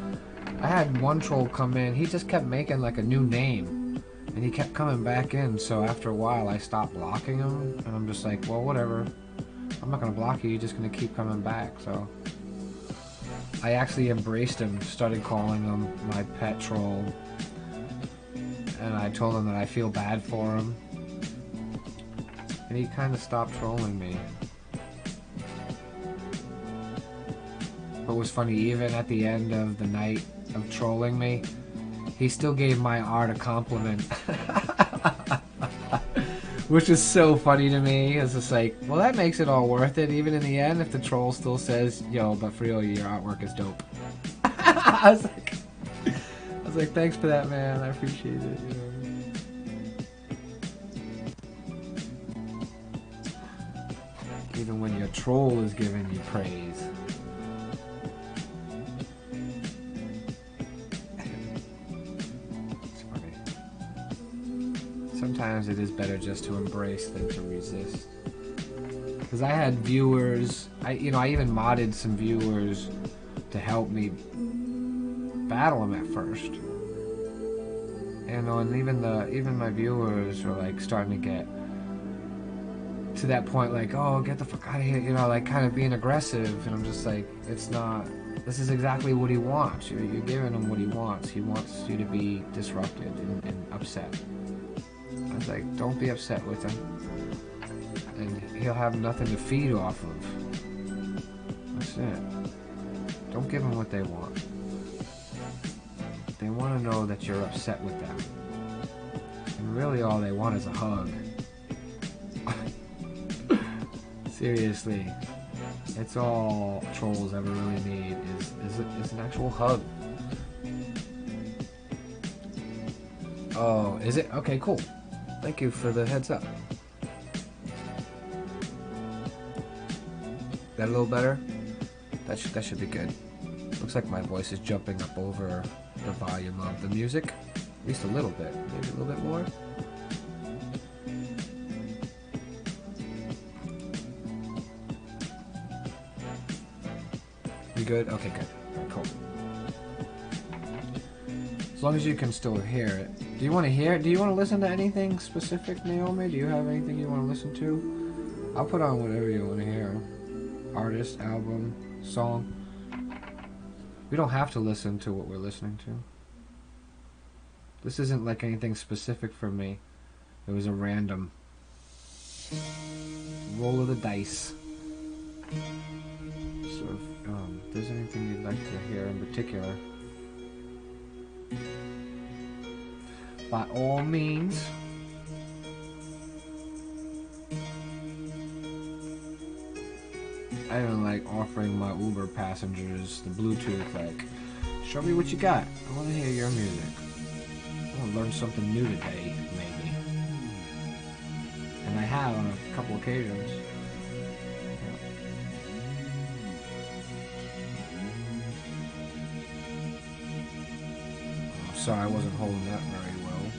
I had one troll come in, he just kept making like a new name. And he kept coming back in, so after a while I stopped blocking him, and I'm just like, well, whatever. I'm not gonna block you, you're just gonna keep coming back, so... I actually embraced him, started calling him my pet troll, and I told him that I feel bad for him. And he kind of stopped trolling me. But it was funny, even at the end of the night of trolling me, he still gave my art a compliment. Which is so funny to me. It's just like, well, that makes it all worth it, even in the end, if the troll still says, yo, but for real, your artwork is dope. I was like, thanks for that, man. I appreciate it. You know? Even when your troll is giving you praise. Sometimes it is better just to embrace than to resist. Because I had viewers, I even modded some viewers to help me battle them at first. And even my viewers were like starting to get to that point, like, oh, get the fuck out of here, you know, like kind of being aggressive. And I'm just like, it's not. This is exactly what he wants. You're giving him what he wants. He wants you to be disrupted and upset. I was like, don't be upset with him. And he'll have nothing to feed off of. That's it. Don't give them what they want. They want to know that you're upset with them. And really all they want is a hug. Seriously. It's all trolls ever really need is an actual hug. Oh, is it? Okay, cool. Thank you for the heads up. That a little better? That should be good. Looks like my voice is jumping up over the volume of the music. At least a little bit. Maybe a little bit more. You good? Okay, good. Right, cool. As long as you can still hear it. Do you want to hear it? Do you want to listen to anything specific, Naomi? Do you have anything you want to listen to? I'll put on whatever you want to hear. Artist, album, song. We don't have to listen to what we're listening to. This isn't like anything specific for me. It was a random roll of the dice. So if there's anything you'd like to hear in particular, by all means. I even like offering my Uber passengers the Bluetooth, like, show me what you got. I want to hear your music. I want to learn something new today, maybe. And I have on a couple occasions. I'm sorry I wasn't holding that very well.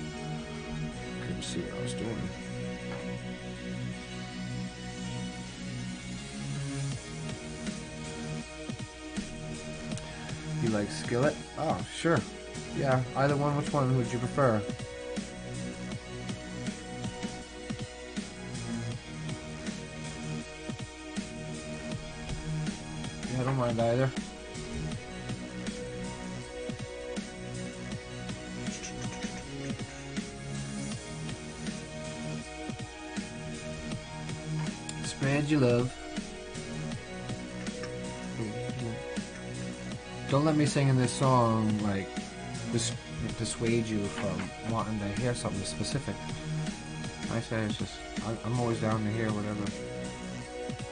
Couldn't see what I was doing. You like Skillet? Oh, sure. Yeah, either one. Which one would you prefer? Yeah, I don't mind either. Spread your love. Don't let me sing in this song like dissuade you from wanting to hear something specific. I say it's just I'm always down to hear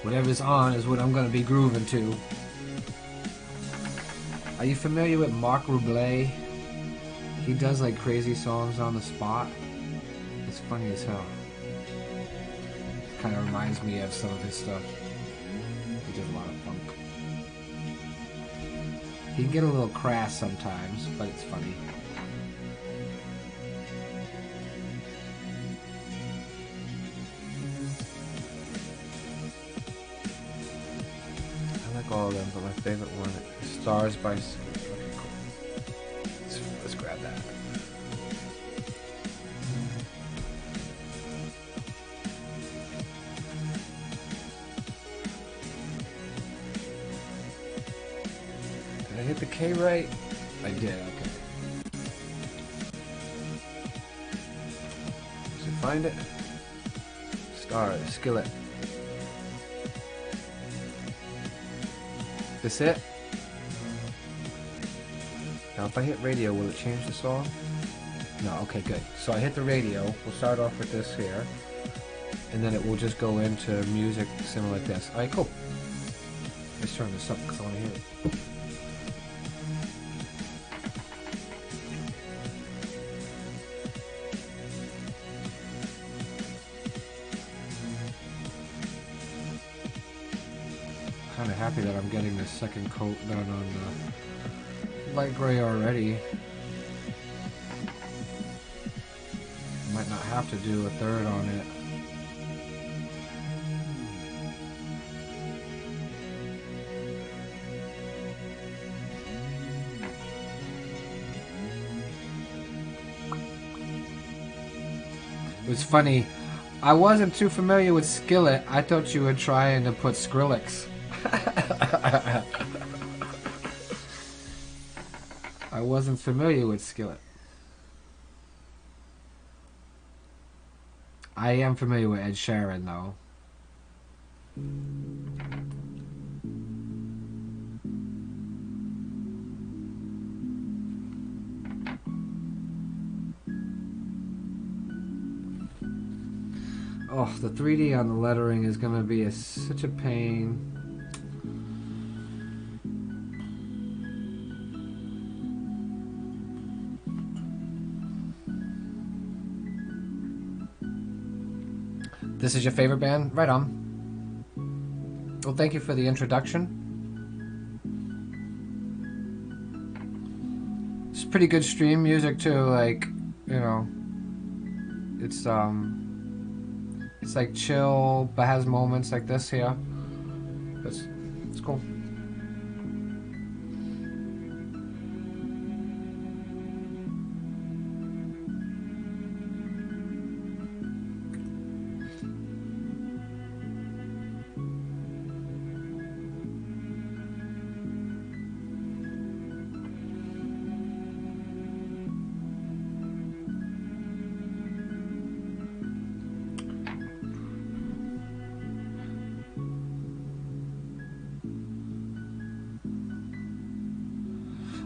whatever's on is what I'm gonna be grooving to. Are you familiar with Mark Ruble? He does like crazy songs on the spot. It's funny as hell. Kind of reminds me of some of his stuff. He does a lot of funk. He can get a little crass sometimes, but it's funny. I like all of them, but my favorite one is Stars by... Okay, cool. Let's grab that. Did I hit the K right? I did, okay. Should find it. Stars, Skillet. This it? Now if I hit radio, will it change the song? No, okay, good. So I hit the radio, we'll start off with this here, and then it will just go into music similar like this. Alright, cool. Let's turn this up because I want to hear it. Kind of happy that I'm getting this second coat done on the light gray already. Might not have to do a third on it. It was funny. I wasn't too familiar with Skillet. I thought you were trying to put Skrillex. I wasn't familiar with Skillet. I am familiar with Ed Sheeran though. Oh, the 3D on the lettering is going to be such a pain. This is your favorite band? Right on. Well, thank you for the introduction. It's pretty good stream music too, like, you know, it's like chill, but has moments like this here. It's cool.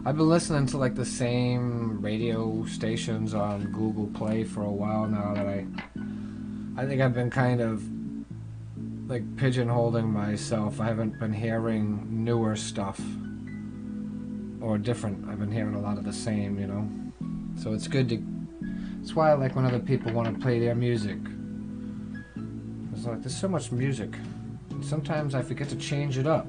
I've been listening to like the same radio stations on Google Play for a while now that I think I've been kind of like pigeonholing myself. I haven't been hearing newer stuff or different. I've been hearing a lot of the same, you know. So it's good to. It's why I like when other people want to play their music. It's like there's so much music. And sometimes I forget to change it up.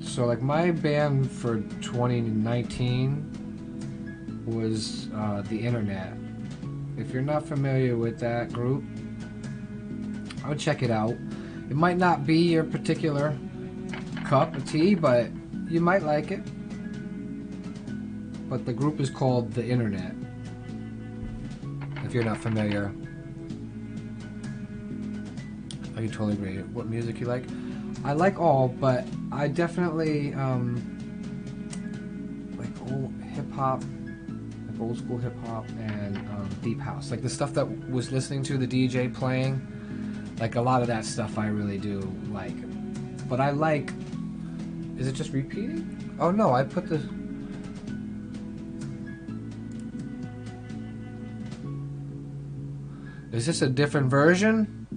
So like my band for 2019 was The Internet. If you're not familiar with that group, I would check it out. It might not be your particular cup of tea, but you might like it. But the group is called The Internet, if you're not familiar. I can totally agree. What music you like? I like all, but I definitely like old hip-hop, like old school hip-hop and deep house. Like the stuff that was listening to the DJ playing, like a lot of that stuff I really do like. But I like... Is it just repeating? Oh no, I put the... Is this a different version?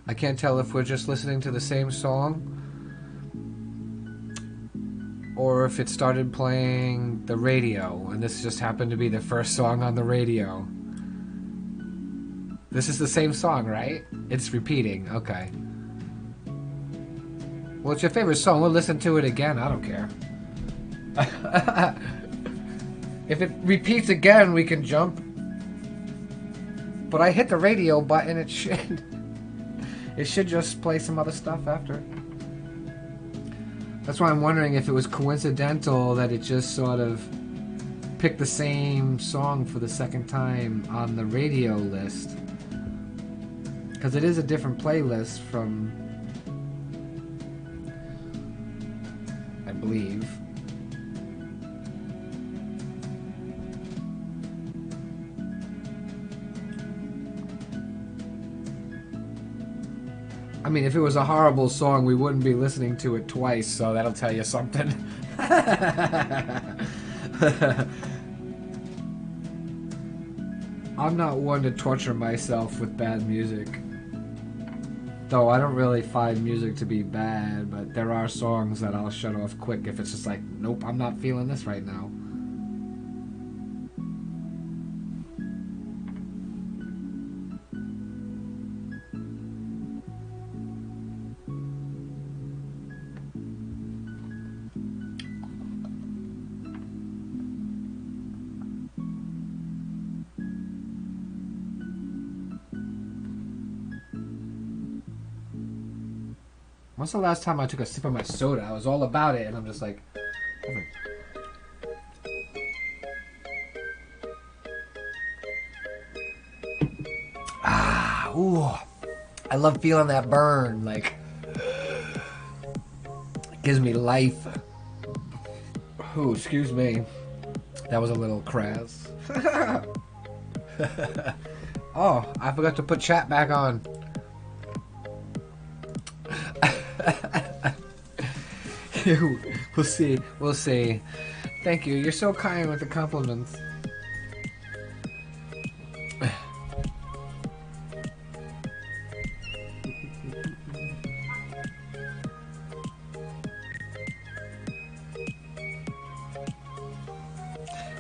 I can't tell if we're just listening to the same song or if it started playing the radio and this just happened to be the first song on the radio. This is the same song, right? It's repeating. Okay. Well, it's your favorite song. We'll listen to it again. I don't care. If it repeats again, we can jump. But I hit the radio button. It should just play some other stuff after. That's why I'm wondering if it was coincidental that it just sort of picked the same song for the second time on the radio list. Because it is a different playlist from... I believe. I mean, if it was a horrible song, we wouldn't be listening to it twice, so that'll tell you something. I'm not one to torture myself with bad music. Though I don't really find music to be bad, but there are songs that I'll shut off quick if it's just like, nope, I'm not feeling this right now. When's the last time I took a sip of my soda? I was all about it, and I'm just like... Ah, ooh. I love feeling that burn, like... It gives me life. Ooh, excuse me. That was a little crass. Oh, I forgot to put chat back on. We'll see. We'll see. Thank you. You're so kind with the compliments.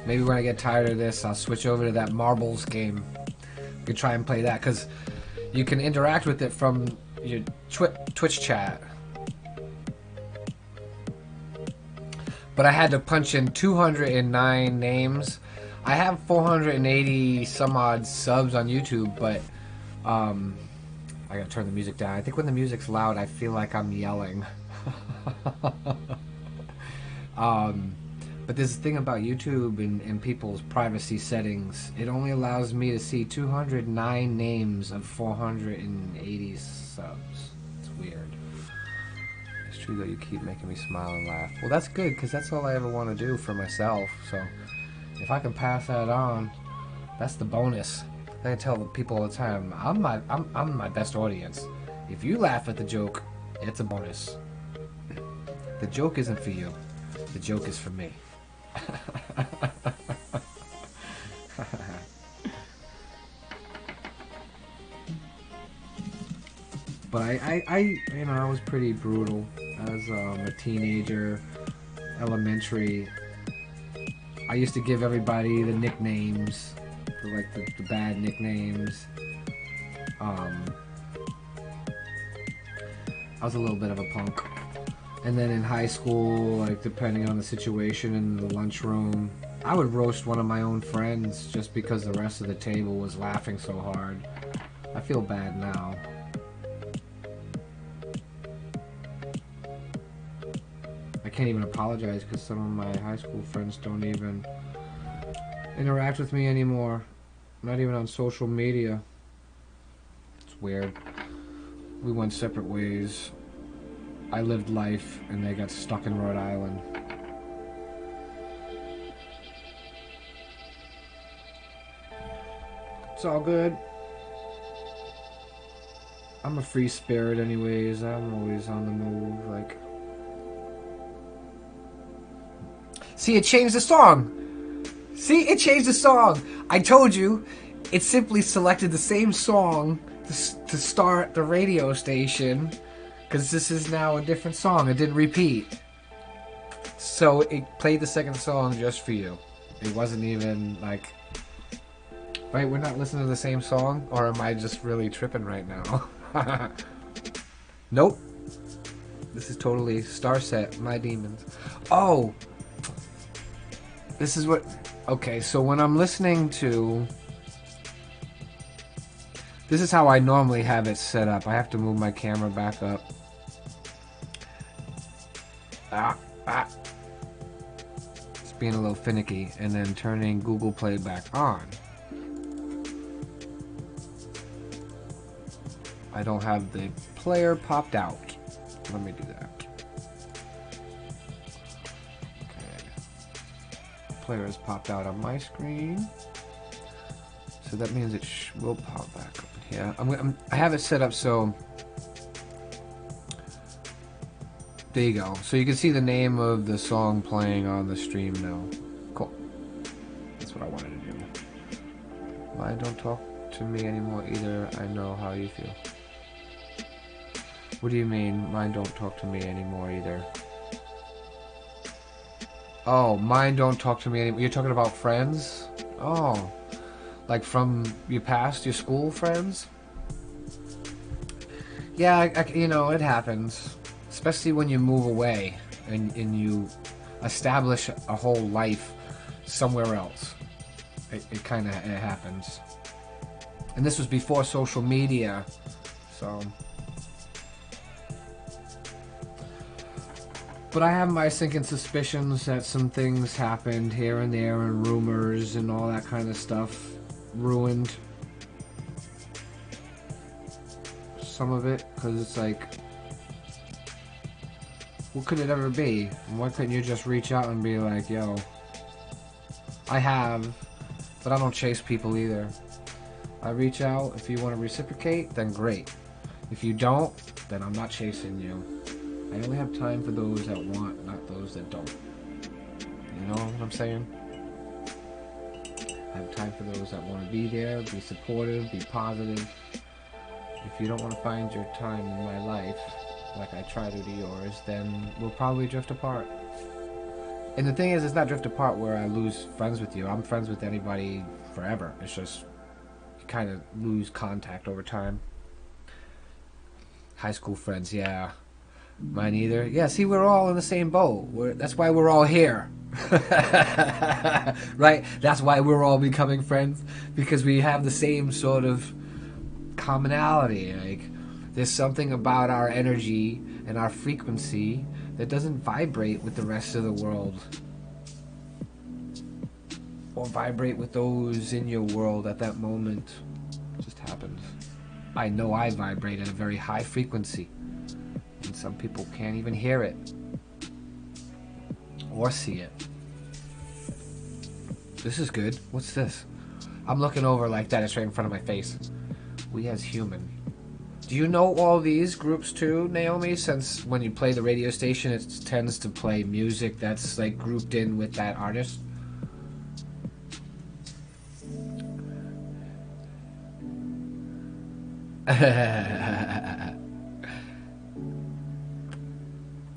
Maybe when I get tired of this, I'll switch over to that marbles game. You can try and play that, because you can interact with it from your Twitch chat. But I had to punch in 209 names. I have 480 some odd subs on YouTube, but I gotta turn the music down. I think when the music's loud, I feel like I'm yelling. But this thing about YouTube and people's privacy settings, it only allows me to see 209 names of 480 subs. It's weird. It's true that you keep making me smile and laugh. Well, that's good, because that's all I ever want to do for myself. So if I can pass that on, that's the bonus. I tell the people all the time, I'm my best audience. If you laugh at the joke, it's a bonus. The joke isn't for you. The joke is for me. But I you know, I was pretty brutal as a teenager, elementary. I used to give everybody the nicknames, the bad nicknames. I was a little bit of a punk. And then in high school, like depending on the situation in the lunchroom, I would roast one of my own friends just because the rest of the table was laughing so hard. I feel bad now. I can't even apologize because some of my high school friends don't even interact with me anymore. Not even on social media. It's weird. We went separate ways. I lived life and they got stuck in Rhode Island. It's all good. I'm a free spirit anyways. I'm always on the move, like. See, it changed the song. See, it changed the song. I told you, it simply selected the same song to start the radio station, because this is now a different song. It didn't repeat. So it played the second song just for you. It wasn't even like... Right, we're not listening to the same song? Or am I just really tripping right now? Nope. This is totally Starset, My Demons. Oh! This is what... Okay, so when I'm listening to... This is how I normally have it set up. I have to move my camera back up. It's being a little finicky. And then turning Google Play back on. I don't have the player popped out. Let me do that. Okay. Player is popped out on my screen. So that means it will pop back up in here. I have it set up so... There you go. So you can see the name of the song playing on the stream now. Cool. That's what I wanted to do. Why don't talk to me anymore either. I know how you feel. What do you mean, mine don't talk to me anymore either? Oh, mine don't talk to me anymore. You're talking about friends? Oh. Like from your past, your school friends? Yeah, you know, it happens. Especially when you move away and you establish a whole life somewhere else. It kind of happens. And this was before social media, so... But I have my sinking suspicions that some things happened here and there, and rumors and all that kind of stuff ruined some of it, because it's like, what could it ever be? Why couldn't you just reach out and be like, yo, I have, but I don't chase people either. I reach out, if you want to reciprocate, then great. If you don't, then I'm not chasing you. I only have time for those that want, not those that don't. You know what I'm saying? I have time for those that want to be there, be supportive, be positive. If you don't want to find your time in my life, like I try to do yours, then we'll probably drift apart. And the thing is, it's not drift apart where I lose friends with you. I'm friends with anybody forever. It's just, you kind of lose contact over time. High school friends, yeah. Mine either. Yeah, see, we're all in the same boat. That's why we're all here. Right? That's why we're all becoming friends. Because we have the same sort of commonality. Like, there's something about our energy and our frequency that doesn't vibrate with the rest of the world. Or vibrate with those in your world at that moment. It just happens. I know I vibrate at a very high frequency. And some people can't even hear it. Or see it. This is good. What's this? I'm looking over like that. It's right in front of my face. We as human. Do you know all these groups too, Naomi? Since when you play the radio station, it tends to play music that's like grouped in with that artist.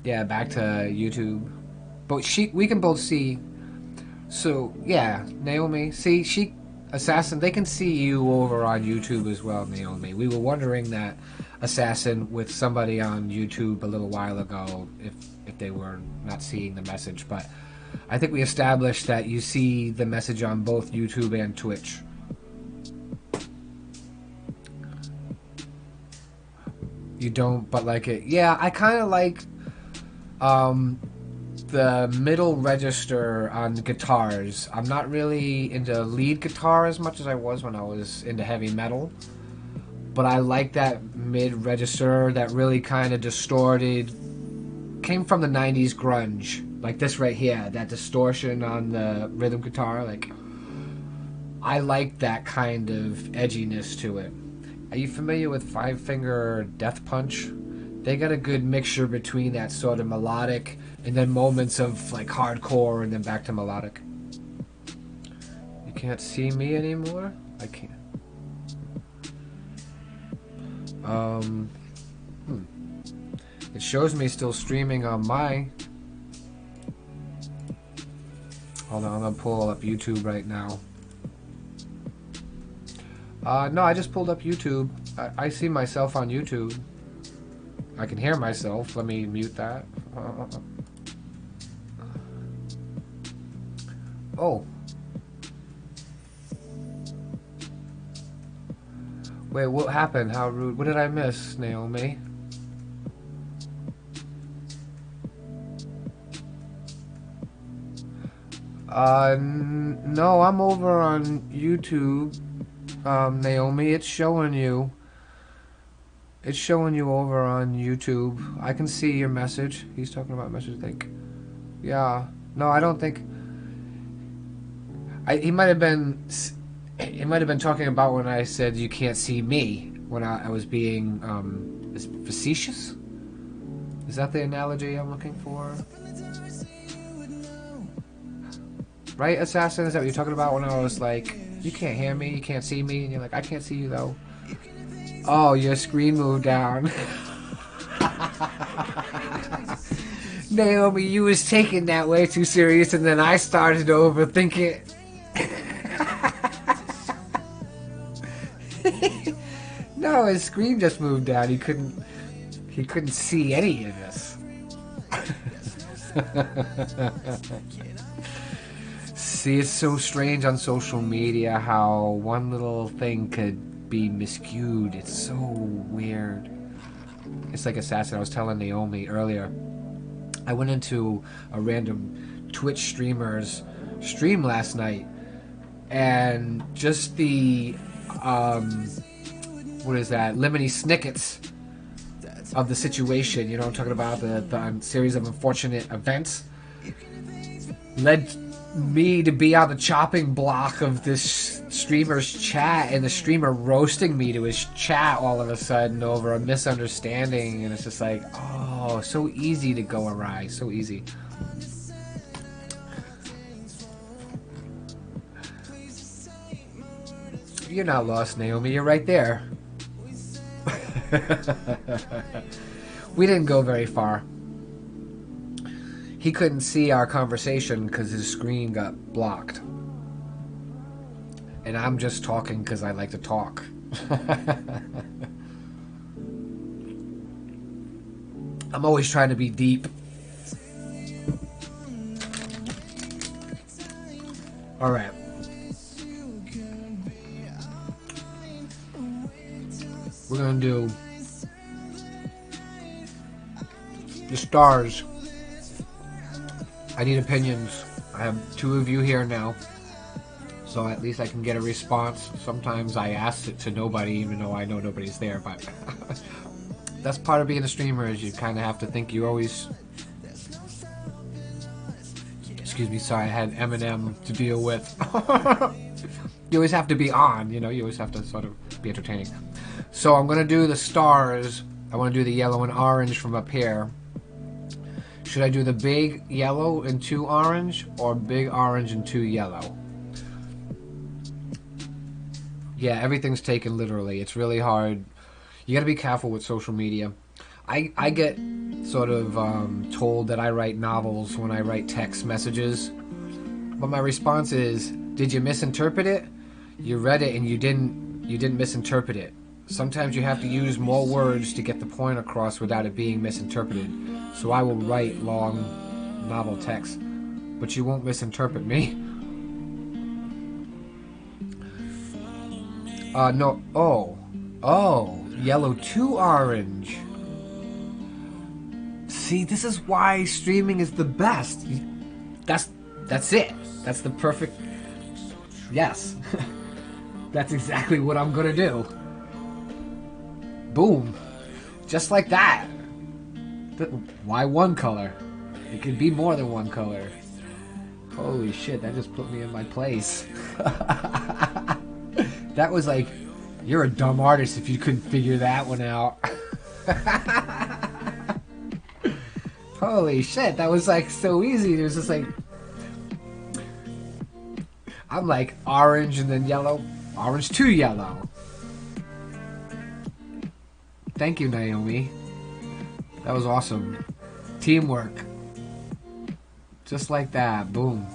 Yeah, back to YouTube. But we can both see. So yeah, Naomi. See, Assassin. They can see you over on YouTube as well, Naomi. We were wondering that. assassin with somebody on YouTube a little while ago, if they were not seeing the message. But I think we established that you see the message on both YouTube and Twitch. You don't, but like it. Yeah, I kind of like the middle register on guitars. I'm not really into lead guitar as much as I was when I was into heavy metal. But I like that mid register, that really kind of distorted, came from the 90s grunge. Like this right here, that distortion on the rhythm guitar. Like, I like that kind of edginess to it. Are you familiar with Five Finger Death Punch? They got a good mixture between that sort of melodic and then moments of like hardcore and then back to melodic. You can't see me anymore? I can't. It shows me still streaming on my... Hold on, I'm gonna pull up YouTube right now. No, I just pulled up YouTube. I see myself on YouTube. I can hear myself. Let me mute that. Oh. Wait, what happened? How rude. What did I miss, Naomi? No, I'm over on YouTube. Naomi, it's showing you. It's showing you over on YouTube. I can see your message. He's talking about message, I think. Yeah. No, I don't think... He might have been... He might have been talking about when I said you can't see me. When I was being facetious? Is that the analogy I'm looking for? Right, Assassin? Is that what you're talking about when I was like, you can't hear me, you can't see me, and you're like, I can't see you though. Oh, your screen moved down. Naomi, you was taking that way too serious, and then I started to overthink it. No, his screen just moved down. He couldn't see any of this. See, it's so strange on social media how one little thing could be miscued. It's so weird. It's like Assassin. I was telling Naomi earlier. I went into a random Twitch streamer's stream last night, and just the what is that? Lemony Snickets of the situation. You know what I'm talking about? The series of unfortunate events led me to be on the chopping block of this streamer's chat, and the streamer roasting me to his chat all of a sudden over a misunderstanding, and it's just like, oh, so easy to go awry, so easy. You're not lost, Naomi, you're right there. We didn't go very far. He couldn't see our conversation because his screen got blocked. And I'm just talking because I like to talk. I'm always trying to be deep. Alright. We're gonna do the stars. I need opinions. I have 2 of you here now, so at least I can get a response. Sometimes I ask it to nobody, even though I know nobody's there, but that's part of being a streamer, is you kind of have to think you always... Excuse me, sorry, I had Eminem to deal with. You always have to be on, you know, you always have to sort of be entertaining. So I'm going to do the stars. I want to do the yellow and orange from up here. Should I do the big yellow and 2 orange, or big orange and 2 yellow? Yeah, everything's taken literally. It's really hard. You got to be careful with social media. I get sort of told that I write novels when I write text messages. But my response is, did you misinterpret it? You read it and you didn't misinterpret it. Sometimes you have to use more words to get the point across without it being misinterpreted. So I will write long novel text, but you won't misinterpret me. No. Oh, yellow to orange. See, this is why streaming is the best. That's it. That's the perfect. Yes. That's exactly what I'm gonna do. Boom. Just like that. Why one color? It could be more than one color. Holy shit, that just put me in my place. That was like, you're a dumb artist if you couldn't figure that one out. Holy shit, that was like so easy. It was just like, I'm like orange and then yellow, orange to yellow. Thank you, Naomi. That was awesome. Teamwork. Just like that. Boom.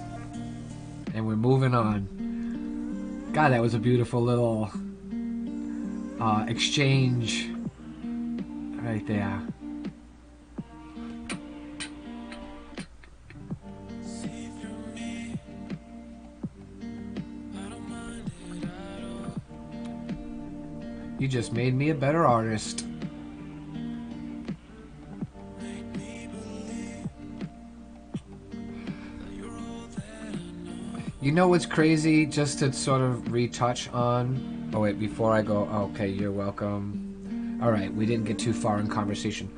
And we're moving on. God, that was a beautiful little exchange right there. You just made me a better artist. You know what's crazy? Just to sort of retouch on... Oh wait, before I go... Okay, you're welcome. Alright, we didn't get too far in conversation.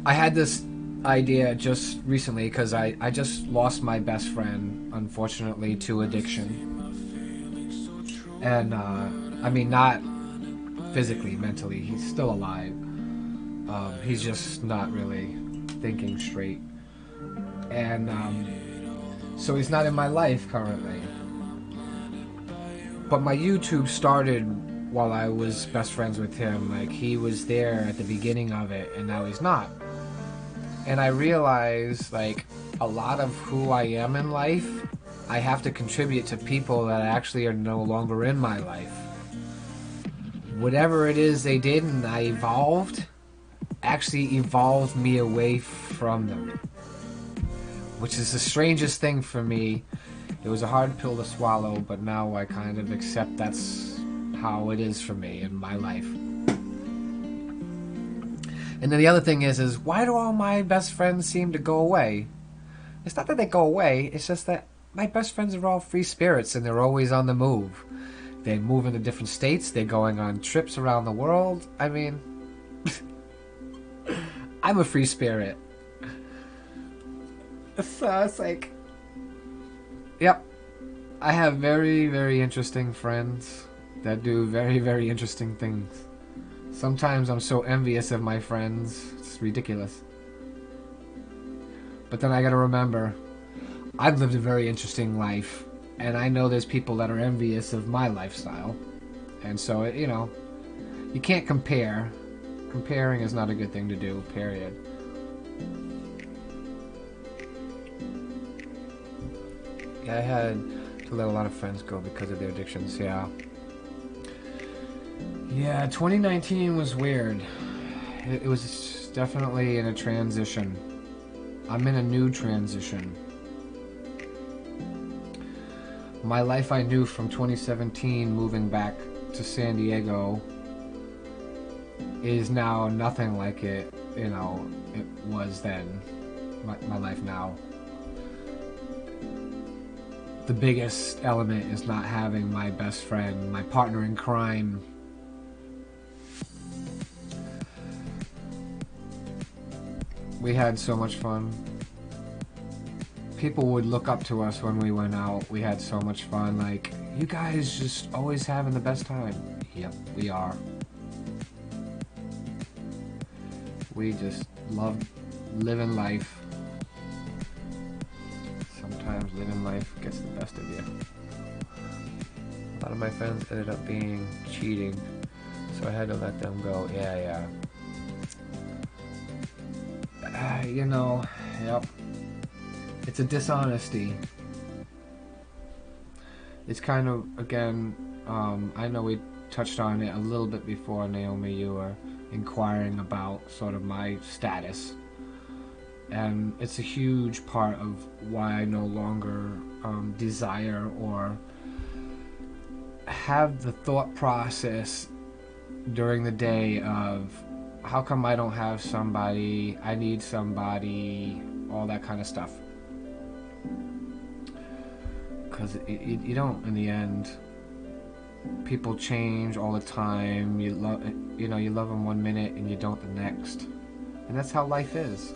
I had this idea just recently because I just lost my best friend, unfortunately, to addiction. And, I mean, not physically, mentally. He's still alive. He's just not really thinking straight. And so he's not in my life currently. But my YouTube started while I was best friends with him. Like, he was there at the beginning of it, and now he's not. And I realized, like, a lot of who I am in life, I have to contribute to people that actually are no longer in my life. Whatever it is they did and I evolved, actually evolved me away from them. Which is the strangest thing for me. It was a hard pill to swallow, but now I kind of accept that's how it is for me in my life. And then the other thing is why do all my best friends seem to go away? It's not that they go away, it's just that my best friends are all free spirits and they're always on the move. They move into different states, they're going on trips around the world. I mean, I'm a free spirit. So it's like, yep, I have very, very interesting friends that do very, very interesting things. Sometimes I'm so envious of my friends, it's ridiculous. But then I gotta remember, I've lived a very interesting life, and I know there's people that are envious of my lifestyle. And so, you know, you can't compare. Comparing is not a good thing to do, period. Yeah, I had to let a lot of friends go because of their addictions, yeah. Yeah, 2019 was weird. It was definitely in a transition. I'm in a new transition. My life I knew from 2017 moving back to San Diego is now nothing like it, you know, it was then. My life now. The biggest element is not having my best friend, my partner in crime. We had so much fun. People would look up to us when we went out. We had so much fun. Like, you guys just always having the best time. Yep, we are. We just love living life. Sometimes living life gets the best of you. A lot of my friends ended up being cheating, so I had to let them go. Yeah. You know, yep. It's a dishonesty. It's kind of, again, I know we touched on it a little bit before, Naomi. You were inquiring about sort of my status. And it's a huge part of why I no longer desire or have the thought process during the day of how come I don't have somebody, I need somebody, all that kind of stuff. Because you don't, in the end. People change all the time. You love them 1 minute and you don't the next, and that's how life is.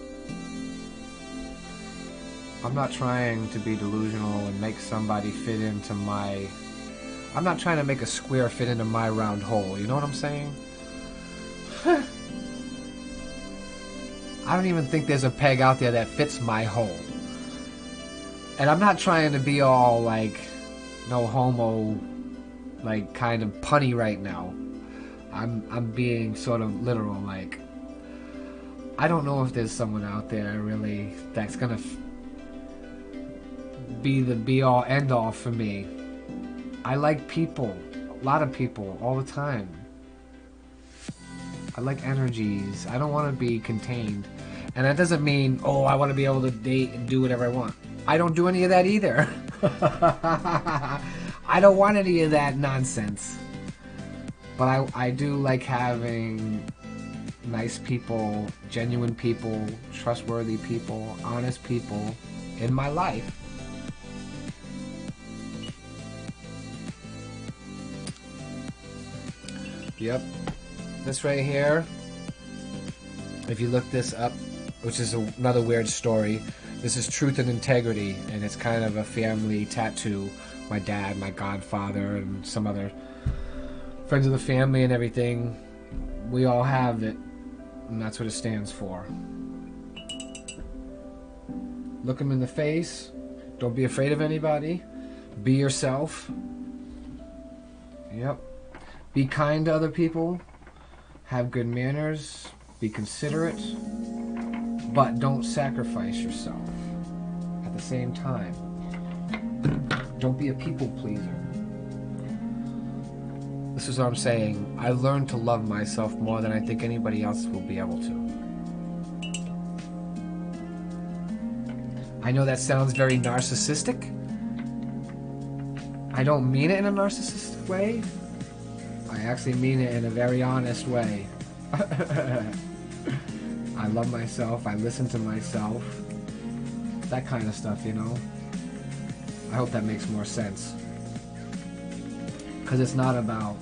I'm not trying to be delusional and make somebody fit into my... I'm not trying to make a square fit into my round hole, you know what I'm saying? I don't even think there's a peg out there that fits my hole. And I'm not trying to be all like, no homo, like kind of punny right now. I'm being sort of literal, like, I don't know if there's someone out there really that's gonna be the be-all end-all for me. I like people, a lot of people, all the time. I like energies. I don't want to be contained. And that doesn't mean, oh, I want to be able to date and do whatever I want. I don't do any of that either. I don't want any of that nonsense. But I do like having nice people, genuine people, trustworthy people, honest people in my life. Yep. This right here, if you look this up, which is another weird story, this is Truth and Integrity, and it's kind of a family tattoo. My dad, my godfather, and some other friends of the family and everything, we all have it, and that's what it stands for. Look them in the face. Don't be afraid of anybody. Be yourself. Yep. Be kind to other people. Have good manners. Be considerate. But don't sacrifice yourself. At the same time, don't be a people pleaser. This is what I'm saying. I learned to love myself more than I think anybody else will be able to. I know that sounds very narcissistic. I don't mean it in a narcissistic way. I actually mean it in a very honest way. I love myself. I listen to myself. That kind of stuff, you know. I hope that makes more sense. Because it's not about...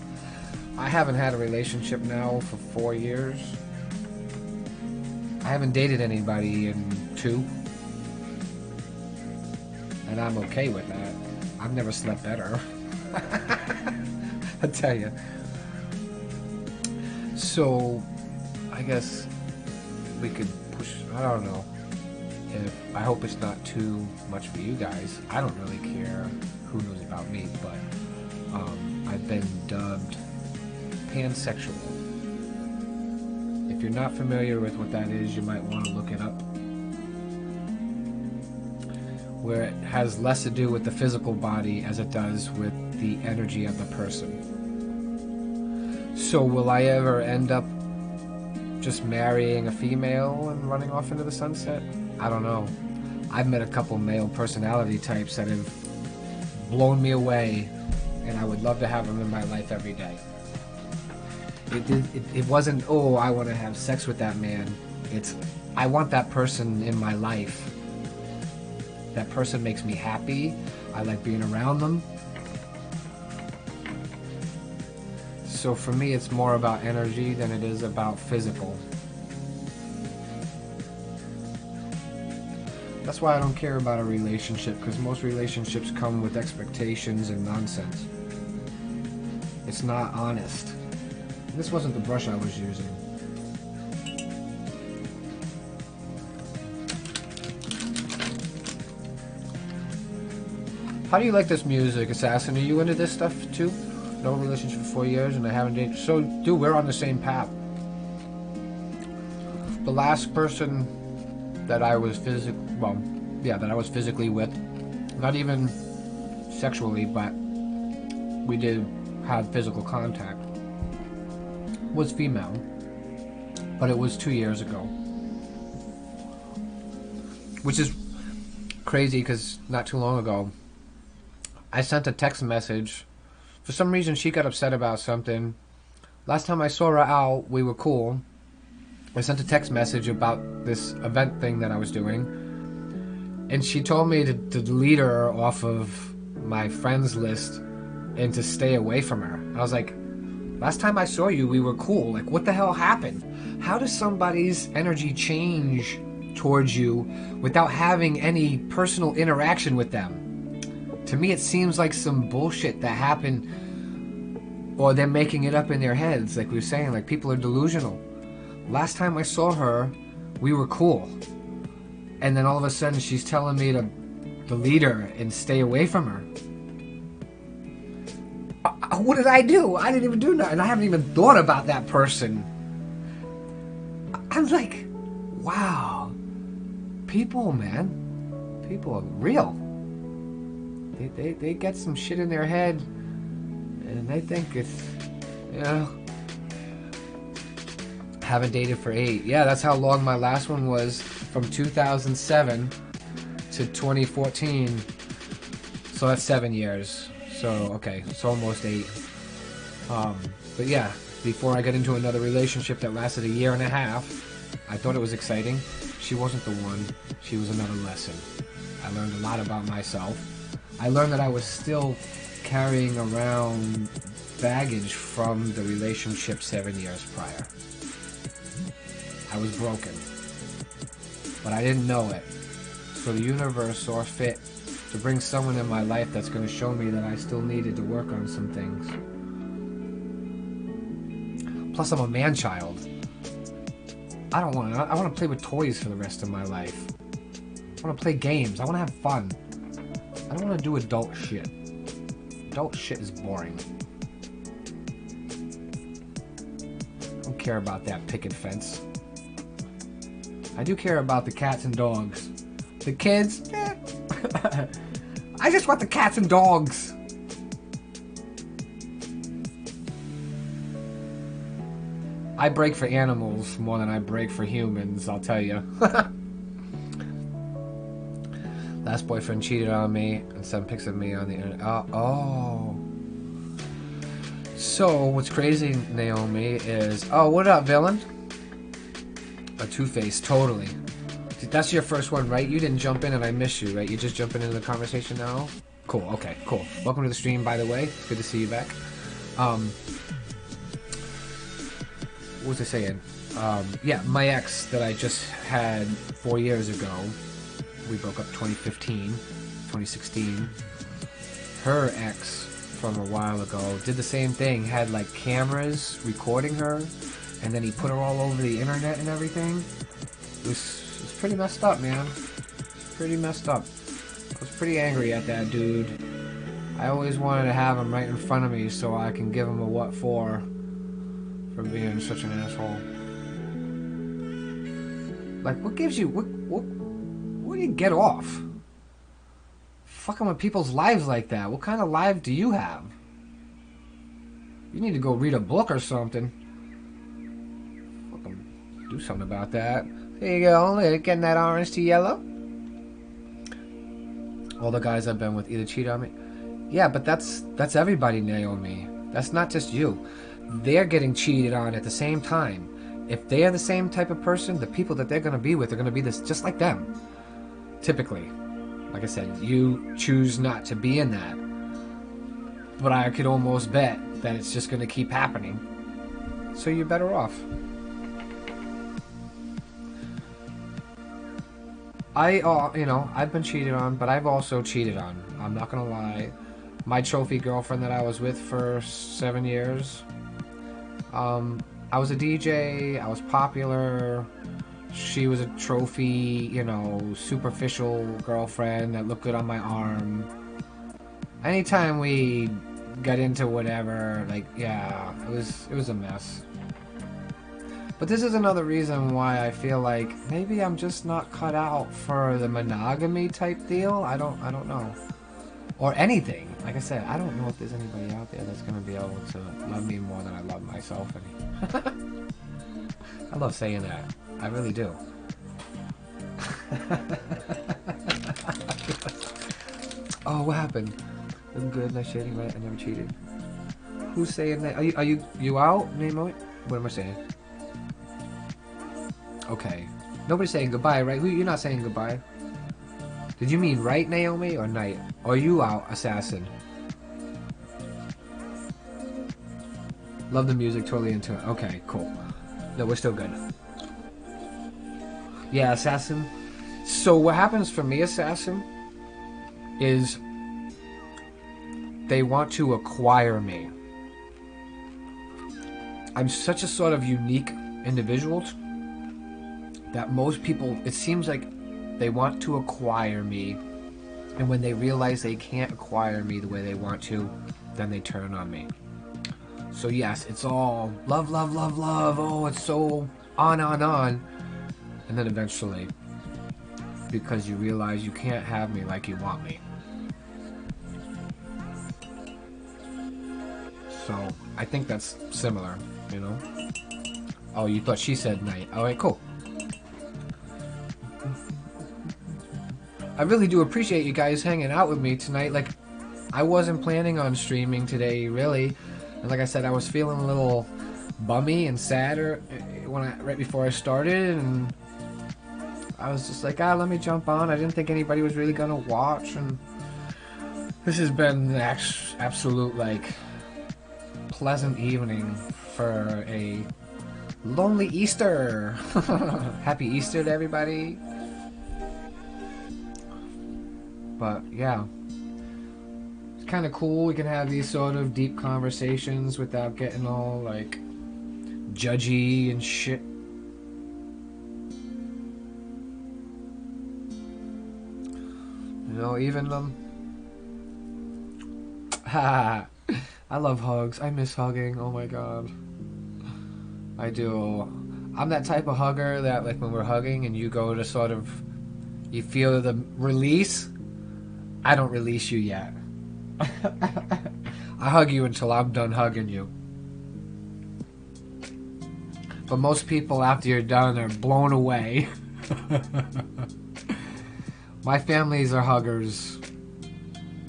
I haven't had a relationship now for 4 years. I haven't dated anybody in 2. And I'm okay with that. I've never slept better. I tell you. So, I guess we could push... I don't know. I hope it's not too much for you guys. I don't really care who knows about me, but I've been dubbed pansexual. If you're not familiar with what that is, you might want to look it up. Where it has less to do with the physical body as it does with the energy of the person. So will I ever end up just marrying a female and running off into the sunset? I don't know. I've met a couple male personality types that have blown me away, and I would love to have them in my life every day. It wasn't, oh, I want to have sex with that man. It's, I want that person in my life. That person makes me happy. I like being around them. So for me, it's more about energy than it is about physical. That's why I don't care about a relationship, because most relationships come with expectations and nonsense. It's not honest. This wasn't the brush I was using. How do you like this music, Assassin? Are you into this stuff too? No relationship for 4 years and I haven't dated. So, dude, we're on the same path. The last person that I was that I was physically with, not even sexually, but we did had physical contact was female, but it was 2 years ago. Which is crazy because not too long ago, I sent a text message. For some reason, she got upset about something. Last time I saw her out, we were cool. I sent a text message about this event thing that I was doing. And she told me to delete her off of my friends list and to stay away from her. I was like, last time I saw you, we were cool. Like, what the hell happened? How does somebody's energy change towards you without having any personal interaction with them? To me, it seems like some bullshit that happened, or they're making it up in their heads. Like we were saying, like people are delusional. Last time I saw her, we were cool. And then all of a sudden she's telling me to delete her and stay away from her. What did I do? I didn't even do nothing. I haven't even thought about that person. I'm like, wow. People, man. People are real. They get some shit in their head and they think it's, you know. Haven't dated for 8. Yeah, that's how long my last one was, from 2007 to 2014. So that's 7 years. So, okay, so almost 8. But yeah, before I got into another relationship that lasted 1.5 years, I thought it was exciting. She wasn't the one. She was another lesson. I learned a lot about myself. I learned that I was still carrying around baggage from the relationship 7 years prior. I was broken, but I didn't know it. So the universe saw fit to bring someone in my life that's going to show me that I still needed to work on some things. Plus, I'm a man-child. I want to play with toys for the rest of my life. I want to play games. I want to have fun. I don't want to do adult shit. Adult shit is boring. I don't care about that picket fence. I do care about the cats and dogs. The kids, I just want the cats and dogs. I break for animals more than I break for humans, I'll tell you. Last boyfriend cheated on me and sent pics of me on the internet. Oh. So, what's crazy, Naomi, is... Oh, what up, villain? A two-face, totally. That's your first one, right? You didn't jump in and I miss you, right? You're just jumping into the conversation now? Cool, okay, cool. Welcome to the stream, by the way. It's good to see you back. What was I saying? Yeah, my ex that I just had 4 years ago, we broke up 2016. Her ex from a while ago did the same thing, had like cameras recording her, and then he put her all over the internet and everything. It was pretty messed up, man. Pretty messed up. I was pretty angry at that dude. I always wanted to have him right in front of me so I can give him a what for being such an asshole. Like, what gives you, what do you get off? Fucking with people's lives like that. What kind of life do you have? You need to go read a book or something. Fucking do something about that. There you go, getting that orange to yellow. All the guys I've been with either cheat on me. Yeah, but that's everybody, Naomi. That's not just you. They're getting cheated on at the same time. If they are the same type of person, the people that they're going to be with are going to be this just like them. Typically. Like I said, you choose not to be in that. But I could almost bet that it's just going to keep happening. So you're better off. I've been cheated on, but I've also cheated on. I'm not going to lie. My trophy girlfriend that I was with for 7 years, I was a DJ, I was popular, she was a trophy, superficial girlfriend that looked good on my arm. Anytime we got into whatever, it was a mess. But this is another reason why I feel like maybe I'm just not cut out for the monogamy type deal. I don't know. Or anything. like I said, I don't know if there's anybody out there that's gonna be able to love me more than I love myself. I love saying that. I really do. Oh, what happened? I'm good, nice shading, right? I never cheated. Who's saying that? Are you out, Nemo? What am I saying? Okay. Nobody's saying goodbye, right? You're not saying goodbye. Did you mean right, Naomi, or night? Or you out, assassin? Love the music, totally into it. Okay, cool. No, we're still good. Yeah, assassin. So what happens for me, assassin, is they want to acquire me. I'm such a sort of unique individual that most people, it seems like they want to acquire me, and when they realize they can't acquire me the way they want to, then they turn on me. So yes, it's all love, love, love, love. Oh, it's so on. And then eventually, because you realize you can't have me like you want me. So I think that's similar, you know? Oh, you thought she said night. Alright, cool. I really do appreciate you guys hanging out with me tonight. Like, I wasn't planning on streaming today, really. And like I said, I was feeling a little bummy and sadder right before I started, and I was just like, let me jump on. I didn't think anybody was really gonna watch, and this has been an absolute, like, pleasant evening for a lonely Easter. Happy Easter to everybody. But yeah, it's kind of cool. We can have these sort of deep conversations without getting all like judgy and shit. You know, even I love hugs. I miss hugging. Oh my god, I do. I'm that type of hugger that, like, when we're hugging and you go to sort of, you feel the release. I don't release you yet. I hug you until I'm done hugging you. But most people, after you're done, are blown away. My families are huggers.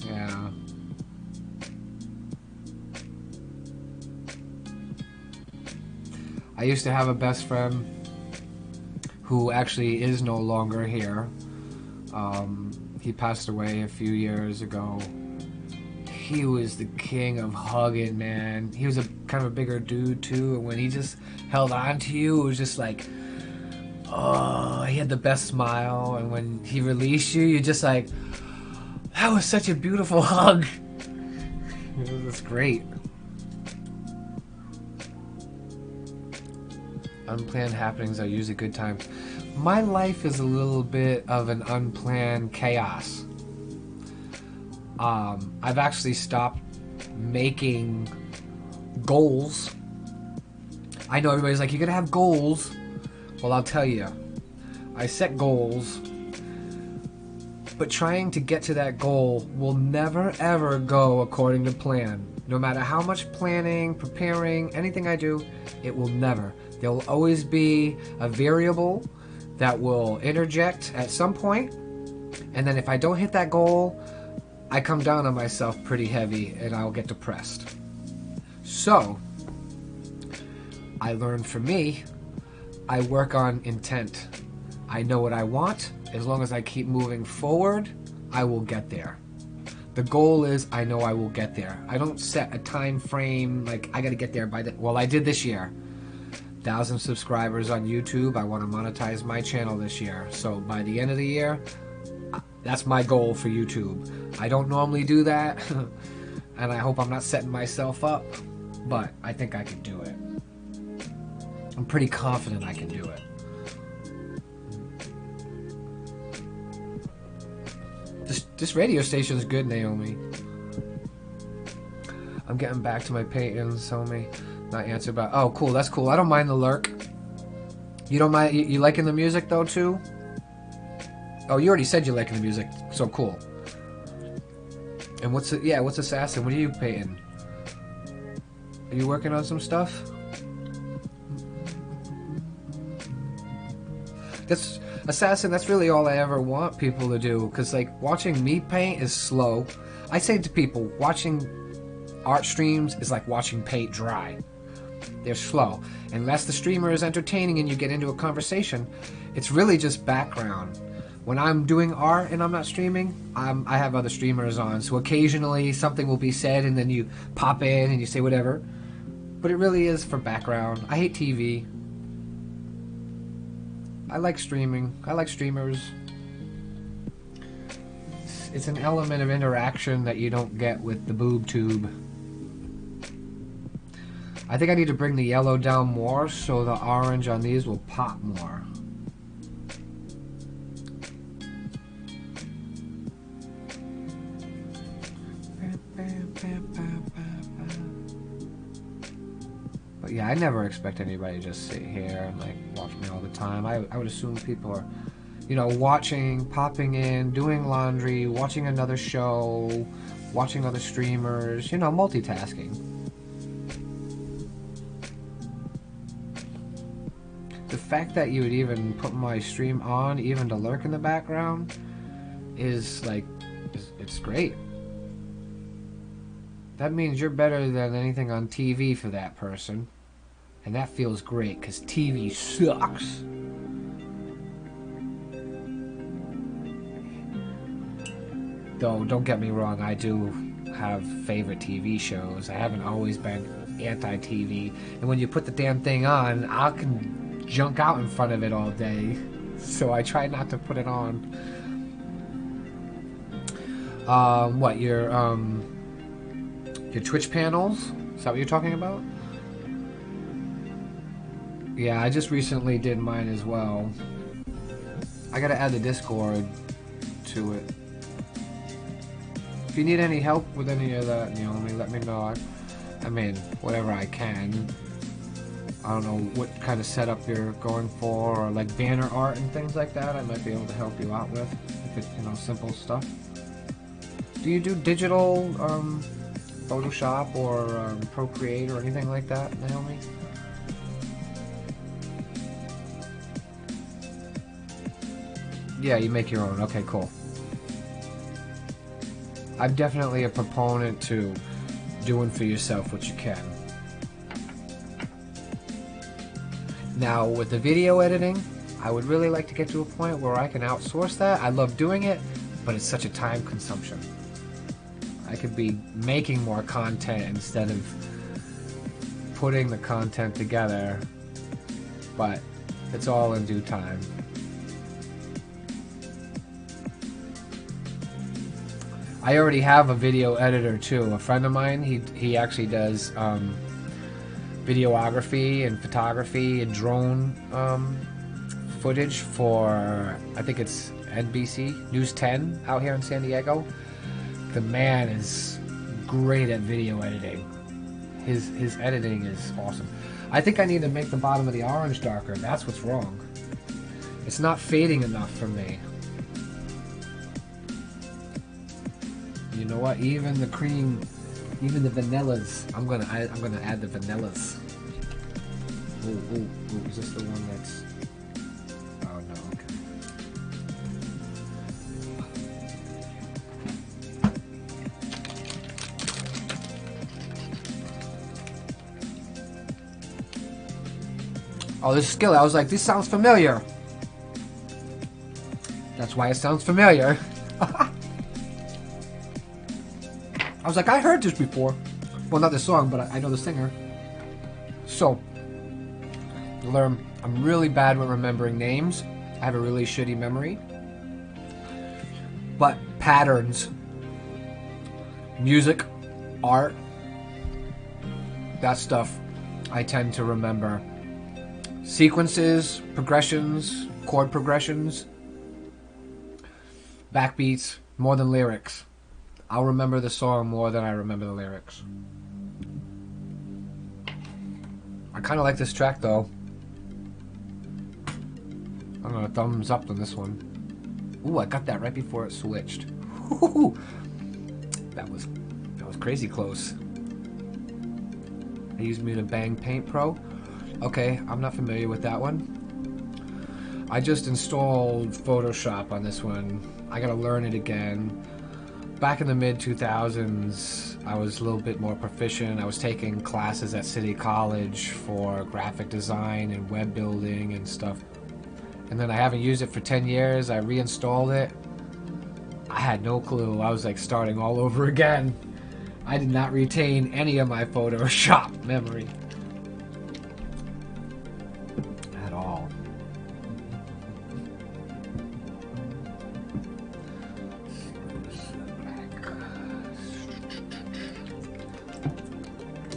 Yeah. I used to have a best friend who actually is no longer here. He passed away a few years ago. He was the king of hugging, man. He was a kind of a bigger dude too, and when he just held on to you, it was just like, oh, he had the best smile, and when he released you, you're just like, that was such a beautiful hug. It was great. Unplanned happenings are usually good times. My life is a little bit of an unplanned chaos. I've actually stopped making goals. I know everybody's like, you're gonna have goals. Well, I'll tell you, I set goals, but trying to get to that goal will never ever go according to plan. No matter how much planning, preparing, anything I do, it will never. There will always be a variable that will interject at some point, and then if I don't hit that goal, I come down on myself pretty heavy and I'll get depressed. So, I learned for me, I work on intent. I know what I want. As long as I keep moving forward, I will get there. The goal is, I know I will get there. I don't set a time frame, like, I gotta get there by well, I did this year. 1,000 subscribers on YouTube. I want to monetize my channel this year. So by the end of the year, that's my goal for YouTube. I don't normally do that, and I hope I'm not setting myself up, but I think I can do it. I'm pretty confident I can do it. This radio station is good, Naomi. I'm getting back to my paintings, homie. Not answer about. Oh, cool. That's cool. I don't mind the lurk. You don't mind? You liking the music though too? Oh, you already said you liking the music. So cool. And what's Assassin? What are you painting? Are you working on some stuff? That's Assassin. That's really all I ever want people to do. Cause like watching me paint is slow. I say to people, watching art streams is like watching paint dry. They're slow. Unless the streamer is entertaining and you get into a conversation, it's really just background. When I'm doing art and I'm not streaming, I have other streamers on. So occasionally something will be said and then you pop in and you say whatever. But it really is for background. I hate TV. I like streaming. I like streamers. It's an element of interaction that you don't get with the boob tube. I think I need to bring the yellow down more so the orange on these will pop more. But yeah, I never expect anybody to just sit here and like watch me all the time. I would assume people are, you know, watching, popping in, doing laundry, watching another show, watching other streamers, you know, multitasking. The fact that you would even put my stream on, even to lurk in the background, is like, it's great. That means you're better than anything on TV for that person. And that feels great, because TV sucks. Though, don't get me wrong, I do have favorite TV shows. I haven't always been anti-TV. And when you put the damn thing on, I can junk out in front of it all day. So I try not to put it on. What, your Twitch panels? Is that what you're talking about? Yeah, I just recently did mine as well. I gotta add the Discord to it. If you need any help with any of that, you know, let me know. I mean, whatever I can. I don't know what kind of setup you're going for, or like banner art and things like that. I might be able to help you out with, if it's, you know, simple stuff. Do you do digital Photoshop or Procreate or anything like that, Naomi? Yeah, you make your own. Okay, cool. I'm definitely a proponent to doing for yourself what you can. Now, with the video editing, I would really like to get to a point where I can outsource that. I love doing it, but it's such a time consumption. I could be making more content instead of putting the content together, but it's all in due time. I already have a video editor too. A friend of mine, he actually does videography and photography and drone footage for, I think it's NBC News 10 out here in San Diego. The man is great at video editing. His editing is awesome. I think I need to make the bottom of the orange darker. That's what's wrong. It's not fading enough for me. You know what? Even the cream, even the vanillas. I'm gonna add the vanillas. Ooh, is this the one that's? Oh no, okay. Oh, this skill. I was like, this sounds familiar. That's why it sounds familiar. I was like, I heard this before. Well, not the song, but I know the singer. So, learn. I'm really bad with remembering names. I have a really shitty memory. But patterns, music, art, that stuff I tend to remember. Sequences, progressions, chord progressions, backbeats, more than lyrics. I'll remember the song more than I remember the lyrics. I kind of like this track though. I'm gonna thumbs up on this one. Ooh, I got that right before it switched. Ooh, That was crazy close. I used me to Bang Paint Pro. Okay, I'm not familiar with that one. I just installed Photoshop on this one. I gotta learn it again. Back in the mid-2000s, I was a little bit more proficient. I was taking classes at City College for graphic design and web building and stuff. And then I haven't used it for 10 years. I reinstalled it. I had no clue. I was like starting all over again. I did not retain any of my Photoshop memory. At all.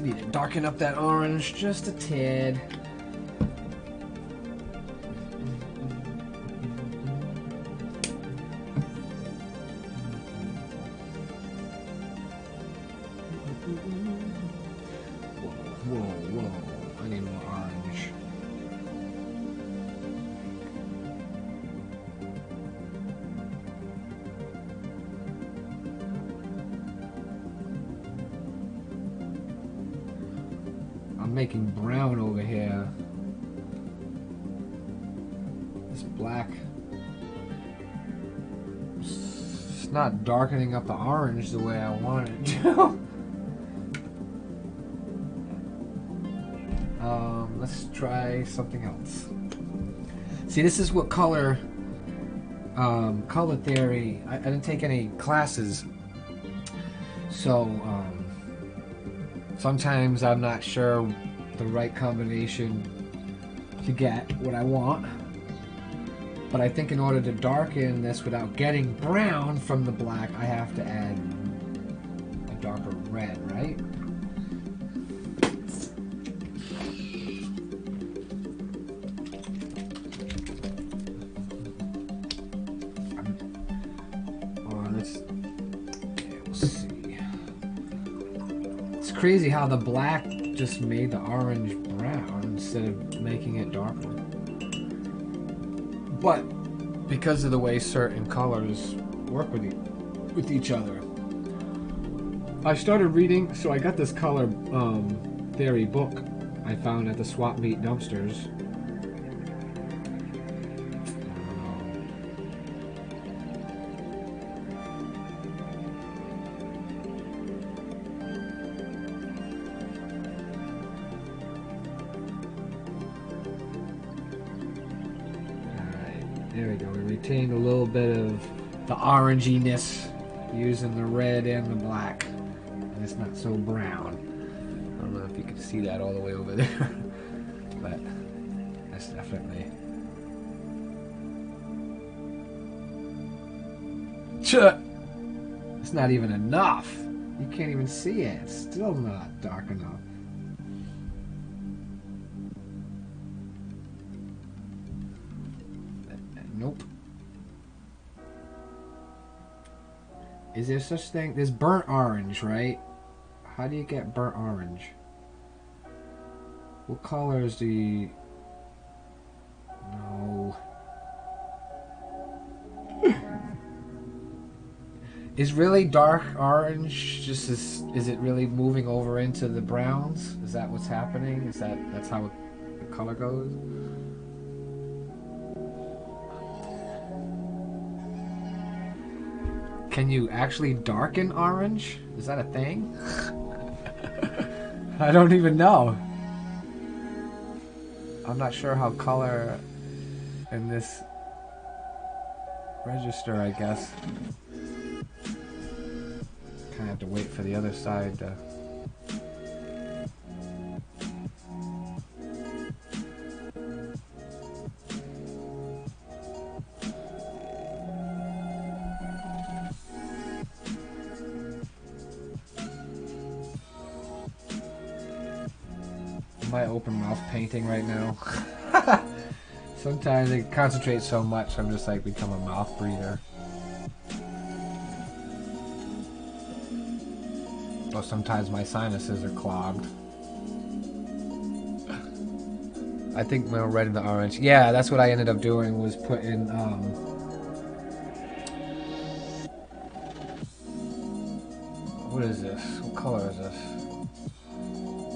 Need to darken up that orange just a tad. Whoa, I need more orange. I'm making brown over here. This black, it's not darkening up the orange the way I want it to. Let's try something else. See, this is what color theory. I didn't take any classes, so sometimes I'm not sure the right combination to get what I want. But I think in order to darken this without getting brown from the black, I have to add a darker red, right? Crazy how the black just made the orange brown instead of making it darker. But because of the way certain colors work with each other, I started reading. So I got this color theory book I found at the swap meet dumpsters. There we go. We retained a little bit of the oranginess using the red and the black. And it's not so brown. I don't know if you can see that all the way over there. But that's definitely... It's not even enough. You can't even see it. It's still not dark enough. Nope. Is there such thing? There's burnt orange, right? How do you get burnt orange? What colors do you... No. Is really dark orange just is it really moving over into the browns? Is that what's happening? That's how the color goes? Can you actually darken orange? Is that a thing? I don't even know. I'm not sure how color in this register, I guess. Kind of have to wait for the other side to... Am I open mouth painting right now? Sometimes I concentrate so much I'm just like become a mouth breather. Or sometimes my sinuses are clogged. I think my red and the orange. Yeah, that's what I ended up doing, was putting What is this? What color is this?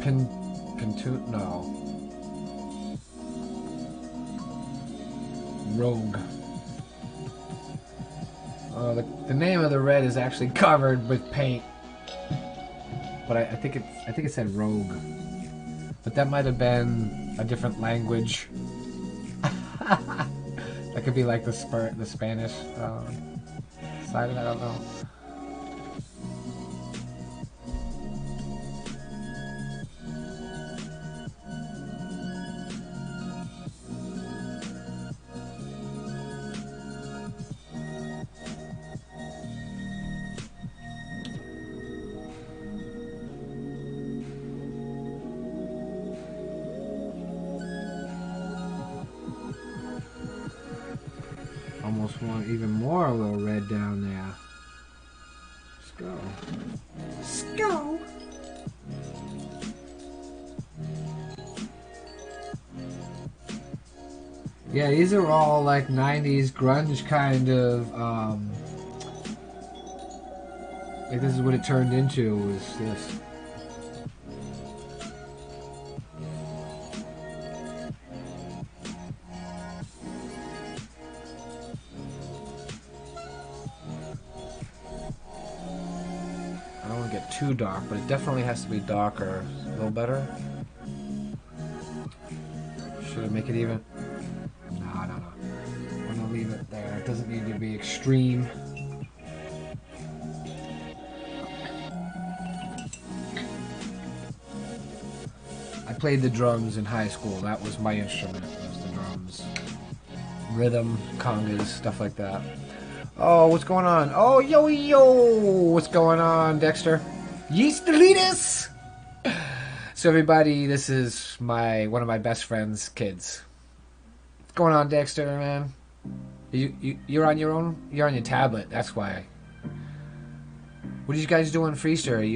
Pintoot? No. Rogue. The name of the red is actually covered with paint, but I think it said Rogue, but that might have been a different language. That could be like the Spanish side of that. I don't know. Almost want even more a little red down there. Let's go. Let's go. Yeah, these are all like 90s grunge kind of, like this is what it turned into, was this. I don't want to get too dark, but it definitely has to be darker. A little better. Should I make it even? No. I'm gonna leave it there. It doesn't need to be extreme. I played the drums in high school. That was my instrument, was the drums. Rhythm, congas, stuff like that. Oh, what's going on? Oh, yo! What's going on, Dexter? Yeast Deletus! So everybody, this is one of my best friend's kids. What's going on, Dexter, man? You're on your own? You're on your tablet, that's why. What are you guys doing for Easter? Are you